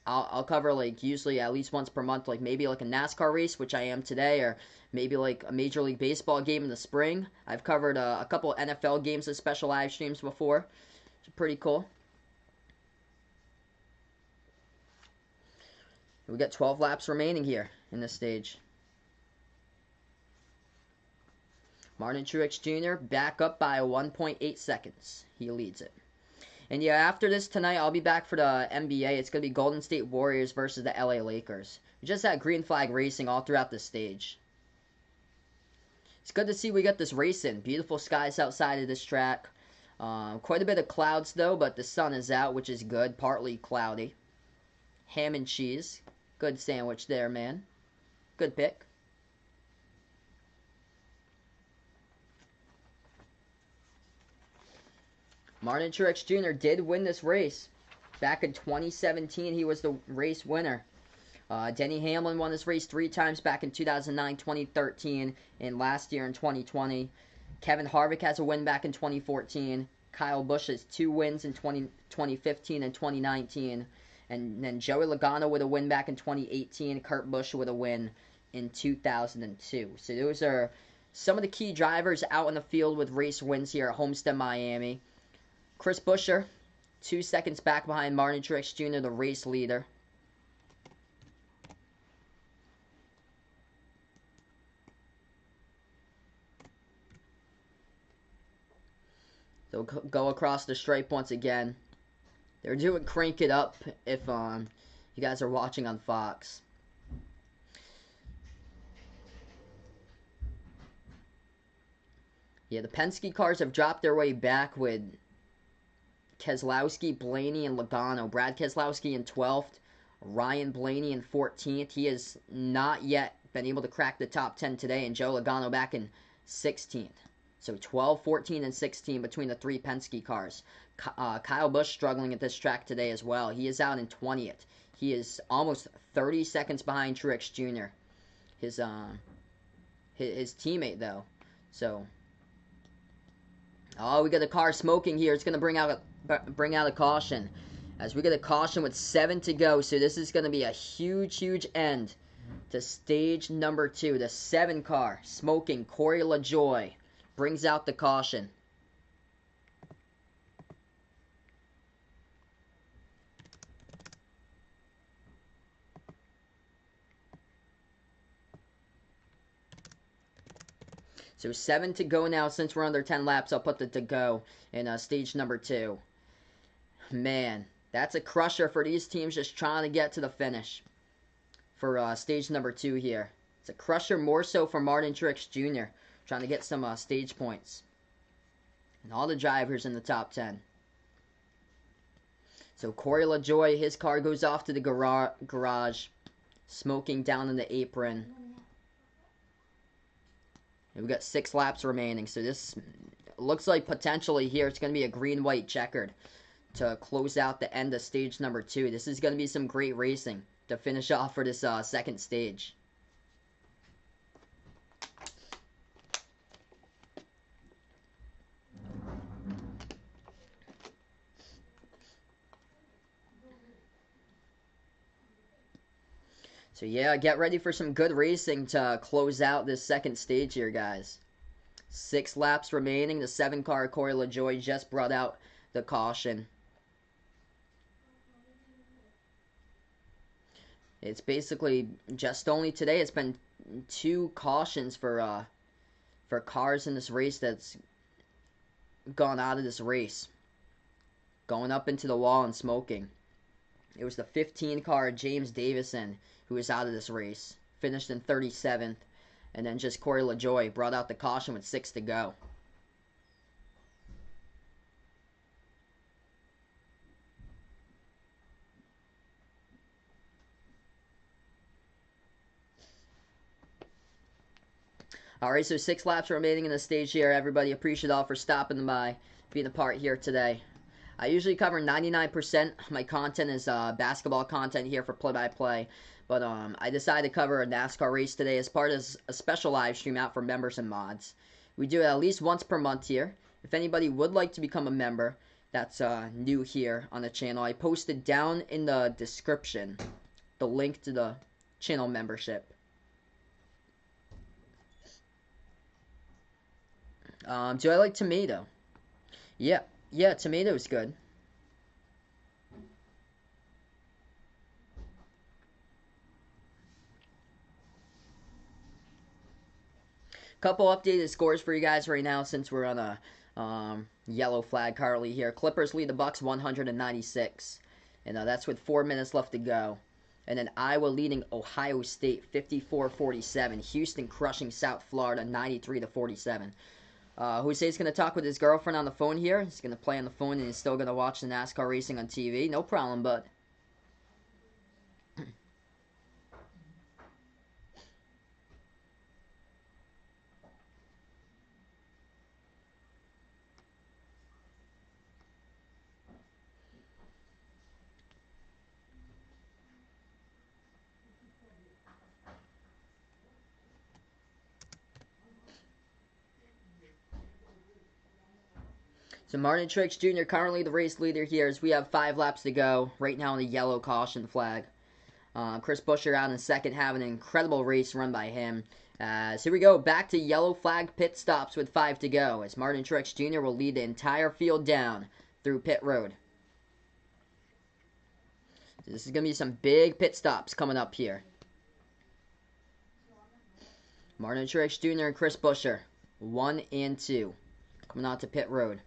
A: I'll cover like usually at least once per month, like maybe like a NASCAR race, which I am today, or maybe like a Major League Baseball game in the spring. I've covered a couple NFL games as special live streams before. It's pretty cool. We got 12 laps remaining here in this stage. Martin Truex Jr. back up by 1.8 seconds. He leads it. And yeah, after this tonight, I'll be back for the NBA. It's going to be Golden State Warriors versus the LA Lakers. We just had green flag racing all throughout the stage. It's good to see we got this race in. Beautiful skies outside of this track. Quite a bit of clouds though, but the sun is out, which is good. Partly cloudy. Ham and cheese. Good sandwich there, man. Good pick. Martin Truex Jr. did win this race. Back in 2017, he was the race winner. Denny Hamlin won this race 3 times back in 2009, 2013, and last year in 2020. Kevin Harvick has a win back in 2014. Kyle Busch has 2 wins in 2015 and 2019. And then Joey Logano with a win back in 2018. Kurt Busch with a win in 2002. So those are some of the key drivers out in the field with race wins here at Homestead, Miami. Chris Buescher, 2 seconds back behind Martin Truex Jr., the race leader. They'll go across the stripe once again. They're doing Crank It Up if you guys are watching on Fox. Yeah, the Penske cars have dropped their way back with Keselowski, Blaney, and Logano. Brad Keselowski in 12th. Ryan Blaney in 14th. He has not yet been able to crack the top 10 today. And Joe Logano back in 16th. So 12, 14, and 16 between the 3 Penske cars. Kyle Busch struggling at this track today as well. He is out in 20th. He is almost 30 seconds behind Truex Jr. His teammate, though. So, oh, we got a car smoking here. It's going to bring out a caution. As we get a caution with 7 to go. So this is going to be a huge, huge end to stage number 2. The 7 car smoking Corey LaJoie brings out the caution. So 7 to go now. Since we're under 10 laps, I'll put the to go in stage number 2. Man, that's a crusher for these teams just trying to get to the finish for stage number 2 here. It's a crusher more so for Martin Truex Jr. trying to get some stage points. And all the drivers in the top 10. So Corey LaJoie, his car goes off to the garage, smoking down in the apron. And we've got 6 laps remaining, so this looks like potentially here it's going to be a green-white checkered to close out the end of stage number 2. This is going to be some great racing to finish off for this second stage. So yeah, get ready for some good racing to close out this second stage here, guys. 6 laps remaining. The 7 car Corey LaJoie just brought out the caution. It's basically just only today. It's been 2 cautions for cars in this race that's gone out of this race, going up into the wall and smoking. It was the 15 car James Davison who was out of this race, finished in 37th, and then just Corey LaJoie brought out the caution with 6 to go. Alright, so 6 laps remaining in the stage here. Everybody, appreciate all for stopping by, being a part here today. I usually cover 99% of my content is basketball content here for play-by-play. But I decided to cover a NASCAR race today as part of a special live stream out for members and mods. We do it at least once per month here. If anybody would like to become a member that's new here on the channel, I posted down in the description the link to the channel membership. Do I like tomato? Yeah, tomato's good. Couple updated scores for you guys right now since we're on a yellow flag currently here. Clippers lead the Bucks 196, and that's with 4 minutes left to go. And then Iowa leading Ohio State 54-47. Houston crushing South Florida 93-47. Jose's going to talk with his girlfriend on the phone here. He's going to play on the phone and he's still going to watch the NASCAR racing on TV. No problem, bud. So Martin Truex Jr. currently the race leader here as we have 5 laps to go. Right now on the yellow caution flag. Chris Buescher out in second, having an incredible race run by him. So here we go, back to yellow flag pit stops with 5 to go. As Martin Truex Jr. will lead the entire field down through pit road. So this is going to be some big pit stops coming up here. Martin Truex Jr. and Chris Buescher, 1 and 2, coming out to pit road.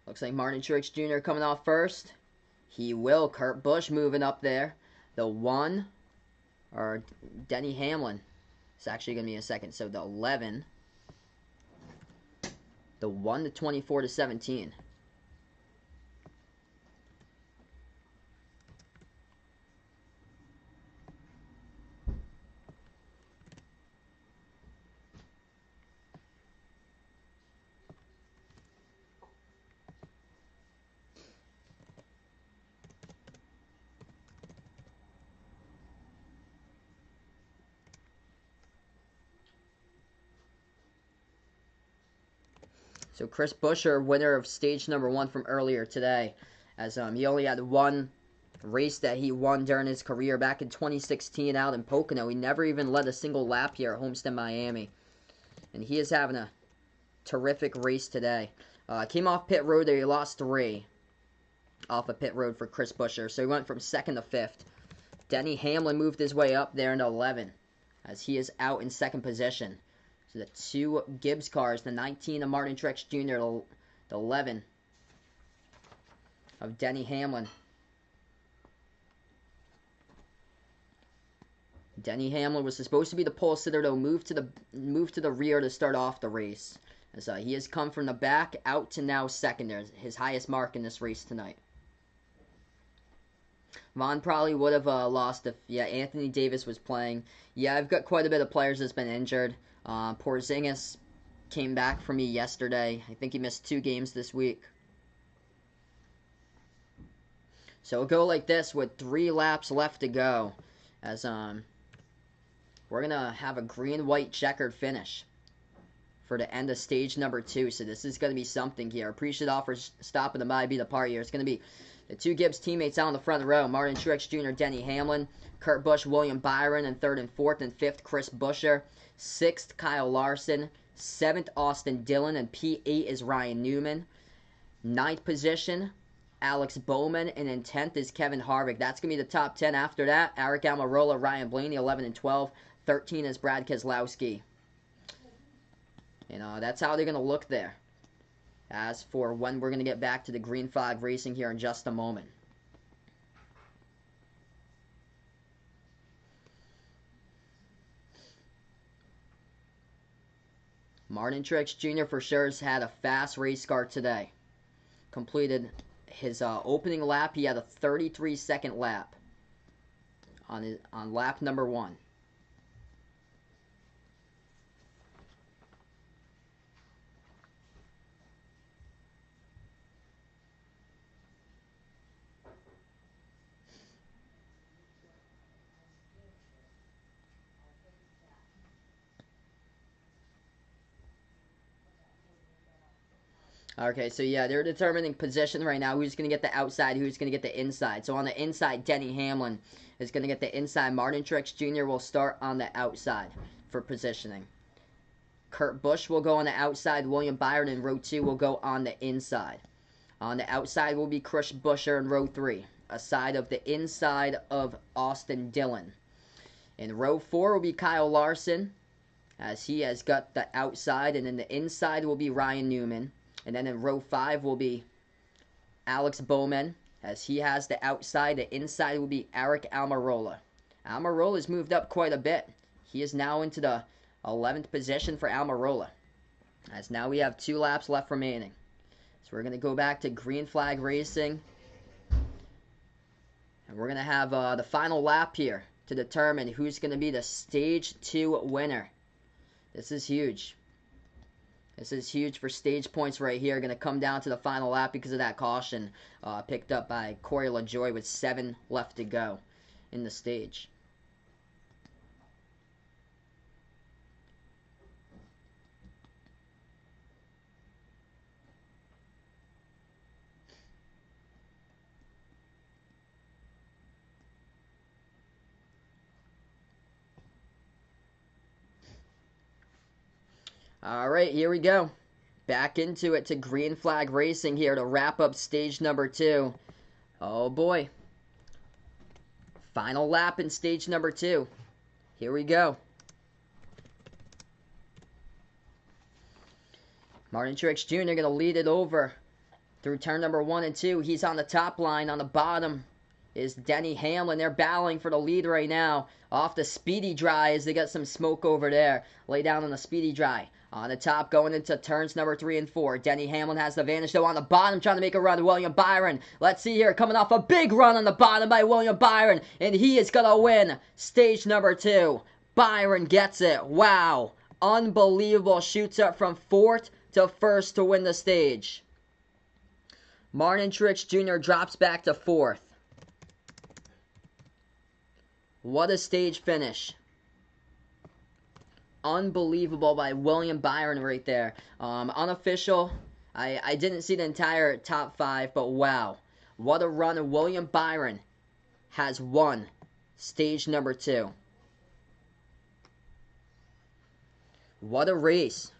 A: Looks like Martin Truex Jr. coming off first. He will. Kurt Busch moving up there. The 1, or Denny Hamlin. It's actually going to be a second. So the 11. The 1 to 24 to 17. So Chris Buescher, winner of stage number 1 from earlier today, as he only had one race that he won during his career back in 2016 out in Pocono. He never even led a single lap here at Homestead, Miami, and he is having a terrific race today. Came off pit road there. He lost 3 off of pit road for Chris Buescher, so he went from 2nd to 5th. Denny Hamlin moved his way up there into 11, as he is out in 2nd position. So the 2 Gibbs cars, the 19 of Martin Truex Jr., the 11 of Denny Hamlin. Denny Hamlin was supposed to be the pole sitter, though, moved to the rear to start off the race. As he has come from the back out to now 2nd. There's his highest mark in this race tonight. Vaughn probably would have lost if, Anthony Davis was playing. Yeah, I've got quite a bit of players that's been injured. Porzingis came back for me yesterday. I think he missed 2 games this week. So it'll go like this with 3 laps left to go. As we're going to have a green-white checkered finish for the end of stage number 2. So this is going to be something here. Appreciate all for stopping the by, be the part here. It's going to be the 2 Gibbs teammates out in the front row. Martin Truex Jr., Denny Hamlin. Kurt Busch, William Byron in 3rd and 4th, and 5th, Chris Buescher. 6th, Kyle Larson. 7th, Austin Dillon, and P8 is Ryan Newman. 9th position, Alex Bowman, and in 10th is Kevin Harvick. That's going to be the top 10. After that, Aric Almirola, Ryan Blaney, 11 and 12. 13 is Brad Keselowski. And that's how they're going to look there. As for when we're going to get back to the green flag racing here in just a moment. Martin Truex Jr. for sure has had a fast race car today. Completed his opening lap. He had a 33-second lap on lap number 1. Okay, so yeah, they're determining position right now. Who's going to get the outside, who's going to get the inside. So on the inside, Denny Hamlin is going to get the inside. Martin Truex Jr. will start on the outside for positioning. Kurt Busch will go on the outside. William Byron in row 2 will go on the inside. On the outside will be Chris Buescher in row 3, aside of the inside of Austin Dillon. In row 4 will be Kyle Larson, as he has got the outside, and then the inside will be Ryan Newman. And then in row 5 will be Alex Bowman, as he has the outside. The inside will be Aric Almirola. Almirola's moved up quite a bit. He is now into the 11th position for Almirola, as now we have 2 laps left remaining. So we're going to go back to green flag racing. And we're going to have the final lap here to determine who's going to be the Stage 2 winner. This is huge. This is huge for stage points right here. Going to come down to the final lap because of that caution picked up by Corey LaJoie with 7 left to go in the stage. Alright, here we go. Back into it to green flag racing here to wrap up stage number 2. Oh boy. Final lap in stage number 2. Here we go. Martin Truex Jr. going to lead it over Through turn number 1 and 2, he's on the top line. On the bottom is Denny Hamlin. They're battling for the lead right now. Off the speedy dry as they got some smoke over there. Lay down on the speedy dry. On the top, going into turns number 3 and 4. Denny Hamlin has the advantage, though, on the bottom, trying to make a run to William Byron. Let's see here, coming off a big run on the bottom by William Byron, and he is going to win stage number 2. Byron gets it. Wow. Unbelievable. Shoots up from 4th to 1st to win the stage. Martin Truex Jr. drops back to 4th. What a stage finish. Unbelievable by William Byron right there. Unofficial. I didn't see the entire top 5, but wow. What a run. William Byron has won stage number 2. What a race.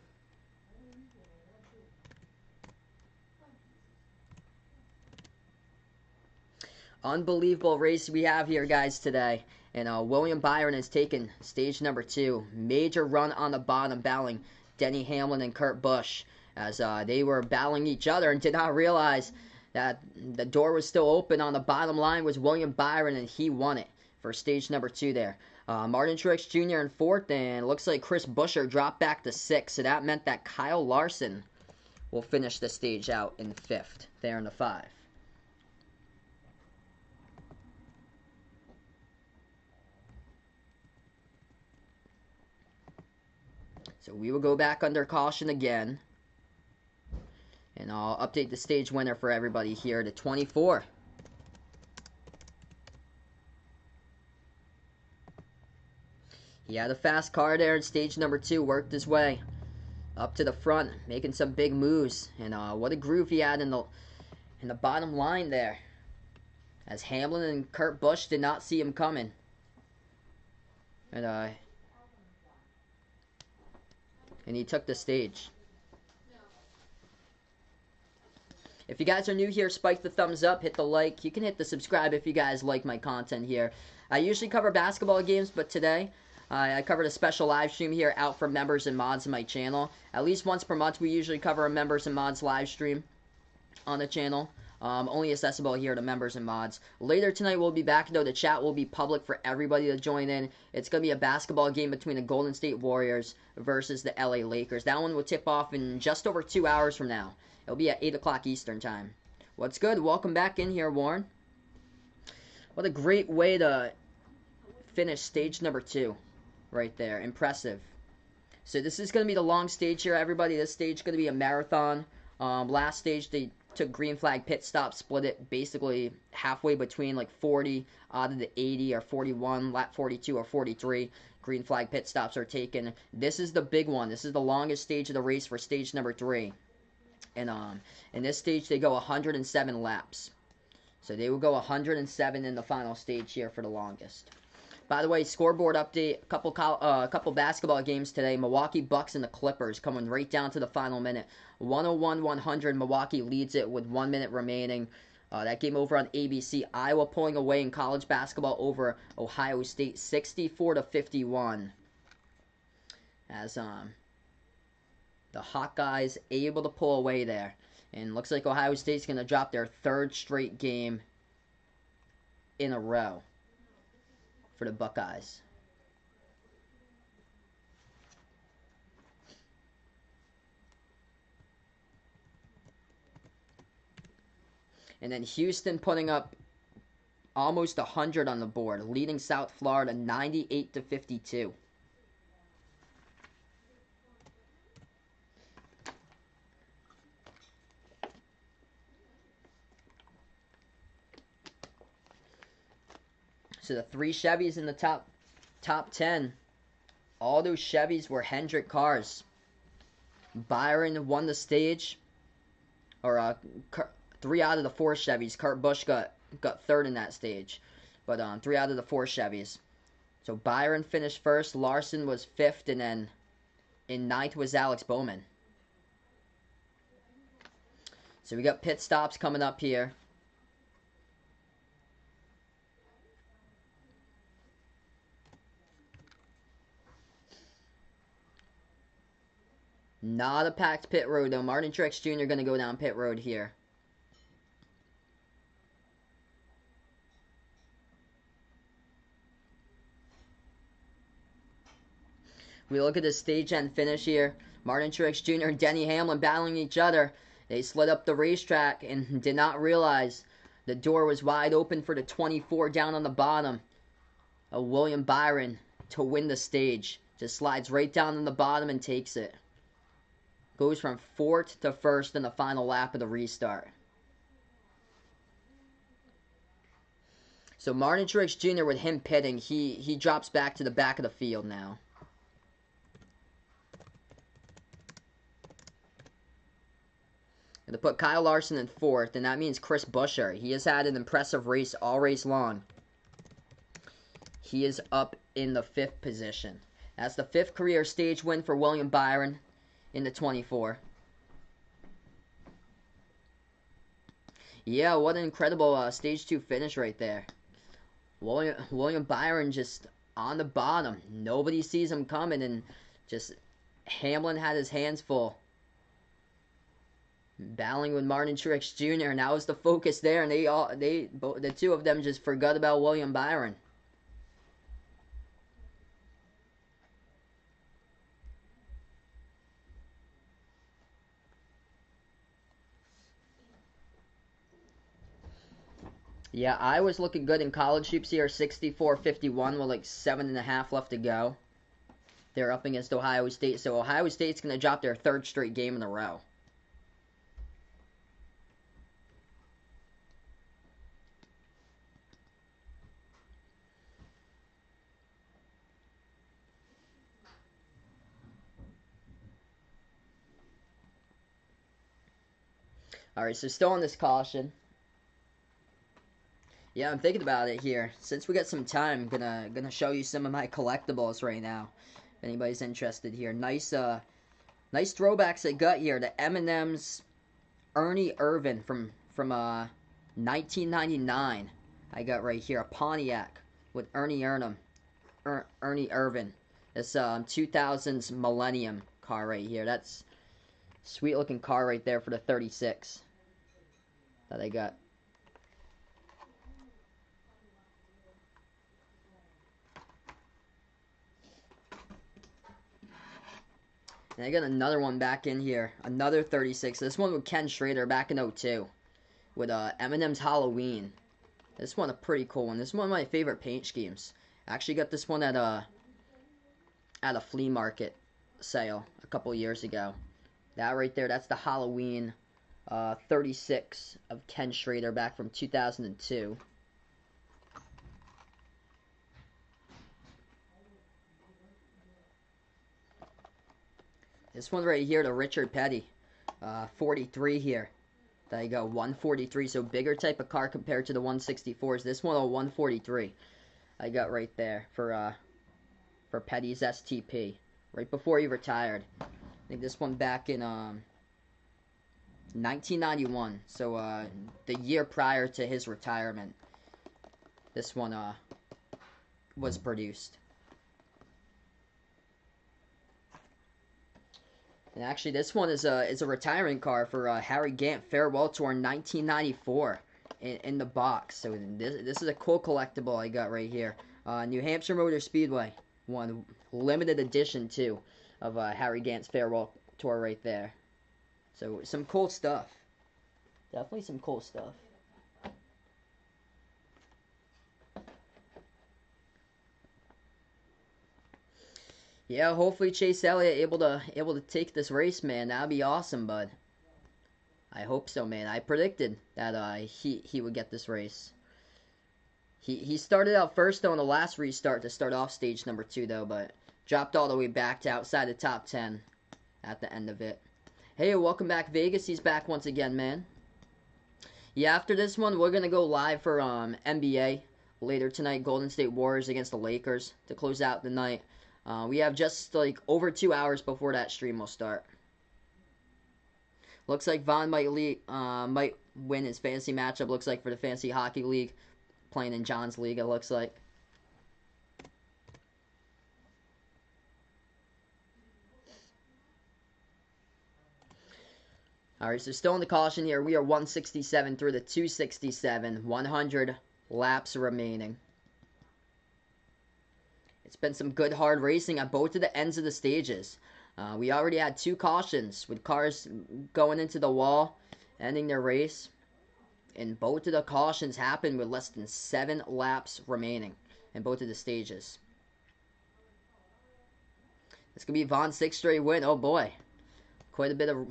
A: Unbelievable race we have here, guys, today. And William Byron has taken stage number 2. Major run on the bottom, battling Denny Hamlin and Kurt Busch, as they were battling each other and did not realize that the door was still open. On the bottom line was William Byron, and he won it for stage number 2 there. Martin Truex Jr. in 4th, and it looks like Chris Buescher dropped back to 6th, so that meant that Kyle Larson will finish the stage out in 5th there in the 5. So we will go back under caution again. And I'll update the stage winner for everybody here to 24. He had a fast car there in stage number 2. Worked his way up to the front, making some big moves. And what a groove he had in the bottom line there, as Hamlin and Kurt Busch did not see him coming. And he took the stage. If you guys are new here, spike the thumbs up, hit the like. You can hit the subscribe if you guys like my content here. I usually cover basketball games, but today I covered a special live stream here out for members and mods on my channel. At least once per month, we usually cover a members and mods live stream on the channel. Only accessible here to members and mods. Later tonight we'll be back, though. The chat will be public for everybody to join in. It's going to be a basketball game between the Golden State Warriors versus the LA Lakers. That one will tip off in just over 2 hours from now. It'll be at 8 o'clock Eastern time. What's good? Welcome back in here, Warren. What a great way to finish stage number 2 right there. Impressive. So this is going to be the long stage here, everybody. This stage is going to be a marathon. Last stage, they took green flag pit stop, split it basically halfway between like 40 out of the 80 or 41, lap 42 or 43. Green flag pit stops are taken. This is the big one. This is the longest stage of the race for stage number 3. And in this stage, they go 107 laps. So they will go 107 in the final stage here for the longest. By the way, scoreboard update, a couple basketball games today. Milwaukee Bucks and the Clippers coming right down to the final minute. 101-100, Milwaukee leads it with 1 minute remaining. That game over on ABC. Iowa pulling away in college basketball over Ohio State, 64-51. As the Hawkeyes able to pull away there. And looks like Ohio State's going to drop their 3rd straight game in a row for the Buckeyes. And then Houston putting up almost 100 on the board, leading South Florida 98-52. So the 3 Chevys in the top 10, all those Chevys were Hendrick cars. Byron won the stage, or 3 out of the 4 Chevys. Kurt Busch got 3rd in that stage, but 3 out of the 4 Chevys. So Byron finished 1st, Larson was 5th, and then in 9th was Alex Bowman. So we got pit stops coming up here. Not a packed pit road, though. Martin Truex Jr. going to go down pit road here. We look at the stage end finish here. Martin Truex Jr. and Denny Hamlin battling each other. They slid up the racetrack and did not realize the door was wide open for the 24 down on the bottom. William Byron to win the stage. Just slides right down on the bottom and takes it. Goes from 4th to 1st in the final lap of the restart. So Martin Truex Jr. with him pitting, he drops back to the back of the field now. Going to put Kyle Larson in 4th, and that means Chris Buescher. He has had an impressive race all race long. He is up in the 5th position. That's the 5th career stage win for William Byron in the 24. Yeah, what an incredible stage 2 finish right there. William Byron just on the bottom. Nobody sees him coming, and just Hamlin had his hands full. Battling with Martin Truex Jr. and that was the focus there, and the two of them just forgot about William Byron. Yeah, I was looking good in college hoops here, 64-51 with like 7.5 left to go. They're up against Ohio State, so Ohio State's going to drop their 3rd straight game in a row. Alright, so still on this caution. Yeah, I'm thinking about it here. Since we got some time, I'm gonna show you some of my collectibles right now. If anybody's interested here. Nice throwbacks I got here. The M&M's Ernie Irvan from 1999. I got right here a Pontiac with Ernie Irvan. This 2000's Millennium car right here. That's sweet looking car right there for the 36 that I got. And I got another one back in here. Another 36. This one with Ken Schrader back in 02. With M&M's Halloween. This one a pretty cool one. This is one of my favorite paint schemes. I actually got this one at a flea market sale a couple years ago. That right there, that's the Halloween 36 of Ken Schrader back from 2002. This one right here, the Richard Petty, 43 here. There you go, 143. So bigger type of car compared to the 164s. This one a 143. I got right there for Petty's STP, right before he retired. I think this one back in 1991. So the year prior to his retirement, this one was produced. And actually, this one is a retirement car for Harry Gant Farewell Tour 1994 in the box. So this is a cool collectible I got right here. New Hampshire Motor Speedway, one limited edition too of Harry Gant's Farewell Tour right there. So some cool stuff. Definitely some cool stuff. Yeah, hopefully Chase Elliott able to take this race, man. That'd be awesome, bud. I hope so, man. I predicted that he would get this race. He started out first though in the last restart to start off stage number 2 though, but dropped all the way back to outside the top 10 at the end of it. Hey, welcome back, Vegas. He's back once again, man. Yeah, after this one, we're gonna go live for NBA later tonight. Golden State Warriors against the Lakers to close out the night. We have just like over 2 hours before that stream will start. Looks like Vaughn might win his fantasy matchup. Looks like for the Fantasy Hockey League, playing in John's league. It looks like. All right, so still in the caution here. We are 167 through the 267. 100 laps remaining. It's been some good hard racing at both of the ends of the stages. We already had 2 cautions with cars going into the wall, ending their race. And both of the cautions happened with less than 7 laps remaining in both of the stages. It's going to be Vaughn's 6th straight win. Oh boy. Quite a bit of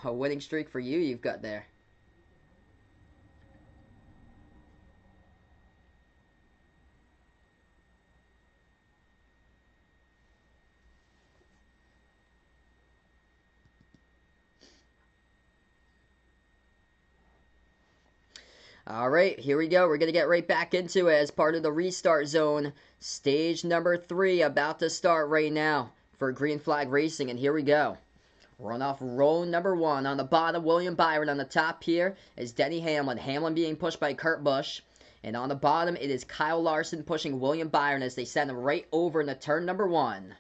A: a winning streak for you've got there. Alright, here we go. We're going to get right back into it as part of the restart zone. Stage number 3 about to start right now for Green Flag Racing. And here we go. Run off row number 1. On the bottom, William Byron. On the top here is Denny Hamlin. Hamlin being pushed by Kurt Busch. And on the bottom, it is Kyle Larson pushing William Byron as they send him right over into turn number 1.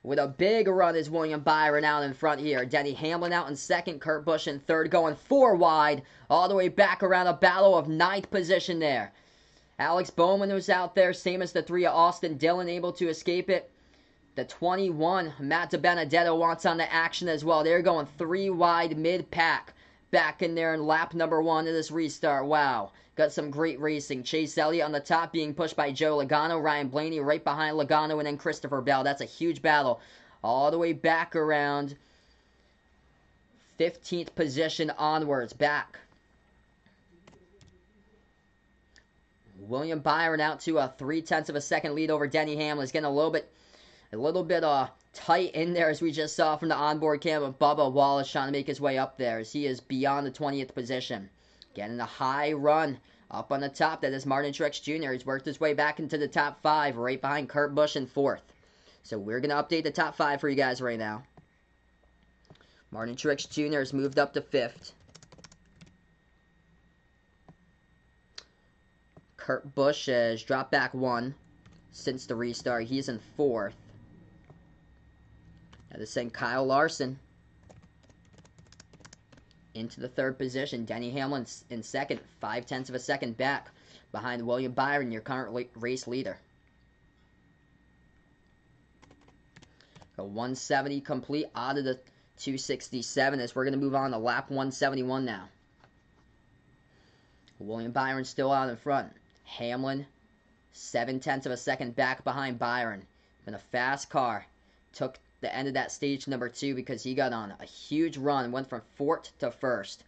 A: With a big run is William Byron out in front here. Denny Hamlin out in second. Kurt Busch in third. Going 4 wide. All the way back around a battle of 9th position there. Alex Bowman was out there. Same as the 3 of Austin Dillon, able to escape it. The 21, Matt DiBenedetto, wants on the action as well. They're going 3 wide mid-pack. Back in there in lap number 1 of this restart. Wow. Got some great racing. Chase Elliott on the top being pushed by Joe Logano. Ryan Blaney right behind Logano, and then Christopher Bell. That's a huge battle. All the way back around 15th position onwards. Back. William Byron out to a 0.3 of a second lead over Denny Hamlin. He's getting a little bit tight in there, as we just saw from the onboard cam of Bubba Wallace trying to make his way up there as he is beyond the 20th position. Getting a high run up on the top. That is Martin Truex Jr. He's worked his way back into the top 5 right behind Kurt Busch in 4th. So we're going to update the top 5 for you guys right now. Martin Truex Jr. has moved up to 5th. Kurt Busch has dropped back 1 since the restart. He's in 4th. Now to send Kyle Larson into the 3rd position. Denny Hamlin in 2nd, 0.5 of a second back behind William Byron, your current race leader. A 170 complete out of the 267 as we're going to move on to lap 171 now. William Byron still out in front. Hamlin, 0.7 of a second back behind Byron. Been a fast car. Took the end of that stage number 2 because he got on a huge run. Went from 4th to 1st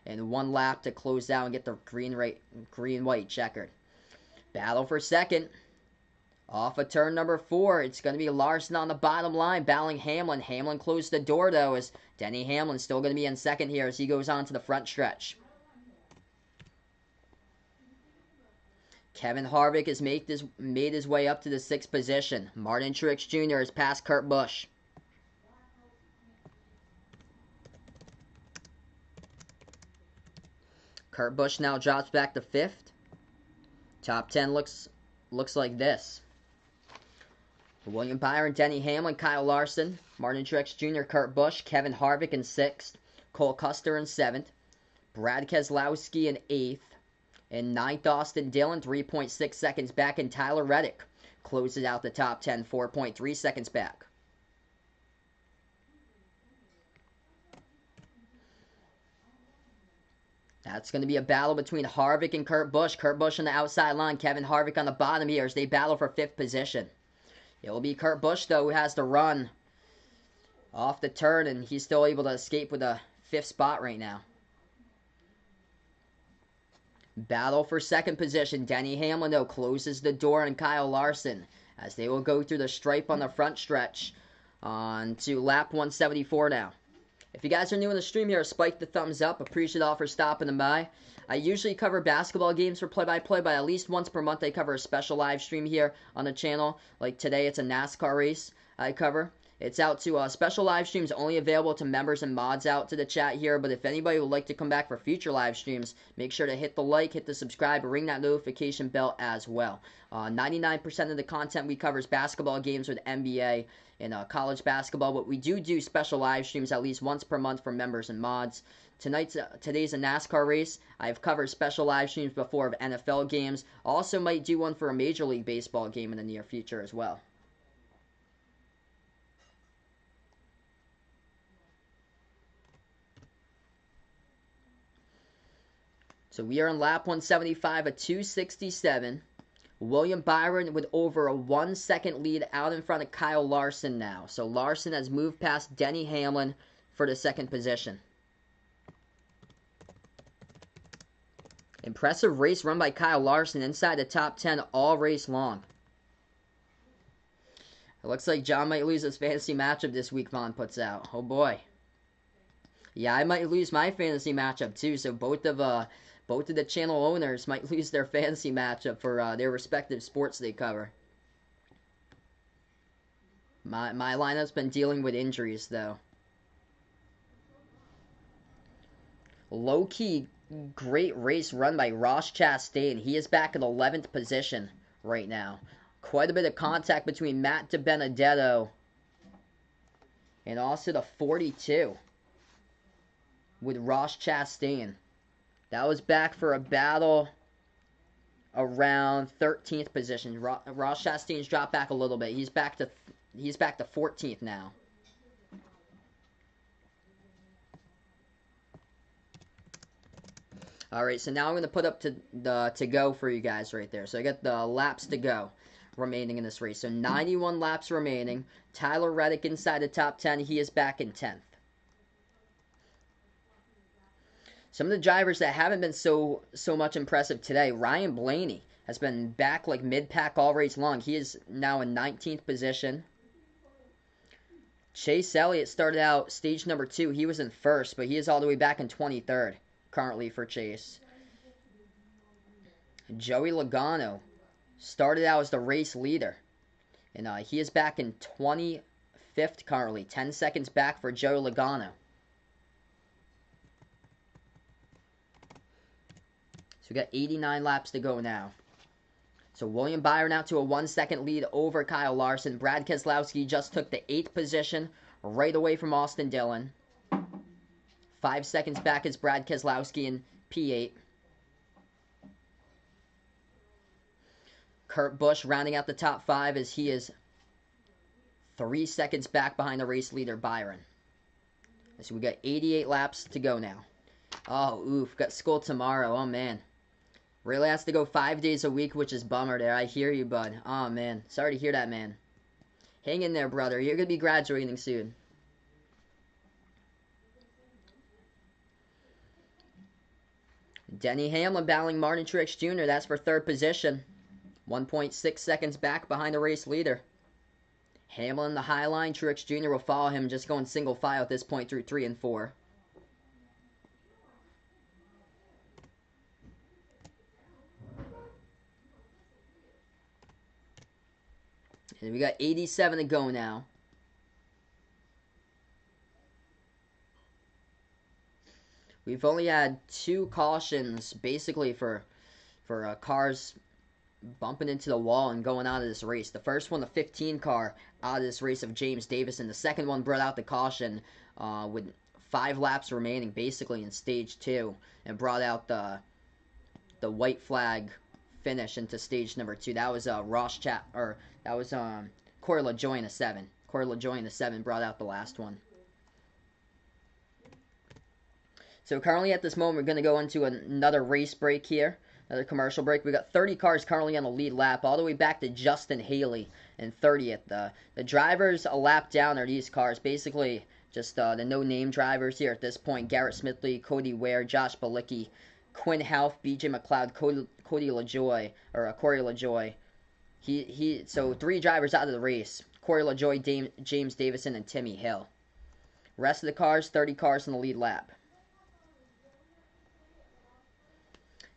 A: in 1 lap to close out and get the green-white checkered. Battle for 2nd. Off of turn number 4, it's going to be Larson on the bottom line, battling Hamlin. Hamlin closed the door, though, as Denny Hamlin still going to be in 2nd here as he goes on to the front stretch. Kevin Harvick has made his way up to the 6th position. Martin Truex Jr. has passed Kurt Busch. Kurt Busch now drops back to 5th. Top 10 looks like this. William Byron, Denny Hamlin, Kyle Larson, Martin Truex Jr., Kurt Busch, Kevin Harvick in 6th, Cole Custer in 7th, Brad Keselowski in 8th, in 9th, Austin Dillon, 3.6 seconds back, and Tyler Reddick closes out the top 10, 4.3 seconds back. That's going to be a battle between Harvick and Kurt Busch. Kurt Busch on the outside line, Kevin Harvick on the bottom here as they battle for 5th position. It will be Kurt Busch, though, who has to run off the turn, and he's still able to escape with a 5th spot right now. Battle for 2nd position. Denny Hamlin, though, closes the door on Kyle Larson as they will go through the stripe on the front stretch on to lap 174 now. If you guys are new in the stream here, spike the thumbs up. Appreciate all for stopping by. I usually cover basketball games for play-by-play, but at least once per month I cover a special live stream here on the channel. Like today, it's a NASCAR race I cover. It's out to special live streams only available to members and mods out to the chat here. But if anybody would like to come back for future live streams, make sure to hit the like, hit the subscribe, and ring that notification bell as well. 99% of the content we cover is basketball games with NBA and college basketball, but we do special live streams at least once per month for members and mods. Today's a NASCAR race. I've covered special live streams before of NFL games. Also might do one for a Major League Baseball game in the near future as well. So we are on lap 175 at 267. William Byron with over a 1 second lead out in front of Kyle Larson now. So Larson has moved past Denny Hamlin for the second position. Impressive race run by Kyle Larson inside the top 10 all race long. It looks like John might lose his fantasy matchup this week, Vaughn puts out. Oh boy. Yeah, I might lose my fantasy matchup too, so both of the channel owners might lose their fantasy matchup for their respective sports they cover. My lineup's been dealing with injuries though. Low-key great race run by Ross Chastain. He is back in 11th position right now. Quite a bit of contact between Matt DiBenedetto and also the 42 with Ross Chastain. That was back for a battle around 13th position. Ross Chastain's dropped back a little bit. He's back to 14th now. All right, so now I'm going to put up to go for you guys right there. So I got the laps to go remaining in this race. So 91 laps remaining. Tyler Reddick inside the top 10. He is back in 10th. Some of the drivers that haven't been so much impressive today. Ryan Blaney has been back like mid-pack all race long. He is now in 19th position. Chase Elliott started out stage number 2. He was in first, but he is all the way back in 23rd currently for Chase. Joey Logano started out as the race leader, and he is back in 25th currently. 10 seconds back for Joey Logano. So we got 89 laps to go now. So William Byron out to a 1 second lead over Kyle Larson. Brad Keselowski just took the 8th position right away from Austin Dillon. 5 seconds back is Brad Keselowski in P8. Kurt Busch rounding out the top 5 as he is 3 seconds back behind the race leader Byron. So we got 88 laps to go now. Oh, oof, got school tomorrow. Oh, man. Really has to go 5 days a week, which is bummer there. I hear you, bud. Oh, man. Sorry to hear that, man. Hang in there, brother. You're going to be graduating soon. Denny Hamlin battling Martin Truex Jr. That's for 3rd position. 1.6 seconds back behind the race leader. Hamlin the high line. Truex Jr. will follow him, just going single file at this point through 3 and 4. And we got 87 to go now. We've only had 2 cautions basically for cars bumping into the wall and going out of this race. The first one, the 15 car, out of this race of James Davison. The second one brought out the caution with 5 laps remaining basically in stage 2 and brought out the white flag finish into stage number 2. That was Corey LaJoie in a 7. Corey LaJoie in a 7 brought out the last one. So currently at this moment, we're going to go into another race break here, another commercial break. We got 30 cars currently on the lead lap, all the way back to Justin Haley in 30th. The drivers a lap down are these cars, basically just the no-name drivers here at this point. Garrett Smithley, Cody Ware, Josh Balicki, Quinn Houff, BJ McLeod, Corey LaJoie. So 3 drivers out of the race. Corey LaJoie, James Davison, and Timmy Hill. Rest of the cars, 30 cars in the lead lap.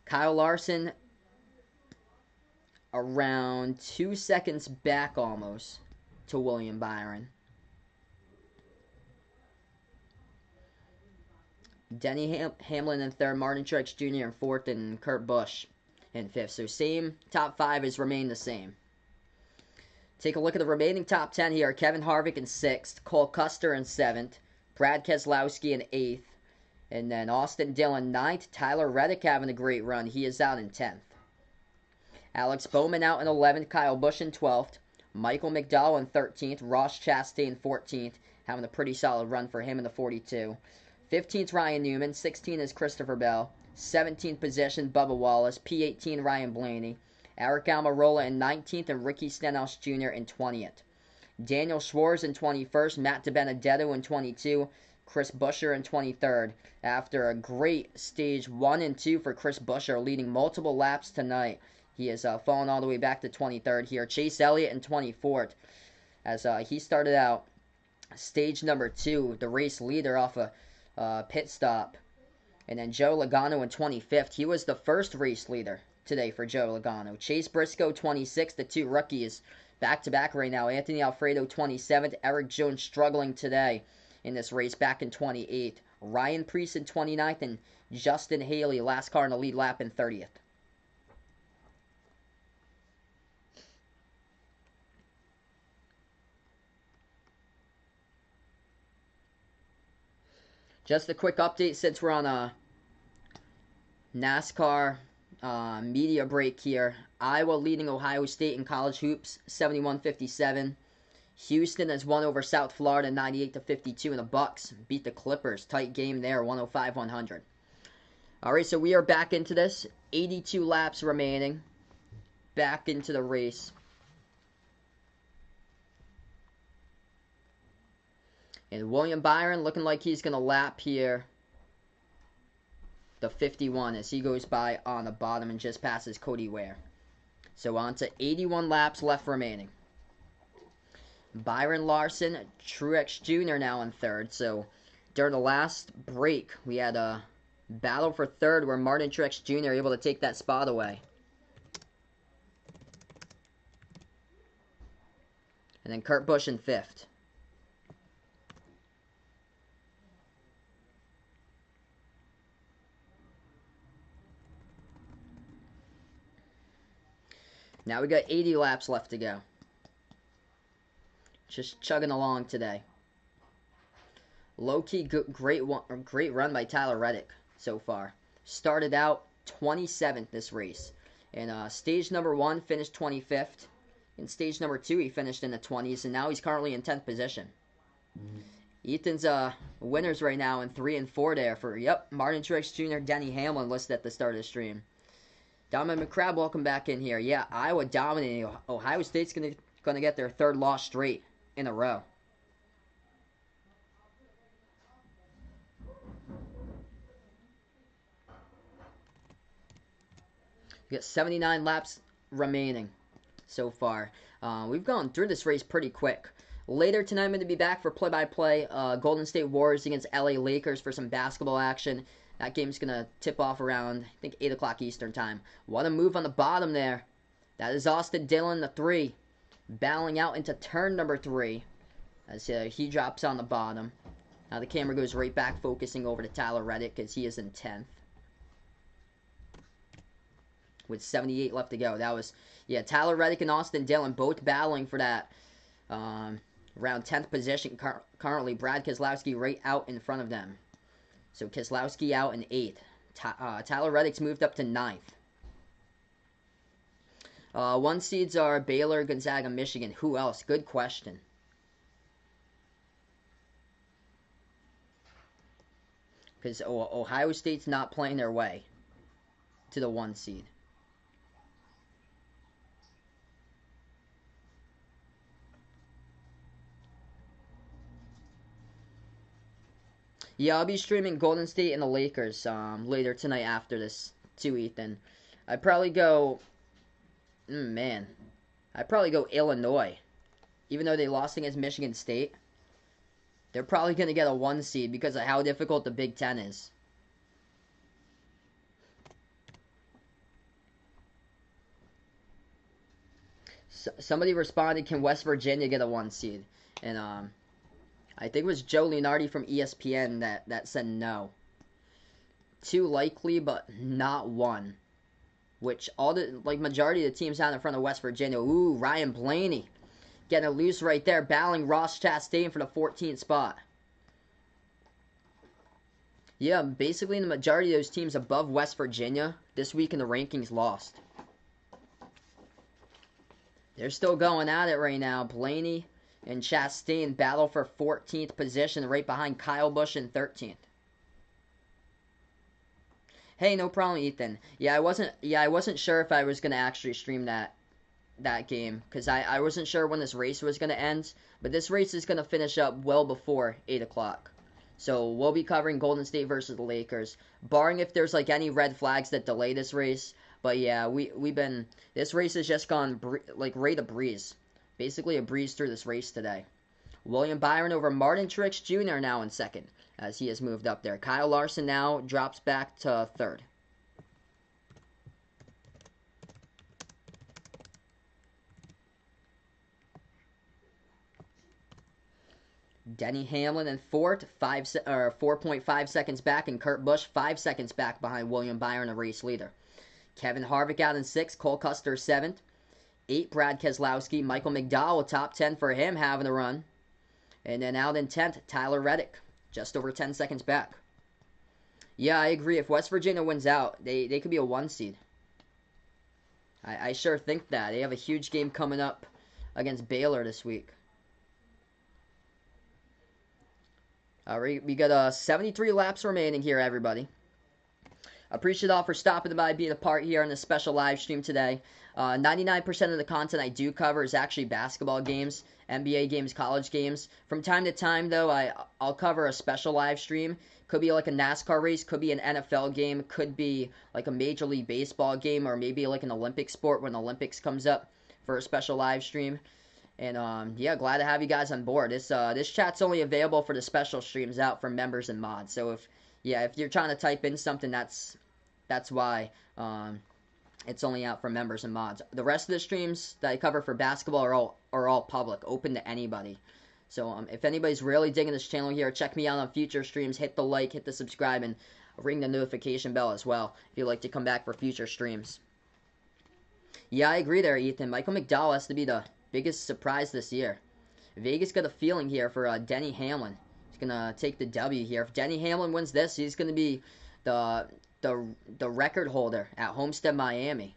A: Kyle Larson around 2 seconds back almost to William Byron. Denny Hamlin in 3rd, Martin Truex Jr. in 4th, and Kurt Busch in 5th. So same top 5 has remained the same. Take a look at the remaining top 10 here. Kevin Harvick in 6th, Cole Custer in 7th, Brad Keselowski in 8th, and then Austin Dillon 9th. Tyler Reddick having a great run. He is out in 10th. Alex Bowman out in 11th. Kyle Busch in 12th. Michael McDowell in 13th. Ross Chastain 14th. Having a pretty solid run for him in the 42. 15th Ryan Newman. 16th is Christopher Bell. 17th position, Bubba Wallace. P18, Ryan Blaney. Eric Almirola in 19th, and Ricky Stenhouse Jr. in 20th. Daniel Schwartz in 21st, Matt DiBenedetto in 22, Chris Buescher in 23rd. After a great stage 1 and 2 for Chris Buescher, leading multiple laps tonight, he has fallen all the way back to 23rd here. Chase Elliott in 24th, as he started out stage number 2, the race leader off a pit stop. And then Joe Logano in 25th. He was the first race leader today for Joe Logano. Chase Briscoe 26th, the two rookies back-to-back right now. Anthony Alfredo 27th. Eric Jones struggling today in this race back in 28th. Ryan Preece in 29th, and Justin Haley, last car in the lead lap, in 30th. Just a quick update since we're on a NASCAR media break here. Iowa leading Ohio State in college hoops, 71-57. Houston has won over South Florida, 98-52, and the Bucks beat the Clippers. Tight game there, 105-100. All right, so we are back into this. 82 laps remaining. Back into the race. And William Byron looking like he's going to lap here the 51 as he goes by on the bottom and just passes Cody Ware. So on to 81 laps left remaining. Byron Larson, Truex Jr. now in third. So during the last break, we had a battle for third where Martin Truex Jr. able to take that spot away. And then Kurt Busch in fifth. Now we got 80 laps left to go. Just chugging along today. Low-key great run by Tyler Reddick so far. Started out 27th this race. In stage number 1, finished 25th. In stage number 2, he finished in the 20s, and now he's currently in 10th position. Ethan's winners right now in 3 and 4 there for, Martin Truex Jr., Denny Hamlin listed at the start of the stream. Donovan McCrabb, welcome back in here. Yeah, Iowa dominating. Ohio State's gonna get their third loss straight in a row. We got 79 laps remaining so far. We've gone through this race pretty quick. Later tonight, I'm going to be back for play-by-play. Golden State Warriors against LA Lakers for some basketball action. That game's going to tip off around, I think, 8 o'clock Eastern time. What a move on the bottom there. That is Austin Dillon, the 3. Battling out into turn number 3 as he drops on the bottom. Now the camera goes right back, focusing over to Tyler Reddick as he is in 10th. With 78 left to go. That was, Tyler Reddick and Austin Dillon both battling for that around 10th position currently. Brad Keselowski right out in front of them. So Keselowski out in 8th. Tyler Reddick's moved up to 9th. 1 seeds are Baylor, Gonzaga, Michigan. Who else? Good question. Because Ohio State's not playing their way to the 1 seed. Yeah, I'll be streaming Golden State and the Lakers later tonight after this too, Ethan. I'd probably go... I'd probably go Illinois. Even though they lost against Michigan State, they're probably going to get a 1 seed because of how difficult the Big Ten is. Somebody responded, can West Virginia get a 1 seed? And I think it was Joe Leonardi from ESPN that said no. 2 likely, but not 1. Which majority of the teams out in front of West Virginia. Ooh, Ryan Blaney getting it loose right there, battling Ross Chastain for the 14th spot. Yeah, basically the majority of those teams above West Virginia this week in the rankings lost. They're still going at it right now. Blaney and Chastain battle for 14th position right behind Kyle Busch in 13th. Hey, no problem, Ethan. Yeah, I wasn't sure if I was gonna actually stream that game because I wasn't sure when this race was gonna end. But this race is gonna finish up well before 8 o'clock. So we'll be covering Golden State versus the Lakers, barring if there's like any red flags that delay this race. But yeah, we've been this race has just gone like right a breeze, basically a breeze through this race today. William Byron over Martin Truex Jr. now in second as he has moved up there. Kyle Larson now drops back to third. Denny Hamlin in fourth, 4.5 seconds back, and Kurt Busch 5 seconds back behind William Byron, a race leader. Kevin Harvick out in sixth, Cole Custer seventh, 8 Brad Keselowski, Michael McDowell top 10 for him having a run. And then out in 10th, Tyler Reddick, just over 10 seconds back. Yeah, I agree. If West Virginia wins out, they could be a 1 seed. I sure think that. They have a huge game coming up against Baylor this week. We got 73 laps remaining here, everybody. Appreciate all for stopping by, being a part here on this special live stream today. 99% of the content I do cover is actually basketball games, NBA games, college games. From time to time, though, I'll cover a special live stream. Could be like a NASCAR race, could be an NFL game, could be like a Major League Baseball game, or maybe like an Olympic sport when the Olympics comes up for a special live stream. And yeah, glad to have you guys on board. This chat's only available for the special streams out for members and mods. So if you're trying to type in something, that's why it's only out for members and mods. The rest of the streams that I cover for basketball are all public, open to anybody. So if anybody's really digging this channel here, check me out on future streams. Hit the like, hit the subscribe, and ring the notification bell as well if you'd like to come back for future streams. Yeah, I agree there, Ethan. Michael McDowell has to be the biggest surprise this year. Vegas got a feeling here for Denny Hamlin. He's gonna take the W here. If Denny Hamlin wins this, he's gonna be the record holder at Homestead, Miami.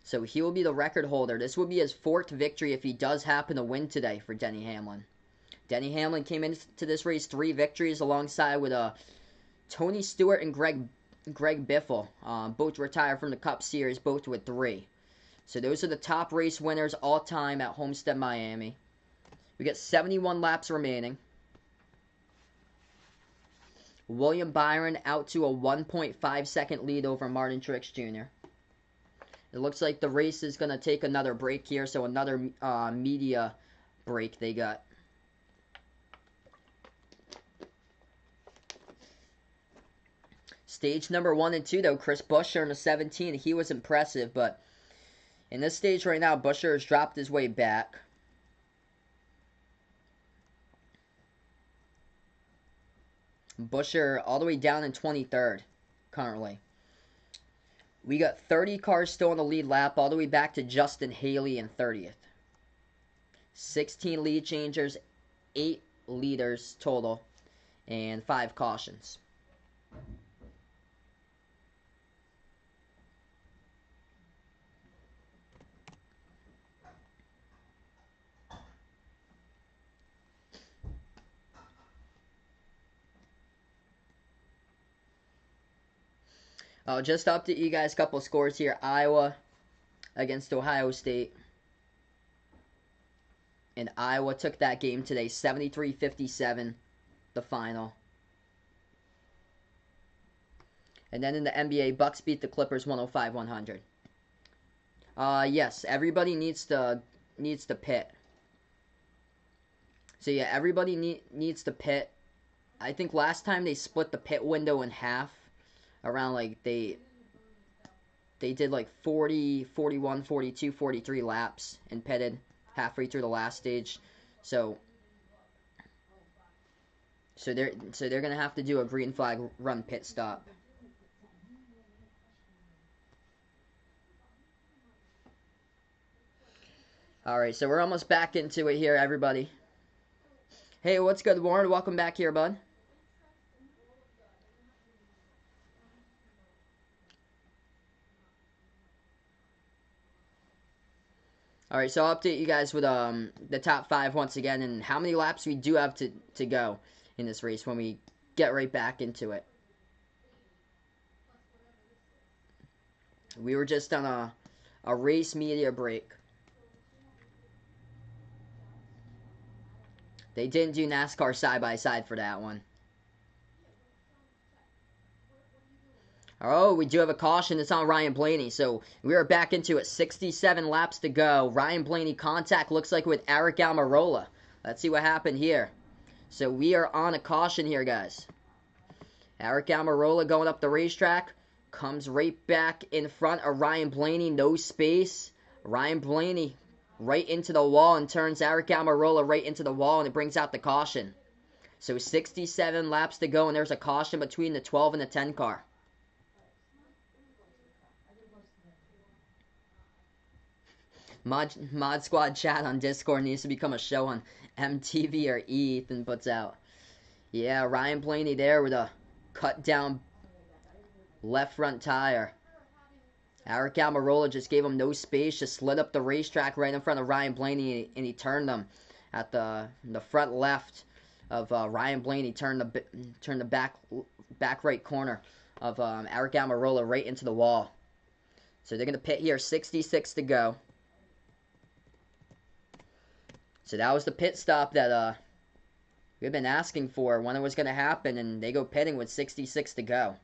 A: So he will be the record holder. This will be his 4th victory if he does happen to win today for Denny Hamlin. Denny Hamlin came into this race 3 victories alongside with Tony Stewart and Greg Biffle. Both retired from the Cup Series, both with 3. So those are the top race winners all time at Homestead, Miami. We got 71 laps remaining. William Byron out to a 1.5 second lead over Martin Truex Jr. It looks like the race is going to take another break here, so another media break they got. Stage number 1 and 2, though, Chris Buescher in the 17, he was impressive, but in this stage right now, Buescher has dropped his way back. Buescher all the way down in 23rd currently. We got 30 cars still in the lead lap, all the way back to Justin Haley in 30th. 16 lead changers, 8 leaders total, and 5 cautions. Just to update you guys, a couple scores here. Iowa against Ohio State. And Iowa took that game today, 73-57, the final. And then in the NBA, Bucks beat the Clippers 105-100. Yes, everybody needs to pit. So yeah, everybody needs to pit. I think last time they split the pit window in half. Around like they did like 40, 41, 42, 43 laps and pitted halfway through the last stage. So they're gonna have to do a green flag run pit stop. Alright, so we're almost back into it here, everybody. Hey, what's good, Warren? Welcome back here, bud. Alright, so I'll update you guys with the top 5 once again and how many laps we do have to go in this race when we get right back into it. We were just on a race media break. They didn't do NASCAR side-by-side for that one. Oh, we do have a caution. It's on Ryan Blaney. So we are back into it. 67 laps to go. Ryan Blaney contact looks like with Eric Almirola. Let's see what happened here. So we are on a caution here, guys. Eric Almirola going up the racetrack. Comes right back in front of Ryan Blaney. No space. Ryan Blaney right into the wall and turns Eric Almirola right into the wall, and it brings out the caution. So 67 laps to go, and there's a caution between the 12 and the 10 car. Mod Squad chat on Discord needs to become a show on MTV or E, Ethan puts out. Yeah, Ryan Blaney there with a cut down left front tire. Eric Almirola just gave him no space, just slid up the racetrack right in front of Ryan Blaney, and he turned them at the front left of Ryan Blaney. Turned the back right corner of Eric Almirola right into the wall. So they're going to pit here, 66 to go. So that was the pit stop that we've been asking for, when it was going to happen, and they go pitting with 66 to go.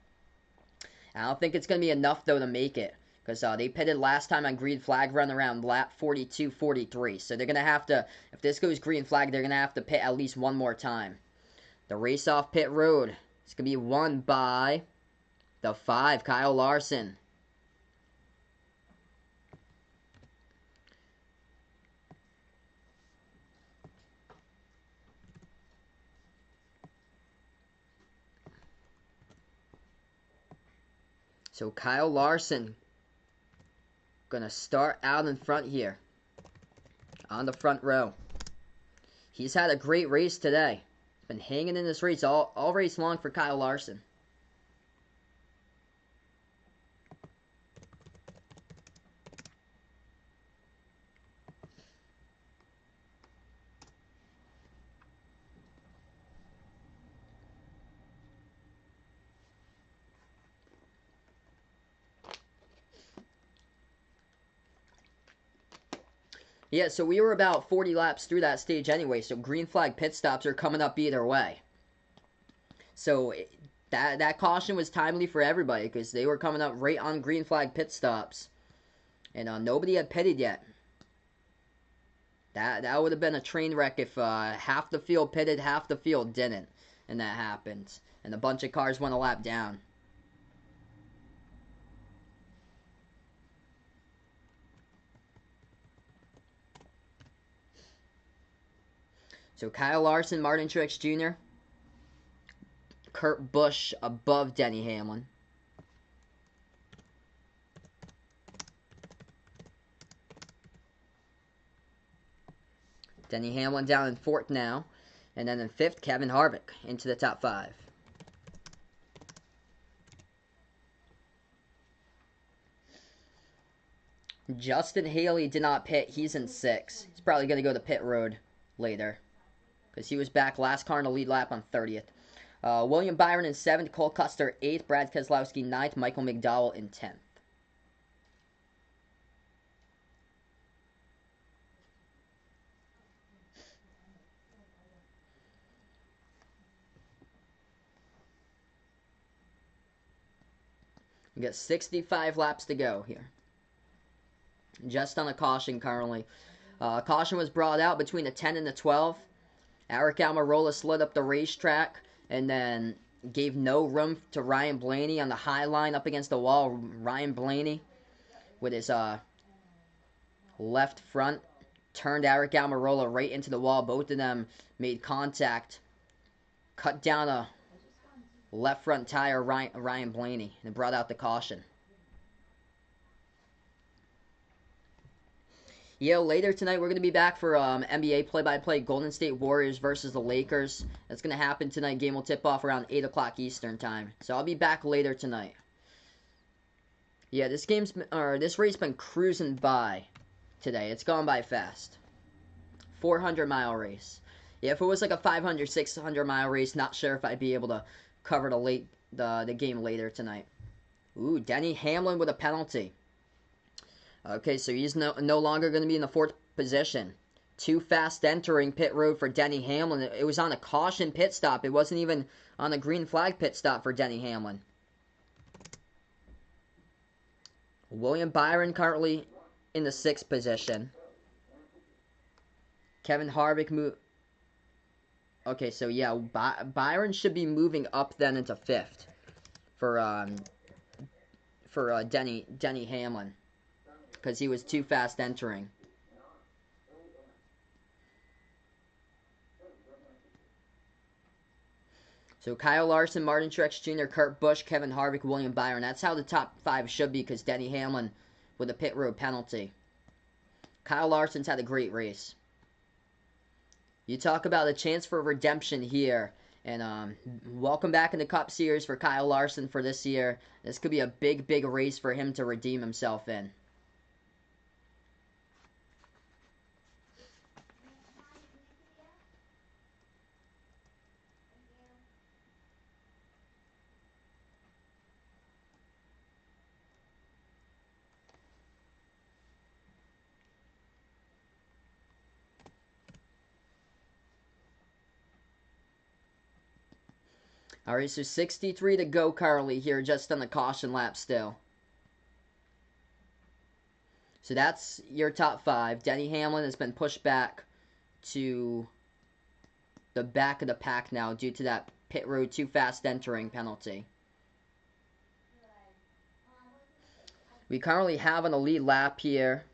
A: I don't think it's going to be enough, though, to make it, because they pitted last time on green flag run around lap 42, 43. So they're going to have to, if this goes green flag, they're going to have to pit at least one more time. The race off pit road is going to be won by the 5, Kyle Larson. So Kyle Larson gonna start out in front here on the front row. He's had a great race today. Been hanging in this race all race long for Kyle Larson. Yeah, so we were about 40 laps through that stage anyway, so green flag pit stops are coming up either way. So that caution was timely for everybody, because they were coming up right on green flag pit stops. And nobody had pitted yet. That would have been a train wreck if half the field pitted, half the field didn't. And that happened. And a bunch of cars went a lap down. So Kyle Larson, Martin Truex Jr., Kurt Busch above Denny Hamlin. Denny Hamlin down in 4th now. And then in 5th, Kevin Harvick into the top 5. Justin Haley did not pit. He's in 6th. He's probably going to go to pit road later, because he was back last car in the lead lap on 30th. William Byron in 7th, Cole Custer 8th, Brad Keselowski 9th, Michael McDowell in 10th. We got 65 laps to go here. Just on a caution currently. Caution was brought out between the 10 and the 12. Eric Almirola slid up the racetrack and then gave no room to Ryan Blaney on the high line up against the wall. Ryan Blaney with his left front turned Eric Almirola right into the wall. Both of them made contact. Cut down a left front tire, Ryan Blaney, and brought out the caution. Yeah, later tonight we're going to be back for NBA play-by-play, Golden State Warriors versus the Lakers. That's going to happen tonight. Game will tip off around 8 o'clock Eastern time. So I'll be back later tonight. Yeah, this race been cruising by today. It's gone by fast. 400-mile race. Yeah, if it was like a 500, 600-mile race, not sure if I'd be able to cover the game later tonight. Ooh, Denny Hamlin with a penalty. Okay, so he's no longer going to be in the fourth position. Too fast entering pit road for Denny Hamlin. It was on a caution pit stop. It wasn't even on a green flag pit stop for Denny Hamlin. William Byron currently in the sixth position. Kevin Harvick move. Okay, so yeah, Byron should be moving up then into fifth for Denny Hamlin, because he was too fast entering. So Kyle Larson, Martin Truex Jr., Kurt Busch, Kevin Harvick, William Byron. That's how the top five should be, because Denny Hamlin with a pit road penalty. Kyle Larson's had a great race. You talk about a chance for redemption here. And welcome back in the Cup Series for Kyle Larson for this year. This could be a big, big race for him to redeem himself in. Alright, so 63 to go currently here, just on the caution lap still. So that's your top five. Denny Hamlin has been pushed back to the back of the pack now due to that pit road too fast entering penalty. We currently have on the lead lap here.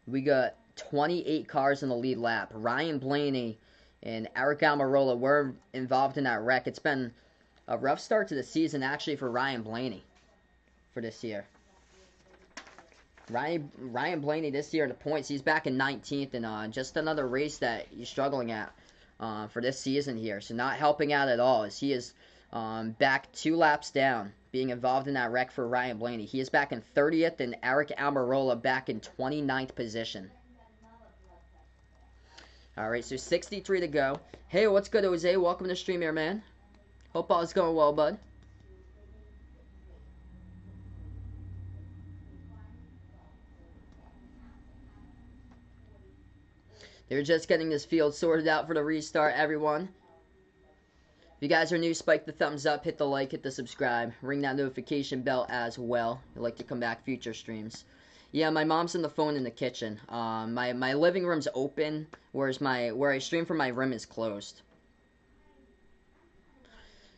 A: We got 28 cars in the lead lap. Ryan Blaney and Eric Almirola were involved in that wreck. It's been a rough start to the season, actually, for Ryan Blaney for this year. Ryan Blaney this year in the points, he's back in 19th, and just another race that he's struggling at for this season here. So not helping out at all, as he is back 2 laps down, being involved in that wreck for Ryan Blaney. He is back in 30th, and Eric Almirola back in 29th position. Alright, so 63 to go. Hey, what's good, Jose? Welcome to the stream here, man. Hope all is going well, bud. They're just getting this field sorted out for the restart, everyone. If you guys are new, spike the thumbs up, hit the like, hit the subscribe, ring that notification bell as well. If you'd like to come back future streams. Yeah, my mom's on the phone in the kitchen. My living room's open, whereas where I stream from my room is closed.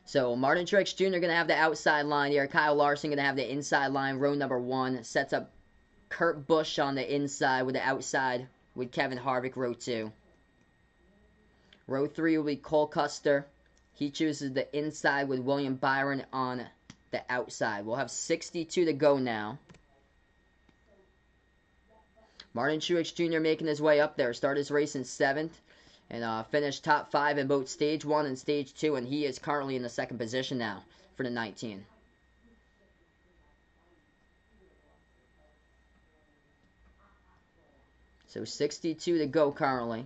A: So Martin Truex Jr. gonna have the outside line here. Kyle Larson gonna have the inside line. Row number 1 sets up Kurt Busch on the inside with the outside with Kevin Harvick. Row 2. Row 3 will be Cole Custer. He chooses the inside with William Byron on the outside. We'll have 62 to go now. Martin Truex Jr. making his way up there. Started his race in 7th and finished top 5 in both Stage 1 and Stage 2. And he is currently in the 2nd position now for the 19. So 62 to go currently.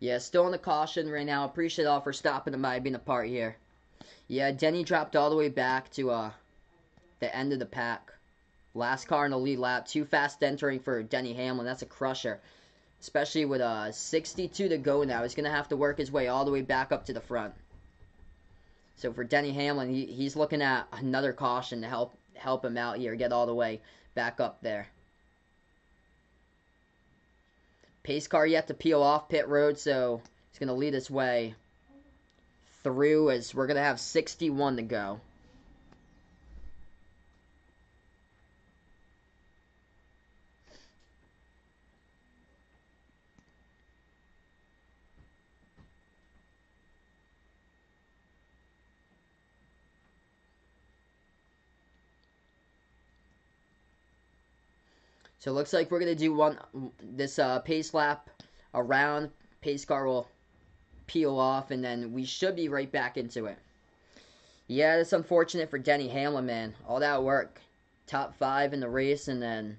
A: Yeah, still in the caution right now. Appreciate all for stopping by, being a part here. Yeah, Denny dropped all the way back to the end of the pack. Last car in the lead lap. Too fast entering for Denny Hamlin. That's a crusher. Especially with 62 to go now. He's going to have to work his way all the way back up to the front. So for Denny Hamlin, he's looking at another caution to help him out here. Get all the way back up there. Pace car yet to peel off pit road, so he's going to lead us way through as we're going to have 61 to go. So it looks like we're going to do this pace lap around. Pace car will peel off, and then we should be right back into it. Yeah, it's unfortunate for Denny Hamlin, man. All that work. Top 5 in the race, and then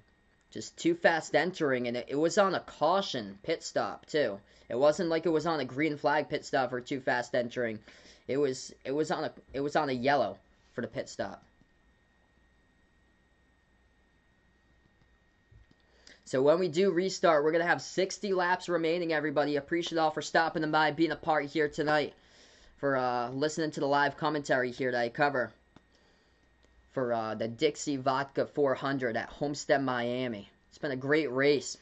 A: Just too fast entering, and it was on a caution pit stop too. It wasn't like it was on a green flag pit stop for too fast entering. It was on a yellow for the pit stop. So when we do restart, we're going to have 60 laps remaining, everybody. Appreciate all for stopping by, being a part here tonight, for listening to the live commentary here that I cover for the Dixie Vodka 400 at Homestead, Miami. It's been a great race.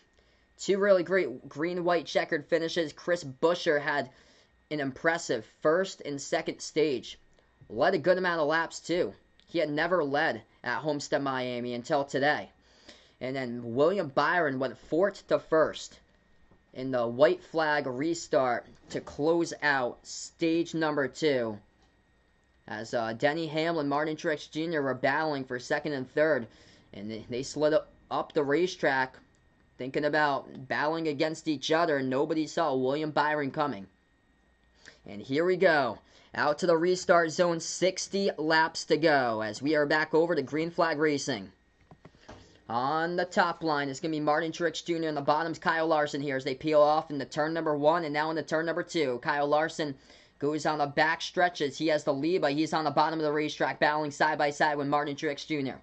A: Two really great green-white checkered finishes. Chris Buescher had an impressive first and second stage. Led a good amount of laps, too. He had never led at Homestead, Miami until today. And then William Byron went fourth to first in the white flag restart to close out stage number 2. As Denny Hamlin, Martin Truex Jr. were battling for second and third. And they slid up the racetrack thinking about battling against each other. And nobody saw William Byron coming. And here we go. Out to the restart zone, 60 laps to go as we are back over to green flag racing. On the top line, it's going to be Martin Truex Jr. On the bottom's Kyle Larson here as they peel off into turn number 1 and now into turn number 2. Kyle Larson goes on the back stretches. He has the lead, but he's on the bottom of the racetrack battling side by side with Martin Truex Jr.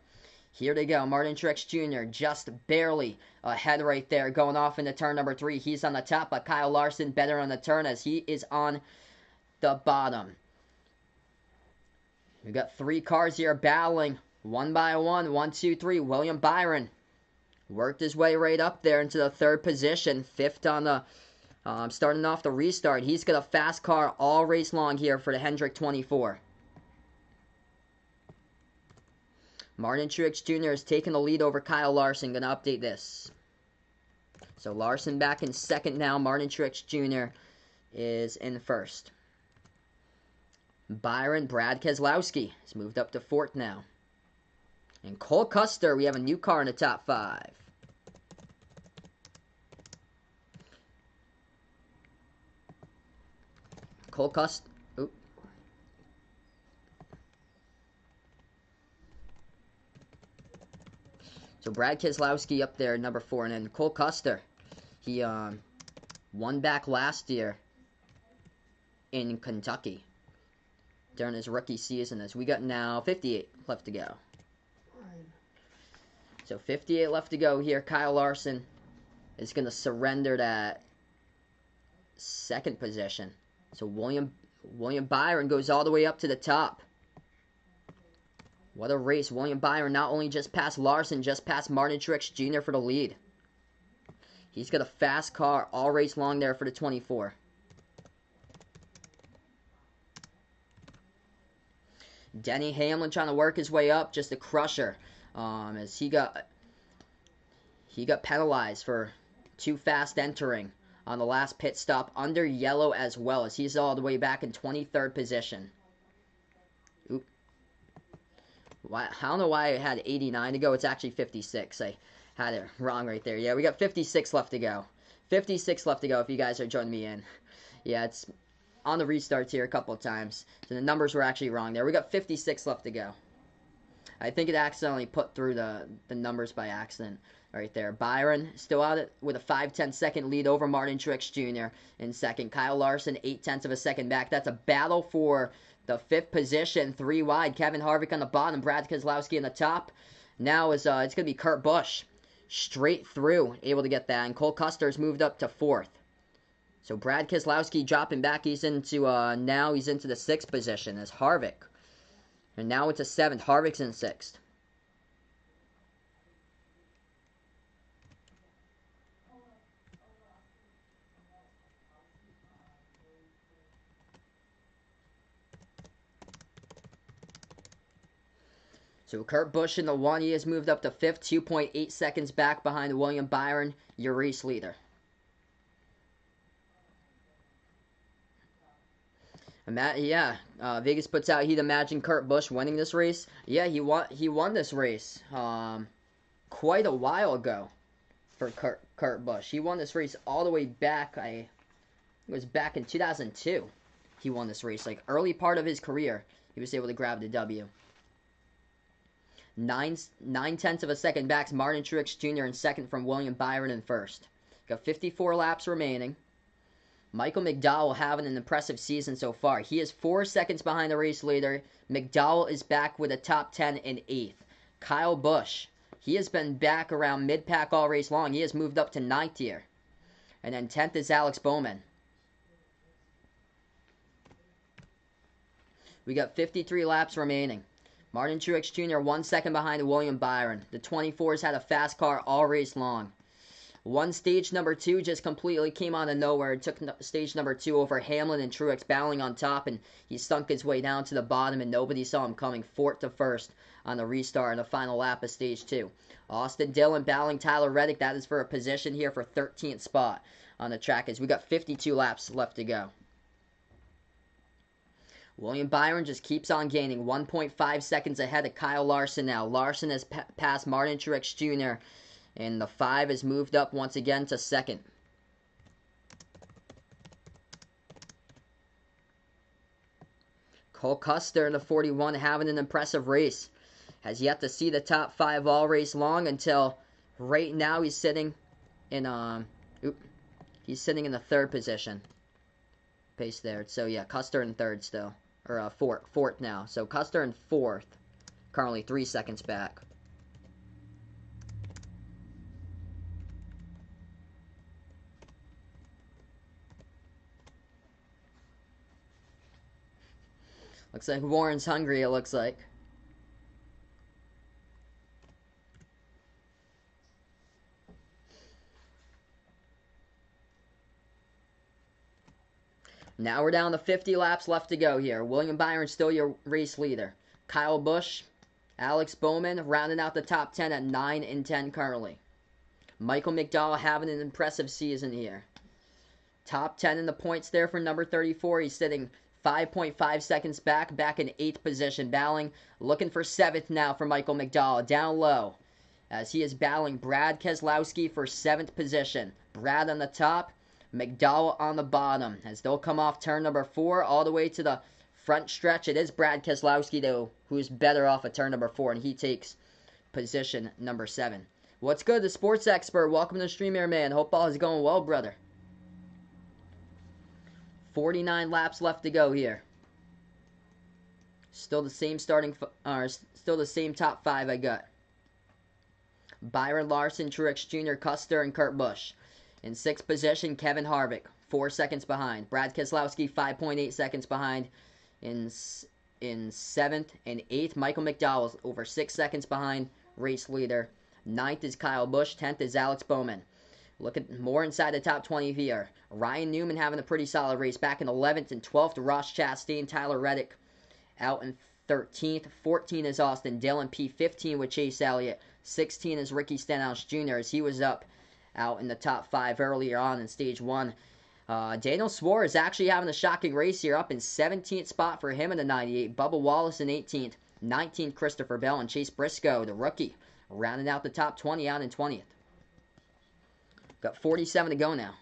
A: Here they go. Martin Truex Jr. just barely ahead right there going off into turn number 3. He's on the top, but Kyle Larson better on the turn as he is on the bottom. We got 3 cars here battling. One by one, 1, 2, 3. William Byron worked his way right up there into the 3rd position. 5th on the, starting off the restart. He's got a fast car all race long here for the Hendrick 24. Martin Truex Jr. is taking the lead over Kyle Larson. Going to update this. So Larson back in 2nd now. Martin Truex Jr. is in 1st. Byron, Brad Keselowski has moved up to 4th now. And Cole Custer, we have a new car in the top 5. Cole Custer. Oop. So Brad Keselowski up there, number 4. And then Cole Custer, he won back last year in Kentucky during his rookie season. As we got now 58 left to go. So 58 left to go here. Kyle Larson is going to surrender that 2nd position. So William Byron goes all the way up to the top. What a race. William Byron not only just passed Larson, just passed Martin Truex Jr. for the lead. He's got a fast car all race long there for the 24. Denny Hamlin trying to work his way up, just a crusher. As he got penalized for too fast entering on the last pit stop under yellow as well, as he's all the way back in 23rd position. Oop. I don't know why I had 89 to go. It's actually 56. I had it wrong right there. Yeah, we got 56 left to go. 56 left to go if you guys are joining me in. Yeah, it's on the restarts here a couple of times. So the numbers were actually wrong there. We got 56 left to go. I think it accidentally put through the numbers by accident right there. Byron still out with a 5/10 second lead over Martin Truex Jr. in 2nd. Kyle Larson 0.8 of a second back. That's a battle for the 5th position, 3 wide. Kevin Harvick on the bottom, Brad Keselowski on the top. Now it's going to be Kurt Busch straight through, able to get that. And Cole Custer's moved up to 4th. So Brad Keselowski dropping back. He's into now he's into the 6th position as Harvick. And now it's a 7th. Harvick's in 6th. So Kurt Busch in the 1. He has moved up to 5th. 2.8 seconds back behind William Byron, your race leader. Vegas puts out he'd imagine Kurt Busch winning this race. Yeah, he won this race quite a while ago for Kurt Busch. He won this race all the way back. It was back in 2002. He won this race, like early part of his career. He was able to grab the W. 9/10 of a second back. Martin Truex Jr. in second from William Byron in first. Got 54 laps remaining. Michael McDowell having an impressive season so far. He is 4 seconds behind the race leader. McDowell is back with a top 10 in 8th. Kyle Busch, he has been back around mid-pack all race long. He has moved up to 9th here. And then 10th is Alex Bowman. We got 53 laps remaining. Martin Truex Jr. 1 second behind William Byron. The 24s had a fast car all race long. Stage number 2 just completely came out of nowhere. It took stage number 2 over Hamlin and Truex battling on top, and he sunk his way down to the bottom, and nobody saw him coming 4th to 1st on the restart in the final lap of stage 2. Austin Dillon battling Tyler Reddick. That is for a position here for 13th spot on the track as we got 52 laps left to go. William Byron just keeps on gaining, 1.5 seconds ahead of Kyle Larson now. Larson has passed Martin Truex Jr., and the 5 has moved up once again to 2nd. Cole Custer in the 41 having an impressive race. Has yet to see the top 5 all race long until right now he's sitting in the 3rd position. Pace there. So yeah, Custer in 3rd still. Or 4th now. So Custer in 4th. Currently 3 seconds back. Looks like Warren's hungry, it looks like. Now we're down to 50 laps left to go here. William Byron still your race leader. Kyle Busch, Alex Bowman rounding out the top 10 at 9 and 10 currently. Michael McDowell having an impressive season here. Top 10 in the points there for number 34. He's sitting 5.5 seconds back in 8th position. Battling, looking for 7th now for Michael McDowell. Down low as he is battling Brad Keselowski for 7th position. Brad on the top, McDowell on the bottom as they'll come off turn number 4 all the way to the front stretch. It is Brad Keselowski, though, who's better off at turn number 4, and he takes position number 7. What's good, the sports expert? Welcome to the stream here, man. Hope all is going well, brother. 49 laps left to go here. Still the same still the same top 5 I got. Byron, Larson, Truex Jr., Custer, and Kurt Busch. In 6th position, Kevin Harvick, 4 seconds behind. Brad Keselowski, 5.8 seconds behind. In 7th and 8th, Michael McDowell over 6 seconds behind race leader. 9th is Kyle Busch. 10th is Alex Bowman. Look at more inside the top 20 here. Ryan Newman having a pretty solid race. Back in 11th and 12th, Ross Chastain, Tyler Reddick out in 13th. 14 is Austin Dillon. P15 with Chase Elliott. 16 is Ricky Stenhouse Jr. as he was up out in the top 5 earlier on in stage 1. Daniel Suarez actually having a shocking race here. Up in 17th spot for him in the 98. Bubba Wallace in 18th. 19th, Christopher Bell. And Chase Briscoe, the rookie, rounding out the top 20 out in 20th. Got 47 to go now.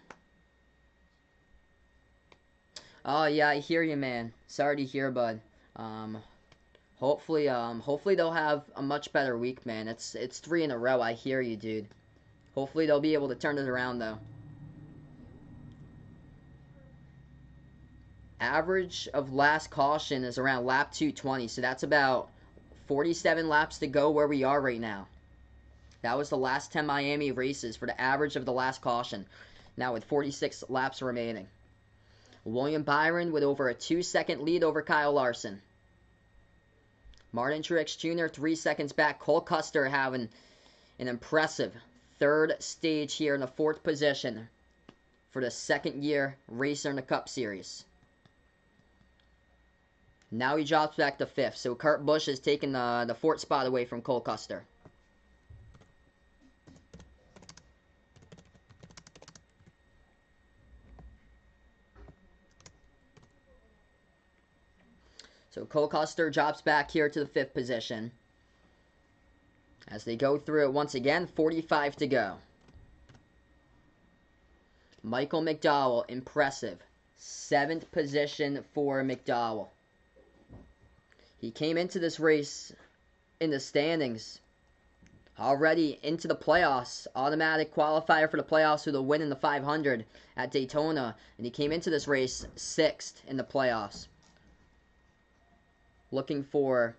A: Oh, yeah, I hear you, man. Sorry to hear, bud. Hopefully they'll have a much better week, man. It's 3 in a row. I hear you, dude. Hopefully they'll be able to turn it around, though. Average of last caution is around lap 220, so that's about 47 laps to go where we are right now. That was the last 10 Miami races for the average of the last caution. Now with 46 laps remaining. William Byron with over a 2-second lead over Kyle Larson. Martin Truex Jr. 3 seconds back. Cole Custer having an impressive 3rd stage here in the 4th position for the 2nd year racer in the Cup Series. Now he drops back to 5th. So Kurt Busch has taken the 4th spot away from Cole Custer. So Cole Custer drops back here to the 5th position. As they go through it once again, 45 to go. Michael McDowell, impressive. 7th position for McDowell. He came into this race in the standings. Already into the playoffs. Automatic qualifier for the playoffs with a win in the 500 at Daytona. And he came into this race 6th in the playoffs. Looking for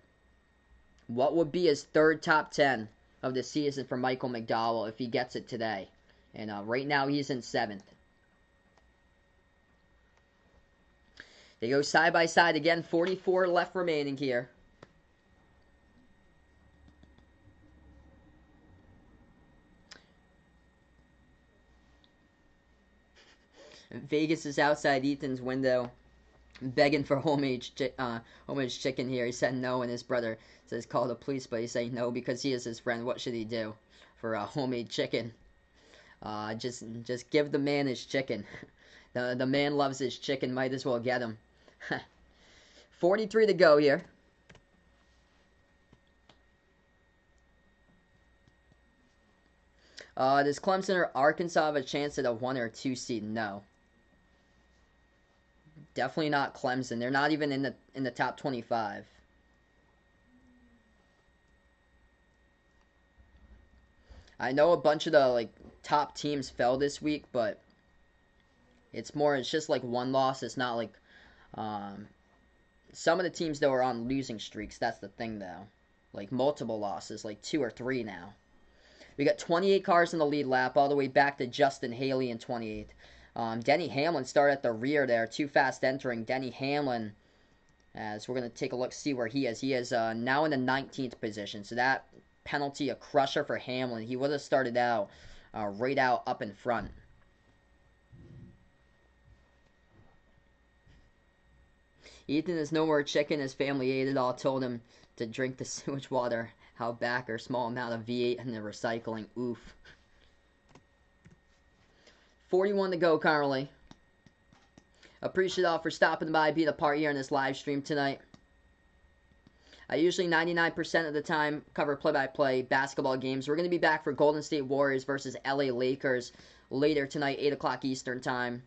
A: what would be his 3rd top 10 of the season for Michael McDowell if he gets it today. And right now he's in 7th. They go side by side again. 44 left remaining here. Vegas is outside Ethan's window, begging for homemade chicken here. He said no, and his brother says call the police, but he's saying no because he is his friend. What should he do for homemade chicken? Just give the man his chicken. The man loves his chicken. Might as well get him. 43 to go here. Does Clemson or Arkansas have a chance at a 1 or 2 seed? No. Definitely not Clemson. They're not even in the top 25. I know a bunch of the top teams fell this week, but it's just like one loss. It's not like some of the teams though are on losing streaks. That's the thing though. Like multiple losses, like 2 or 3 now. We got 28 cars in the lead lap, all the way back to Justin Haley in 28th. Denny Hamlin started at the rear there, too fast entering. Denny Hamlin, as we're going to take a look, see where he is. He is now in the 19th position, so that penalty a crusher for Hamlin. He would have started out right out up in front. Ethan is no more chicken. His family ate it all. Told him to drink the sewage water out back or small amount of V8 in the recycling. Oof. 41 to go currently. Appreciate all for stopping by, being a part here in this live stream tonight. I usually 99% of the time cover play-by-play basketball games. We're going to be back for Golden State Warriors versus LA Lakers later tonight, 8 o'clock Eastern time.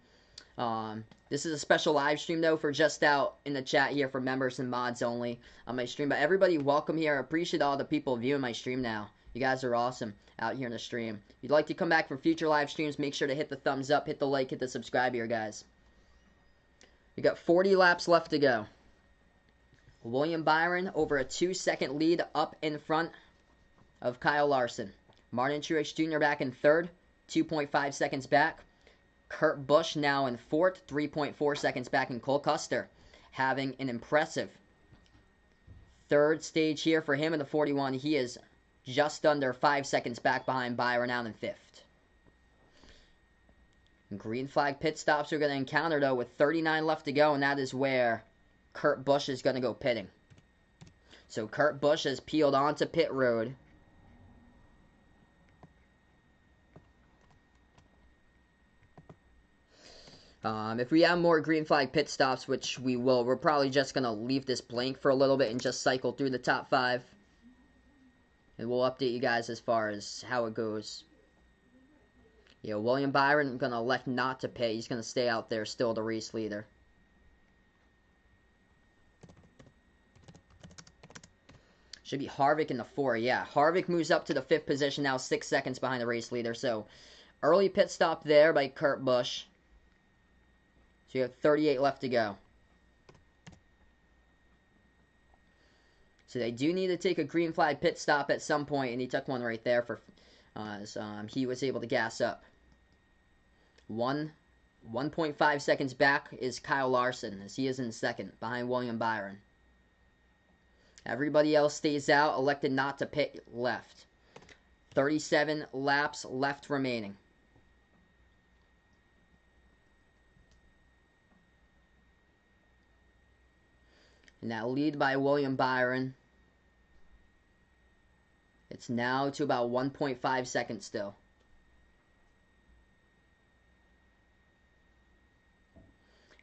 A: This is a special live stream though for just out in the chat here for members and mods only on my stream. But everybody, welcome here. I appreciate all the people viewing my stream now. You guys are awesome out here in the stream. If you'd like to come back for future live streams, make sure to hit the thumbs up, hit the like, hit the subscribe here, guys. We got 40 laps left to go. William Byron over a 2-second lead up in front of Kyle Larson. Martin Truex Jr. back in 3rd, 2.5 seconds back. Kurt Busch now in 4th, 3.4 seconds back, in Cole Custer having an impressive 3rd stage here for him in the 41. He is just under 5 seconds back behind Byron out in 5th. Green flag pit stops we're going to encounter though with 39 left to go, and that is where Kurt Busch is going to go pitting. So Kurt Busch has peeled onto pit road. If we have more green flag pit stops, which we will, we're probably just going to leave this blank for a little bit and just cycle through the top 5. And we'll update you guys as far as how it goes. Yeah, William Byron going to elect not to pit. He's going to stay out there still the race leader. Should be Harvick in the 4. Yeah, Harvick moves up to the 5th position now, 6 seconds behind the race leader. So, early pit stop there by Kurt Busch. So you have 38 left to go. So they do need to take a green flag pit stop at some point, and he took one right there for he was able to gas up. 1.5 seconds back is Kyle Larson, as he is in 2nd, behind William Byron. Everybody else stays out, elected not to pit left. 37 laps left remaining. Now lead by William Byron. It's now to about 1.5 seconds still.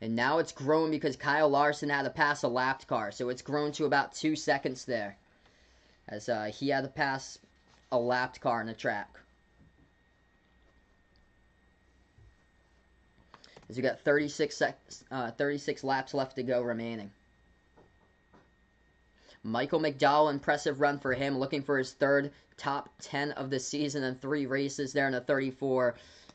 A: And now it's grown because Kyle Larson had to pass a lapped car. So it's grown to about 2 seconds there, as he had to pass a lapped car on the track. As we got 36 laps left to go remaining. Michael McDowell, impressive run for him, looking for his third top 10 of the season in 3 races there in the 34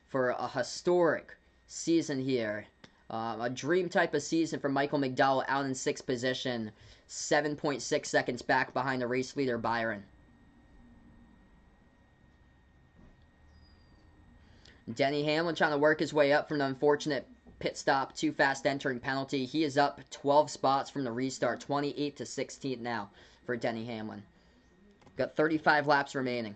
A: for a historic season here. A dream type of season for Michael McDowell, out in 6th position, 7.6 seconds back behind the race leader Byron. Denny Hamlin trying to work his way up from the unfortunate pit stop, too fast entering penalty. He is up 12 spots from the restart, 28 to 16th now for Denny Hamlin. Got 35 laps remaining.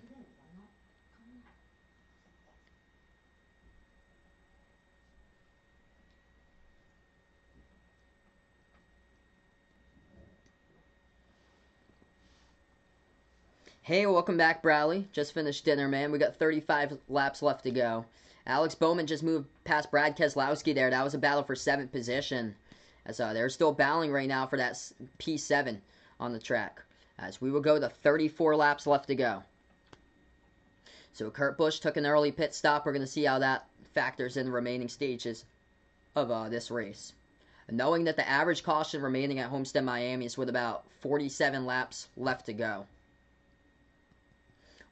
A: Hey, welcome back, Bradley. Just finished dinner, man. We got 35 laps left to go. Alex Bowman just moved past Brad Keselowski there. That was a battle for 7th position. As they're still battling right now for that P7 on the track. As we will go to 34 laps left to go. So Kurt Busch took an early pit stop. We're going to see how that factors in the remaining stages of this race. Knowing that the average caution remaining at Homestead Miami is with about 47 laps left to go.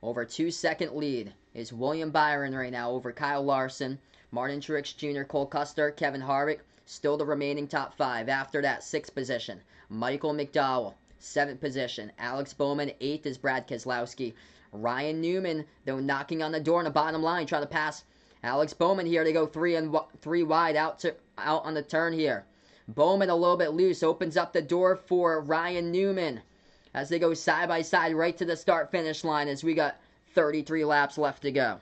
A: Over a 2-second lead is William Byron right now over Kyle Larson, Martin Truex Jr., Cole Custer, Kevin Harvick, still the remaining top 5. After that, 6th position, Michael McDowell, 7th position, Alex Bowman, 8th is Brad Keselowski. Ryan Newman, though, knocking on the door on the bottom line, trying to pass Alex Bowman here. They go 3 wide out on the turn here. Bowman a little bit loose, opens up the door for Ryan Newman as they go side by side right to the start-finish line as we got 33 laps left to go.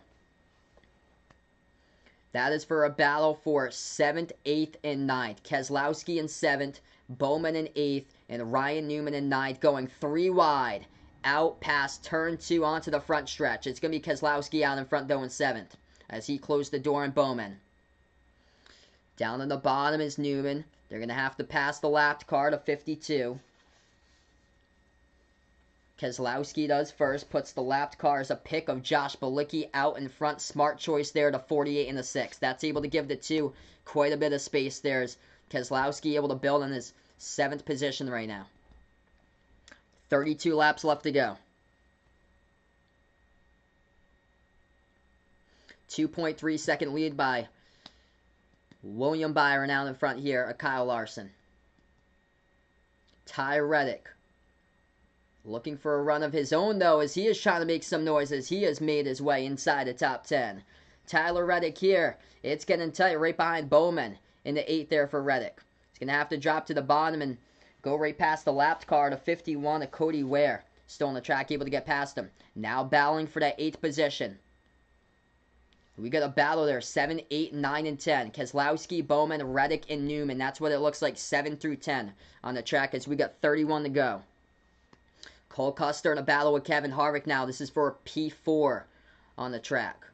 A: That is for a battle for 7th, 8th, and 9th. Keselowski in 7th, Bowman in 8th, and Ryan Newman in 9th, going 3 wide out past turn 2 onto the front stretch. It's going to be Keselowski out in front, though, in 7th as he closed the door on Bowman. Down on the bottom is Newman. They're going to have to pass the lapped car to 52. Keselowski does first, puts the lapped car as a pick of Josh Bilicki out in front. Smart choice there to 48 in the 6th. That's able to give the 2 quite a bit of space there. As Keselowski able to build on his 7th position right now. 32 laps left to go. 2.3 second lead by William Byron out in front here, Kyle Larson. Ty Reddick looking for a run of his own, though, as he is trying to make some noise as he has made his way inside the top 10. Tyler Reddick here. It's getting tight right behind Bowman in the 8th there for Reddick. He's going to have to drop to the bottom and go right past the lapped car to 51 of Cody Ware. Still on the track, able to get past him. Now battling for that 8th position. We got a battle there, 7, 8, 9, and 10. Keselowski, Bowman, Reddick, and Newman. That's what it looks like, 7 through 10 on the track as we got 31 to go. Cole Custer in a battle with Kevin Harvick now. This is for P4 on the track.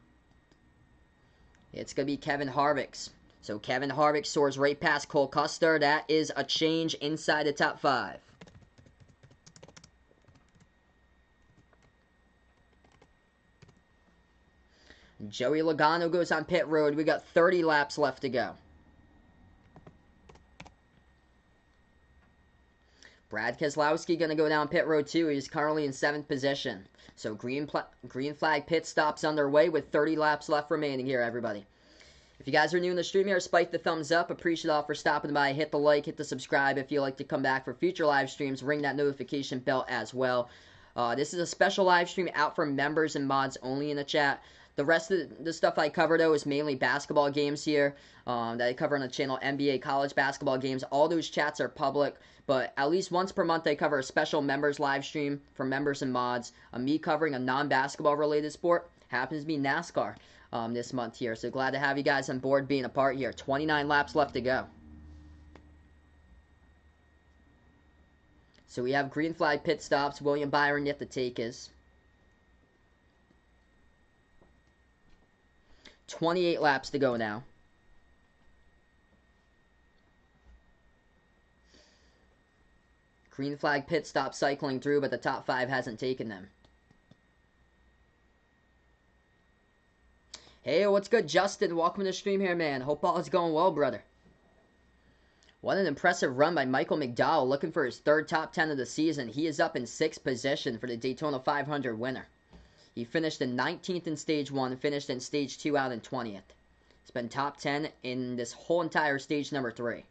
A: It's going to be Kevin Harvick's. So Kevin Harvick soars right past Cole Custer. That is a change inside the top 5. Joey Logano goes on pit road. We got 30 laps left to go. Brad Keselowski going to go down pit road too. He's currently in 7th position. So green flag pit stops underway with 30 laps left remaining here, everybody. If you guys are new in the stream here, spike the thumbs up. Appreciate all for stopping by. Hit the like, hit the subscribe if you'd like to come back for future live streams. Ring that notification bell as well. This is a special live stream out for members and mods only in the chat. The rest of the stuff I cover, though, is mainly basketball games here that I cover on the channel, NBA, college basketball games. All those chats are public, but at least once per month I cover a special members live stream for members and mods. Me covering a non-basketball related sport. Happens to be NASCAR this month here. So glad to have you guys on board being a part here. 29 laps left to go. So we have green flag pit stops. William Byron yet to take his. 28 laps to go now. Green flag pit stop cycling through, but the top 5 hasn't taken them. Hey, what's good, Justin? Welcome to the stream here, man. Hope all is going well, brother. What an impressive run by Michael McDowell, looking for his third top 10 of the season. He is up in 6th position for the Daytona 500 winner. He finished in 19th in Stage 1, finished in Stage 2 out in 20th. He's been top 10 in this whole entire Stage number 3.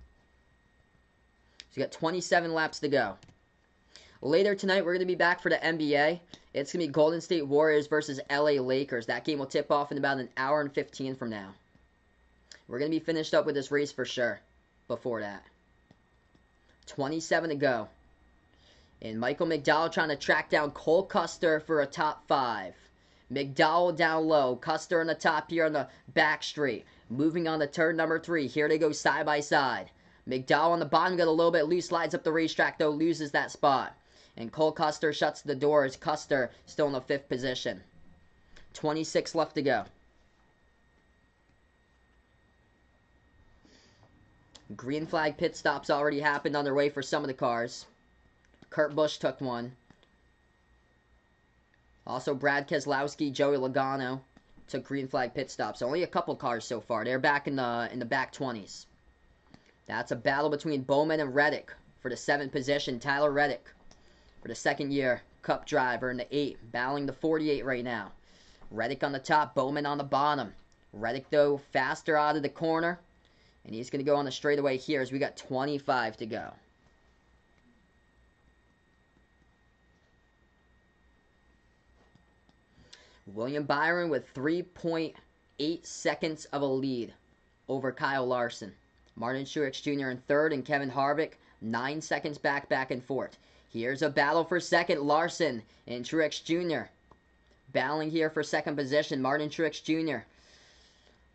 A: He's got 27 laps to go. Later tonight, we're going to be back for the NBA. It's going to be Golden State Warriors versus LA Lakers. That game will tip off in about an hour and 15 from now. We're going to be finished up with this race for sure before that. 27 to go. And Michael McDowell trying to track down Cole Custer for a top 5. McDowell down low. Custer on the top here on the back straight. Moving on to turn number 3. Here they go side by side. McDowell on the bottom got a little bit loose. Slides up the racetrack though. Loses that spot. And Cole Custer shuts the doors. Custer still in the 5th position. 26 left to go. Green flag pit stops already happened underway for some of the cars. Kurt Busch took one. Also, Brad Keselowski, Joey Logano took green flag pit stops. Only a couple cars so far. They're back in the back 20s. That's a battle between Bowman and Reddick for the 7th position. Tyler Reddick for the 2nd year Cup driver in the 8, battling the 48 right now. Reddick on the top, Bowman on the bottom. Reddick, though, faster out of the corner. And he's going to go on the straightaway here as we got 25 to go. William Byron with 3.8 seconds of a lead over Kyle Larson. Martin Truex Jr. in 3rd and Kevin Harvick 9 seconds back and forth. Here's a battle for 2nd. Larson and Truex Jr. battling here for 2nd position. Martin Truex Jr.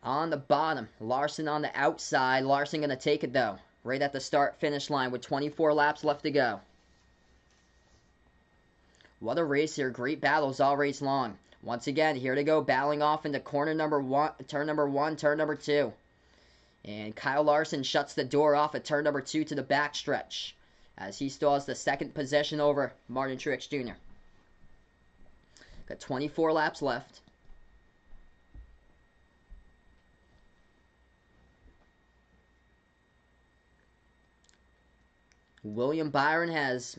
A: on the bottom. Larson on the outside. Larson going to take it, though, right at the start-finish line with 24 laps left to go. What a race here. Great battles all race long. Once again, here they go, battling off into turn number 1, turn number 2. And Kyle Larson shuts the door off at turn number 2 to the backstretch, as he still has the 2nd position over Martin Truex Jr. Got 24 laps left. William Byron has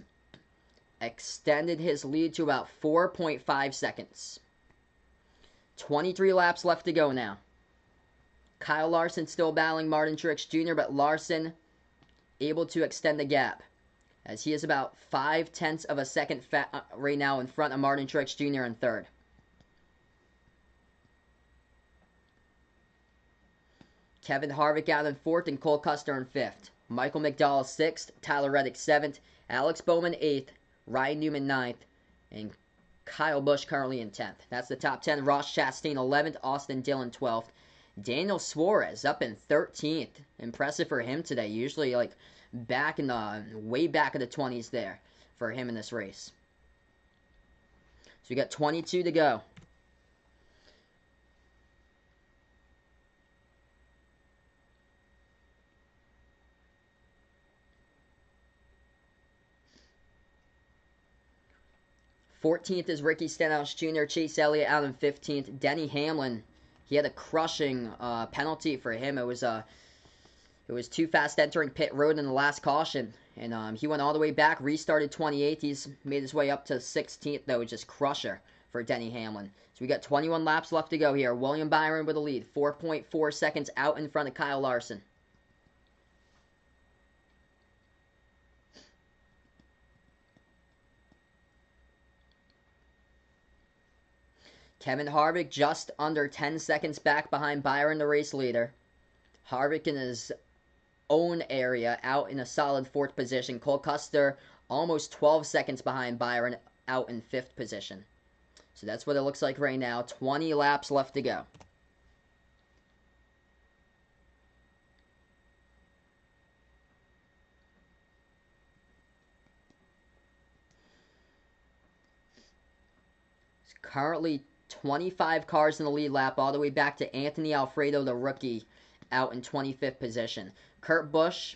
A: extended his lead to about 4.5 seconds. 23 laps left to go now. Kyle Larson still battling Martin Truex Jr., but Larson able to extend the gap, as he is about 0.5 of a second right now in front of Martin Truex Jr. in 3rd. Kevin Harvick out in 4th and Cole Custer in 5th. Michael McDowell 6th, Tyler Reddick 7th, Alex Bowman 8th, Ryan Newman 9th, and Kyle Busch currently in 10th. That's the top 10. Ross Chastain 11th, Austin Dillon 12th. Daniel Suarez up in 13th. Impressive for him today. Usually like back in the way back of the 20s there for him in this race. So we got 22 to go. '14th is Ricky Stenhouse Jr., Chase Elliott out in 15th. Denny Hamlin, he had a crushing penalty for him. It was too fast entering pit road in the last caution, and he went all the way back, restarted 28th. He's made his way up to 16th, though, just crusher for Denny Hamlin. So we got 21 laps left to go here. William Byron with a lead, 4.4 seconds out in front of Kyle Larson. Kevin Harvick just under 10 seconds back behind Byron, the race leader. Harvick in his own area, out in a solid 4th position. Cole Custer almost 12 seconds behind Byron, out in 5th position. So that's what it looks like right now. 20 laps left to go. It's currently 25 cars in the lead lap, all the way back to Anthony Alfredo, the rookie, out in 25th position. Kurt Busch,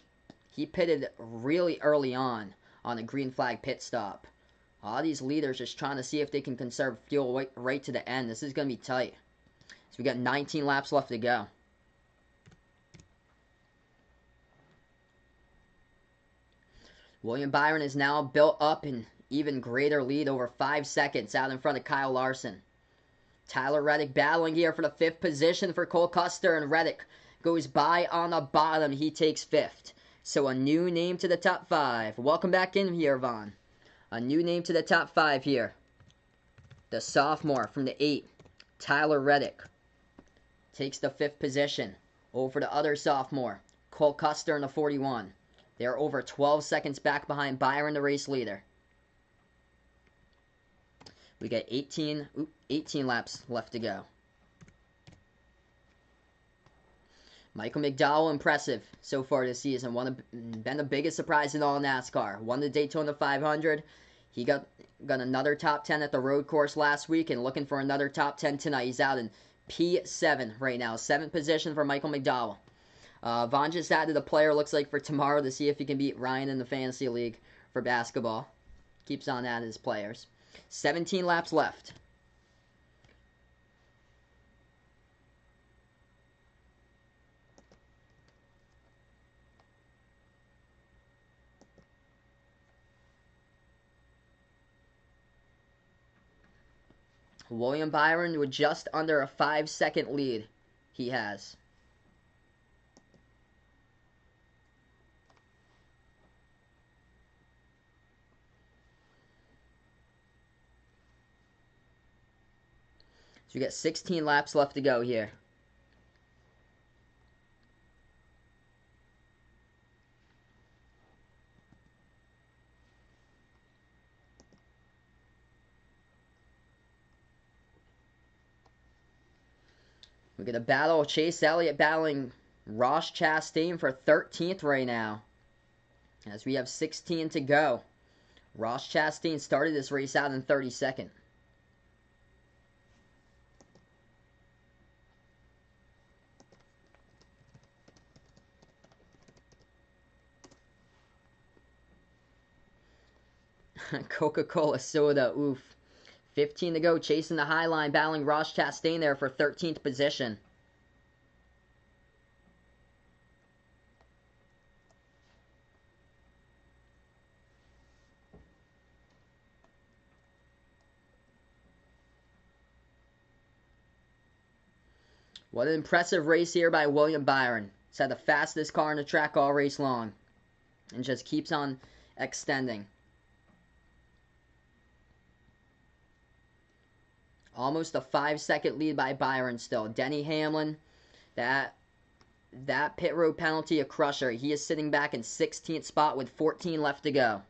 A: he pitted really early on a green flag pit stop. All these leaders just trying to see if they can conserve fuel right to the end. This is going to be tight. So we got 19 laps left to go. William Byron is now built up an even greater lead, over 5 seconds out in front of Kyle Larson. Tyler Reddick battling here for the 5th position for Cole Custer, and Reddick goes by on the bottom. He takes 5th. So a new name to the top 5. Welcome back in here, Vaughn. A new name to the top 5 here. The sophomore from the 8, Tyler Reddick, takes the 5th position over the other sophomore, Cole Custer, in the 41. They're over 12 seconds back behind Byron, the race leader. We got 18 laps left to go. Michael McDowell, impressive so far this season. Been the biggest surprise in all NASCAR. Won the Daytona 500. He got another top 10 at the road course last week and looking for another top 10 tonight. He's out in P7 right now. 7th position for Michael McDowell. Vaughn just added a player, looks like, for tomorrow to see if he can beat Ryan in the Fantasy League for basketball. Keeps on adding his players. 17 laps left. William Byron with just under a 5-second lead he has. So we got 16 laps left to go here. We get a battle of Chase Elliott battling Ross Chastain for 13th right now, as we have 16 to go. Ross Chastain started this race out in 32nd. Coca-Cola soda, oof. 15 to go, chasing the high line, battling Ross Chastain there for 13th position. What an impressive race here by William Byron. He's had the fastest car on the track all race long, and just keeps on extending. Almost a 5-second lead by Byron still. Denny Hamlin, that pit road penalty, a crusher. He is sitting back in 16th spot with 14 left to go.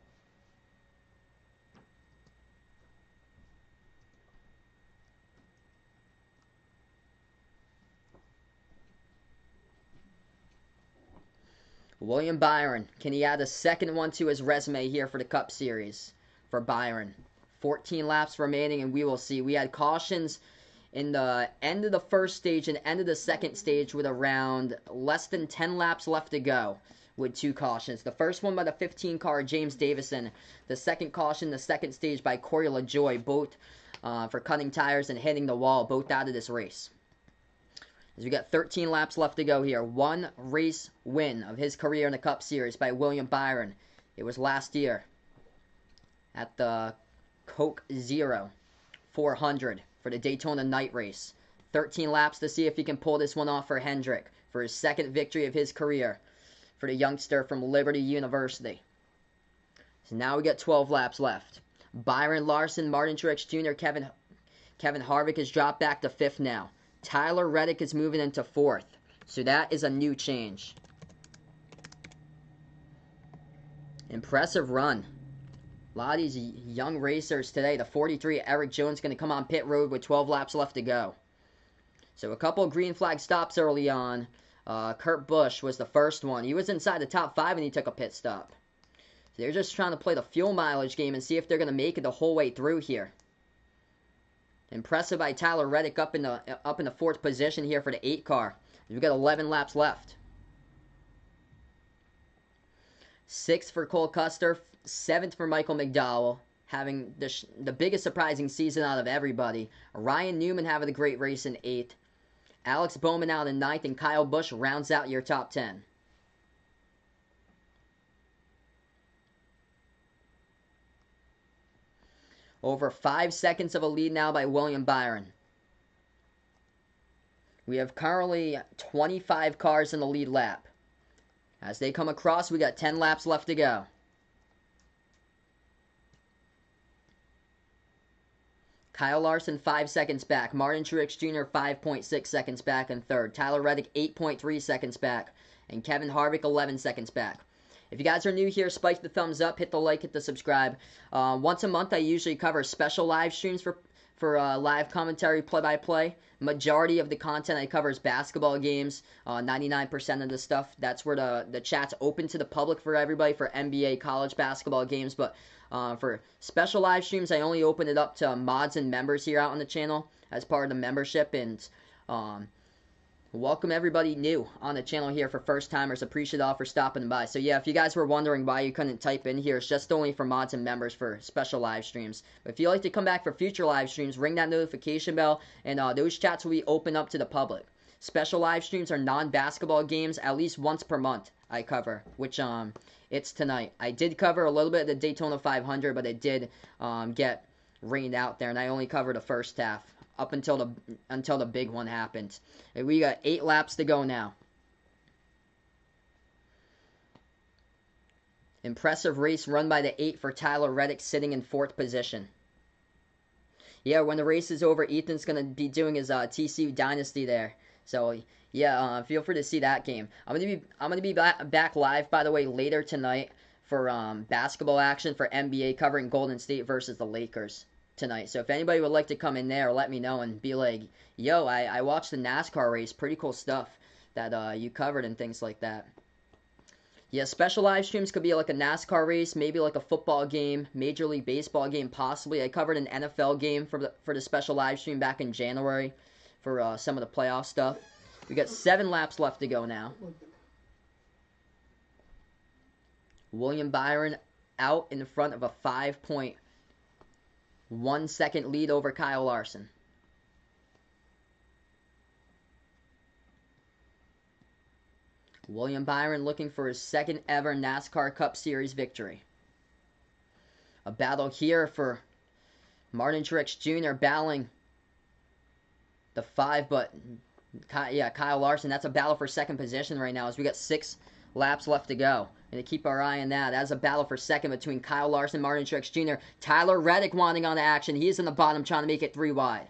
A: William Byron, can he add a second one to his resume here for the Cup Series for Byron? 14 laps remaining, and we will see. We had cautions in the end of the first stage and end of the second stage with around less than 10 laps left to go with 2 cautions. The first one by the 15 car, James Davison. The second caution, the second stage by Corey LaJoie, both for cutting tires and hitting the wall, both out of this race. As we got 13 laps left to go here. 1 race win of his career in the Cup Series by William Byron. It was last year at the Coke Zero 400 for the Daytona night race. 13 laps to see if he can pull this one off for Hendrick for his second victory of his career for the youngster from Liberty University. So now we got 12 laps left. Byron Larson, Martin Truex Jr., Kevin Harvick has dropped back to 5th now. Tyler Reddick is moving into 4th. So that is a new change. Impressive run. A lot of these young racers today. The 43, Eric Jones, going to come on pit road with 12 laps left to go. So a couple of green flag stops early on. Kurt Busch was the first one. He was inside the top 5 and he took a pit stop. So they're just trying to play the fuel mileage game and see if they're going to make it the whole way through here. Impressive by Tyler Reddick up in the 4th position here for the 8 car. We've got 11 laps left. 6th for Cole Custer, 7th for Michael McDowell, having the biggest surprising season out of everybody. Ryan Newman having a great race in 8th. Alex Bowman out in 9th, and Kyle Busch rounds out your top 10. Over 5 seconds of a lead now by William Byron. We have currently 25 cars in the lead lap. As they come across, we got 10 laps left to go. Kyle Larson 5 seconds back. Martin Truex Jr. 5.6 seconds back in third. Tyler Reddick 8.3 seconds back. And Kevin Harvick 11 seconds back. If you guys are new here, spike the thumbs up, hit the like, hit the subscribe. Once a month, I usually cover special live streams for live commentary, play-by-play. Majority of the content I cover is basketball games. 99% of the stuff, that's where the chat's open to the public for everybody for NBA, college basketball games. But for special live streams, I only open it up to mods and members here out on the channel as part of the membership. And welcome everybody new on the channel here for first timers. Appreciate all for stopping by. So yeah, if you guys were wondering why you couldn't type in here, it's just only for mods and members for special live streams. But if you'd like to come back for future live streams, ring that notification bell, and those chats will be open up to the public. Special live streams are non-basketball games at least once per month I cover, which it's tonight. I did cover a little bit of the Daytona 500, but it did get rained out there, and I only covered the first half up until the big one happened. And we got 8 laps to go now. Impressive race run by the 8 for Tyler Reddick, sitting in 4th position. Yeah, when the race is over, Ethan's going to be doing his TCU Dynasty there. So, yeah, feel free to see that game. I'm gonna be back live, by the way, later tonight for basketball action for NBA, covering Golden State versus the Lakers tonight. So if anybody would like to come in there, let me know and be like, yo, I watched the NASCAR race. Pretty cool stuff that you covered and things like that. Yeah, special live streams could be like a NASCAR race, maybe like a football game, Major League Baseball game, possibly. I covered an NFL game for the special live stream back in January for some of the playoff stuff. We got 7 laps left to go now. William Byron out in front of a 5.1 second lead over Kyle Larson. William Byron looking for his second ever NASCAR Cup Series victory. A battle here for Martin Truex Jr. battling the 5, but yeah, Kyle Larson, that's a battle for second position right now as we got 6 laps left to go. And to keep our eye on that, that's a battle for second between Kyle Larson and Martin Truex Jr. Tyler Reddick wanting on the action. He's in the bottom trying to make it 3 wide.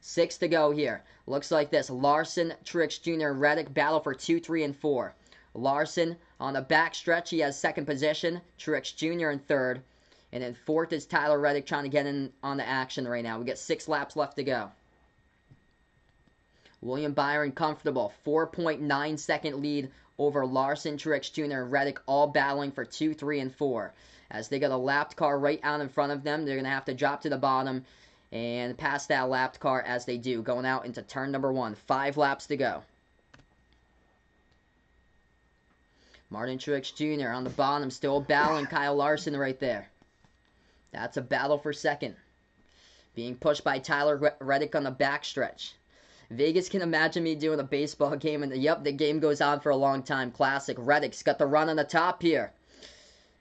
A: 6 to go here. Looks like this. Larson, Truex Jr., Reddick battle for 2, 3, and 4. Larson on the back stretch. He has second position. Truex Jr. in third. And then 4th is Tyler Reddick trying to get in on the action right now. We got 6 laps left to go. William Byron comfortable. 4.9 second lead over Larson, Truex Jr., and Reddick, all battling for 2, 3, and 4. As they got a lapped car right out in front of them, they're going to have to drop to the bottom and pass that lapped car as they do, going out into turn number 1. 5 laps to go. Martin Truex Jr. on the bottom, still battling Kyle Larson right there. That's a battle for second. Being pushed by Tyler Reddick on the backstretch. Vegas can imagine me doing a baseball game, and yep, the game goes on for a long time. Classic. Reddick's got the run on the top here.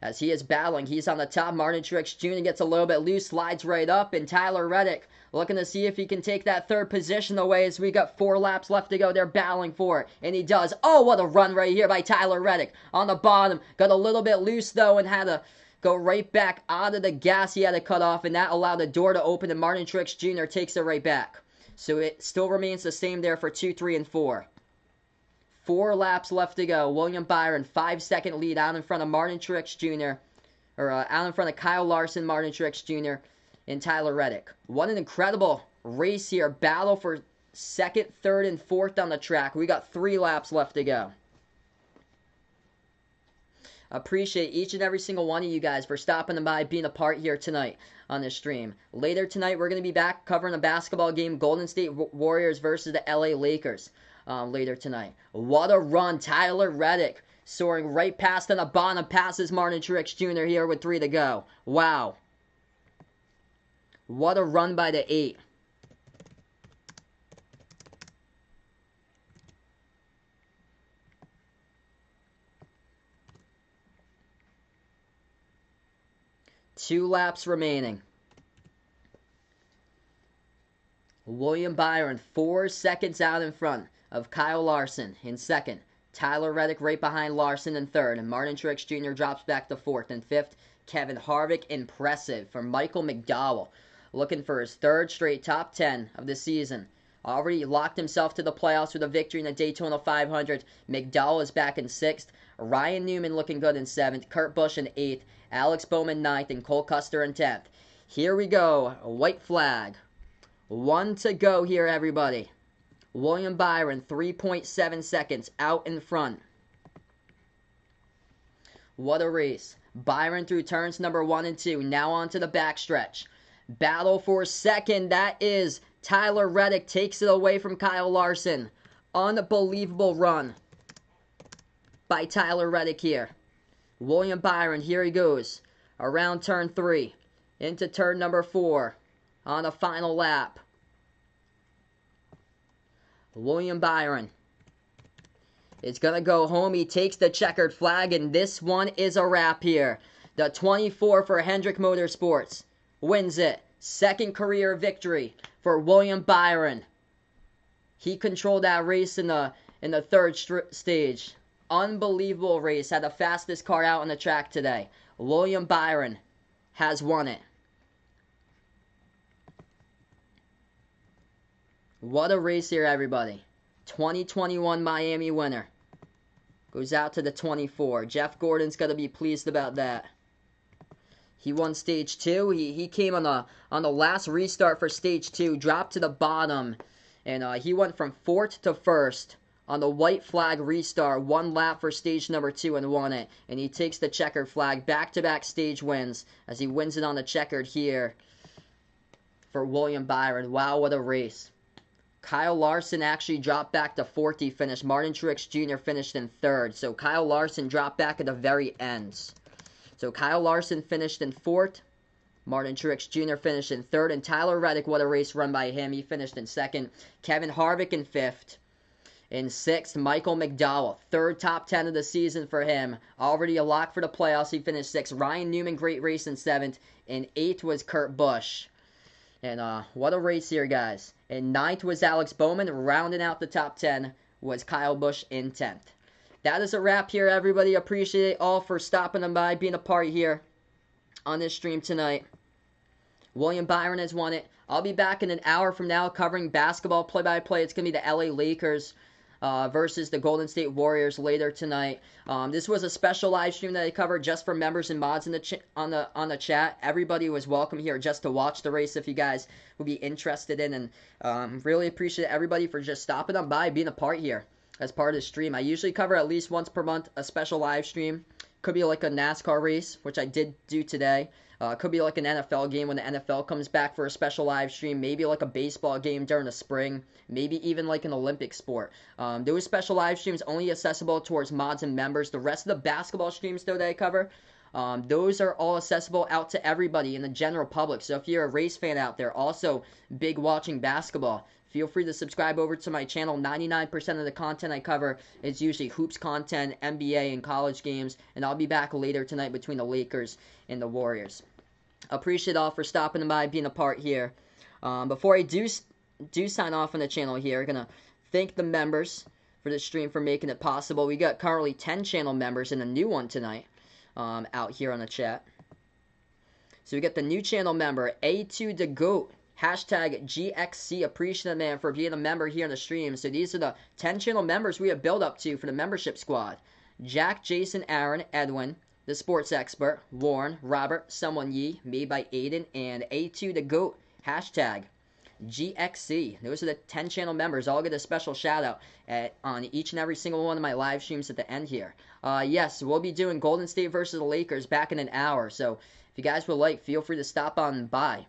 A: As he is battling, he's on the top. Martin Truex Jr. gets a little bit loose, slides right up, and Tyler Reddick looking to see if he can take that 3rd position away as we got 4 laps left to go. They're battling for it, and he does. Oh, what a run right here by Tyler Reddick on the bottom. Got a little bit loose, though, and had to go right back out of the gas he had to cut off, and that allowed the door to open, and Martin Truex Jr. takes it right back. So it still remains the same there for 2, 3, and 4. 4 laps left to go. William Byron, 5-second lead out in front of Martin Truex Jr., or out in front of Kyle Larson, Martin Truex Jr., and Tyler Reddick. What an incredible race here. Battle for 2nd, 3rd, and 4th on the track. We got 3 laps left to go. Appreciate each and every single one of you guys for stopping by, being a part here tonight on this stream. Later tonight, we're going to be back covering a basketball game, Golden State Warriors versus the LA Lakers, later tonight. What a run. Tyler Reddick soaring right past on the bottom, passes Martin Truex Jr. here with 3 to go. Wow. What a run by the 8. Two laps remaining. William Byron 4 seconds out in front of Kyle Larson in second. Tyler Reddick right behind Larson in third. And Martin Truex Jr. drops back to fourth. And fifth, Kevin Harvick. Impressive for Michael McDowell. Looking for his third straight top 10 of the season. Already locked himself to the playoffs with a victory in the Daytona 500. McDowell is back in sixth. Ryan Newman looking good in seventh. Kurt Busch in eighth. Alex Bowman ninth. And Cole Custer in 10th. Here we go. A white flag. 1 to go here, everybody. William Byron, 3.7 seconds out in front. What a race. Byron through turns number 1 and 2. Now on to the backstretch. Battle for second. That is Tyler Reddick. Takes it away from Kyle Larson. Unbelievable run by Tyler Reddick here. William Byron, here he goes. Around turn 3. Into turn number 4. On the final lap. William Byron is going to go home. He takes the checkered flag, and this one is a wrap here. The 24 for Hendrick Motorsports wins it. Second career victory for William Byron. He controlled that race in the third stage. Unbelievable race. Had the fastest car out on the track today. William Byron has won it. What a race here, everybody. 2021 Miami winner. Goes out to the 24. Jeff Gordon's got to be pleased about that. He won stage 2. He came on the last restart for stage 2. Dropped to the bottom. And he went from 4th to 1st on the white flag restart. 1 lap for stage number 2 and won it. And he takes the checkered flag. Back-to-back stage wins as he wins it on the checkered here for William Byron. Wow, what a race. Kyle Larson actually dropped back to 4th. He finished. Martin Truex Jr. finished in 3rd. So Kyle Larson dropped back at the very ends. So Kyle Larson finished in 4th. Martin Truex Jr. finished in 3rd. And Tyler Reddick, what a race run by him. He finished in 2nd. Kevin Harvick in 5th. In 6th, Michael McDowell. 3rd top 10 of the season for him. Already a lock for the playoffs. He finished 6th. Ryan Newman, great race in 7th. In 8th was Kurt Busch. And what a race here, guys. And 9th was Alex Bowman. Rounding out the top 10 was Kyle Busch in 10th. That is a wrap here, everybody. Appreciate it all for stopping by, being a part here on this stream tonight. William Byron has won it. I'll be back in an hour from now covering basketball play-by-play. It's going to be the LA Lakers versus the Golden State Warriors later tonight. This was a special live stream that I covered just for members and mods in on the chat. Everybody was welcome here just to watch the race if you guys would be interested in. And really appreciate everybody for just stopping on by, being a part here as part of the stream. I usually cover at least once per month a special live stream. Could be like a NASCAR race, which I did do today. Could be like an NFL game when the NFL comes back for a special live stream. Maybe like a baseball game during the spring. Maybe even like an Olympic sport. Those special live streams only accessible towards mods and members. The rest of the basketball streams, though, that I cover, those are all accessible out to everybody in the general public. So if you're a race fan out there, also big watching basketball, feel free to subscribe over to my channel. 99% of the content I cover is usually hoops content, NBA, and college games. And I'll be back later tonight between the Lakers and the Warriors. Appreciate all for stopping by, being a part here. Before I do sign off on the channel here, I'm going to thank the members for the stream for making it possible. We got currently 10 channel members and a new one tonight out here on the chat. So we got the new channel member, A2 the GOAT. Hashtag GXC. Appreciate man for being a member here on the stream. So these are the 10 channel members we have built up to for the membership squad. Jack, Jason, Aaron, Edwin, the sports expert, Warren, Robert, Someone Ye, made by Aiden, and A2 the GOAT. Hashtag GXC. Those are the 10 channel members. I'll get a special shout out on each and every single one of my live streams at the end here. Yes, we'll be doing Golden State versus the Lakers back in an hour. So if you guys would like, feel free to stop on by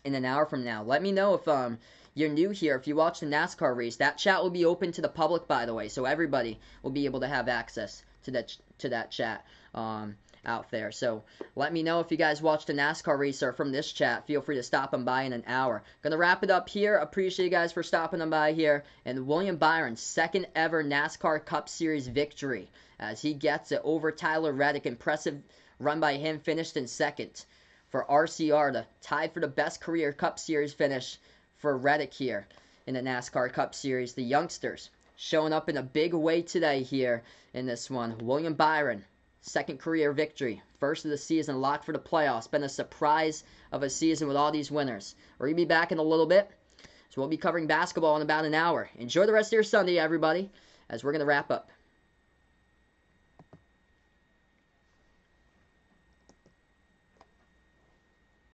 A: in an hour from now. Let me know if you're new here, if you watch the NASCAR race. That chat will be open to the public, by the way, so everybody will be able to have access to that chat out there. So let me know if you guys watch the NASCAR race or from this chat. Feel free to stop on by in an hour. Gonna wrap it up here. Appreciate you guys for stopping on by here. And William Byron's second ever NASCAR Cup Series victory as he gets it over Tyler Reddick. Impressive run by him. Finished in second for RCR, to tied for the best career Cup Series finish for Reddick here in the NASCAR Cup Series. The youngsters showing up in a big way today here in this one. William Byron, second career victory. First of the season, locked for the playoffs. Been a surprise of a season with all these winners. We're going to be back in a little bit. So we'll be covering basketball in about an hour. Enjoy the rest of your Sunday, everybody, as we're going to wrap up.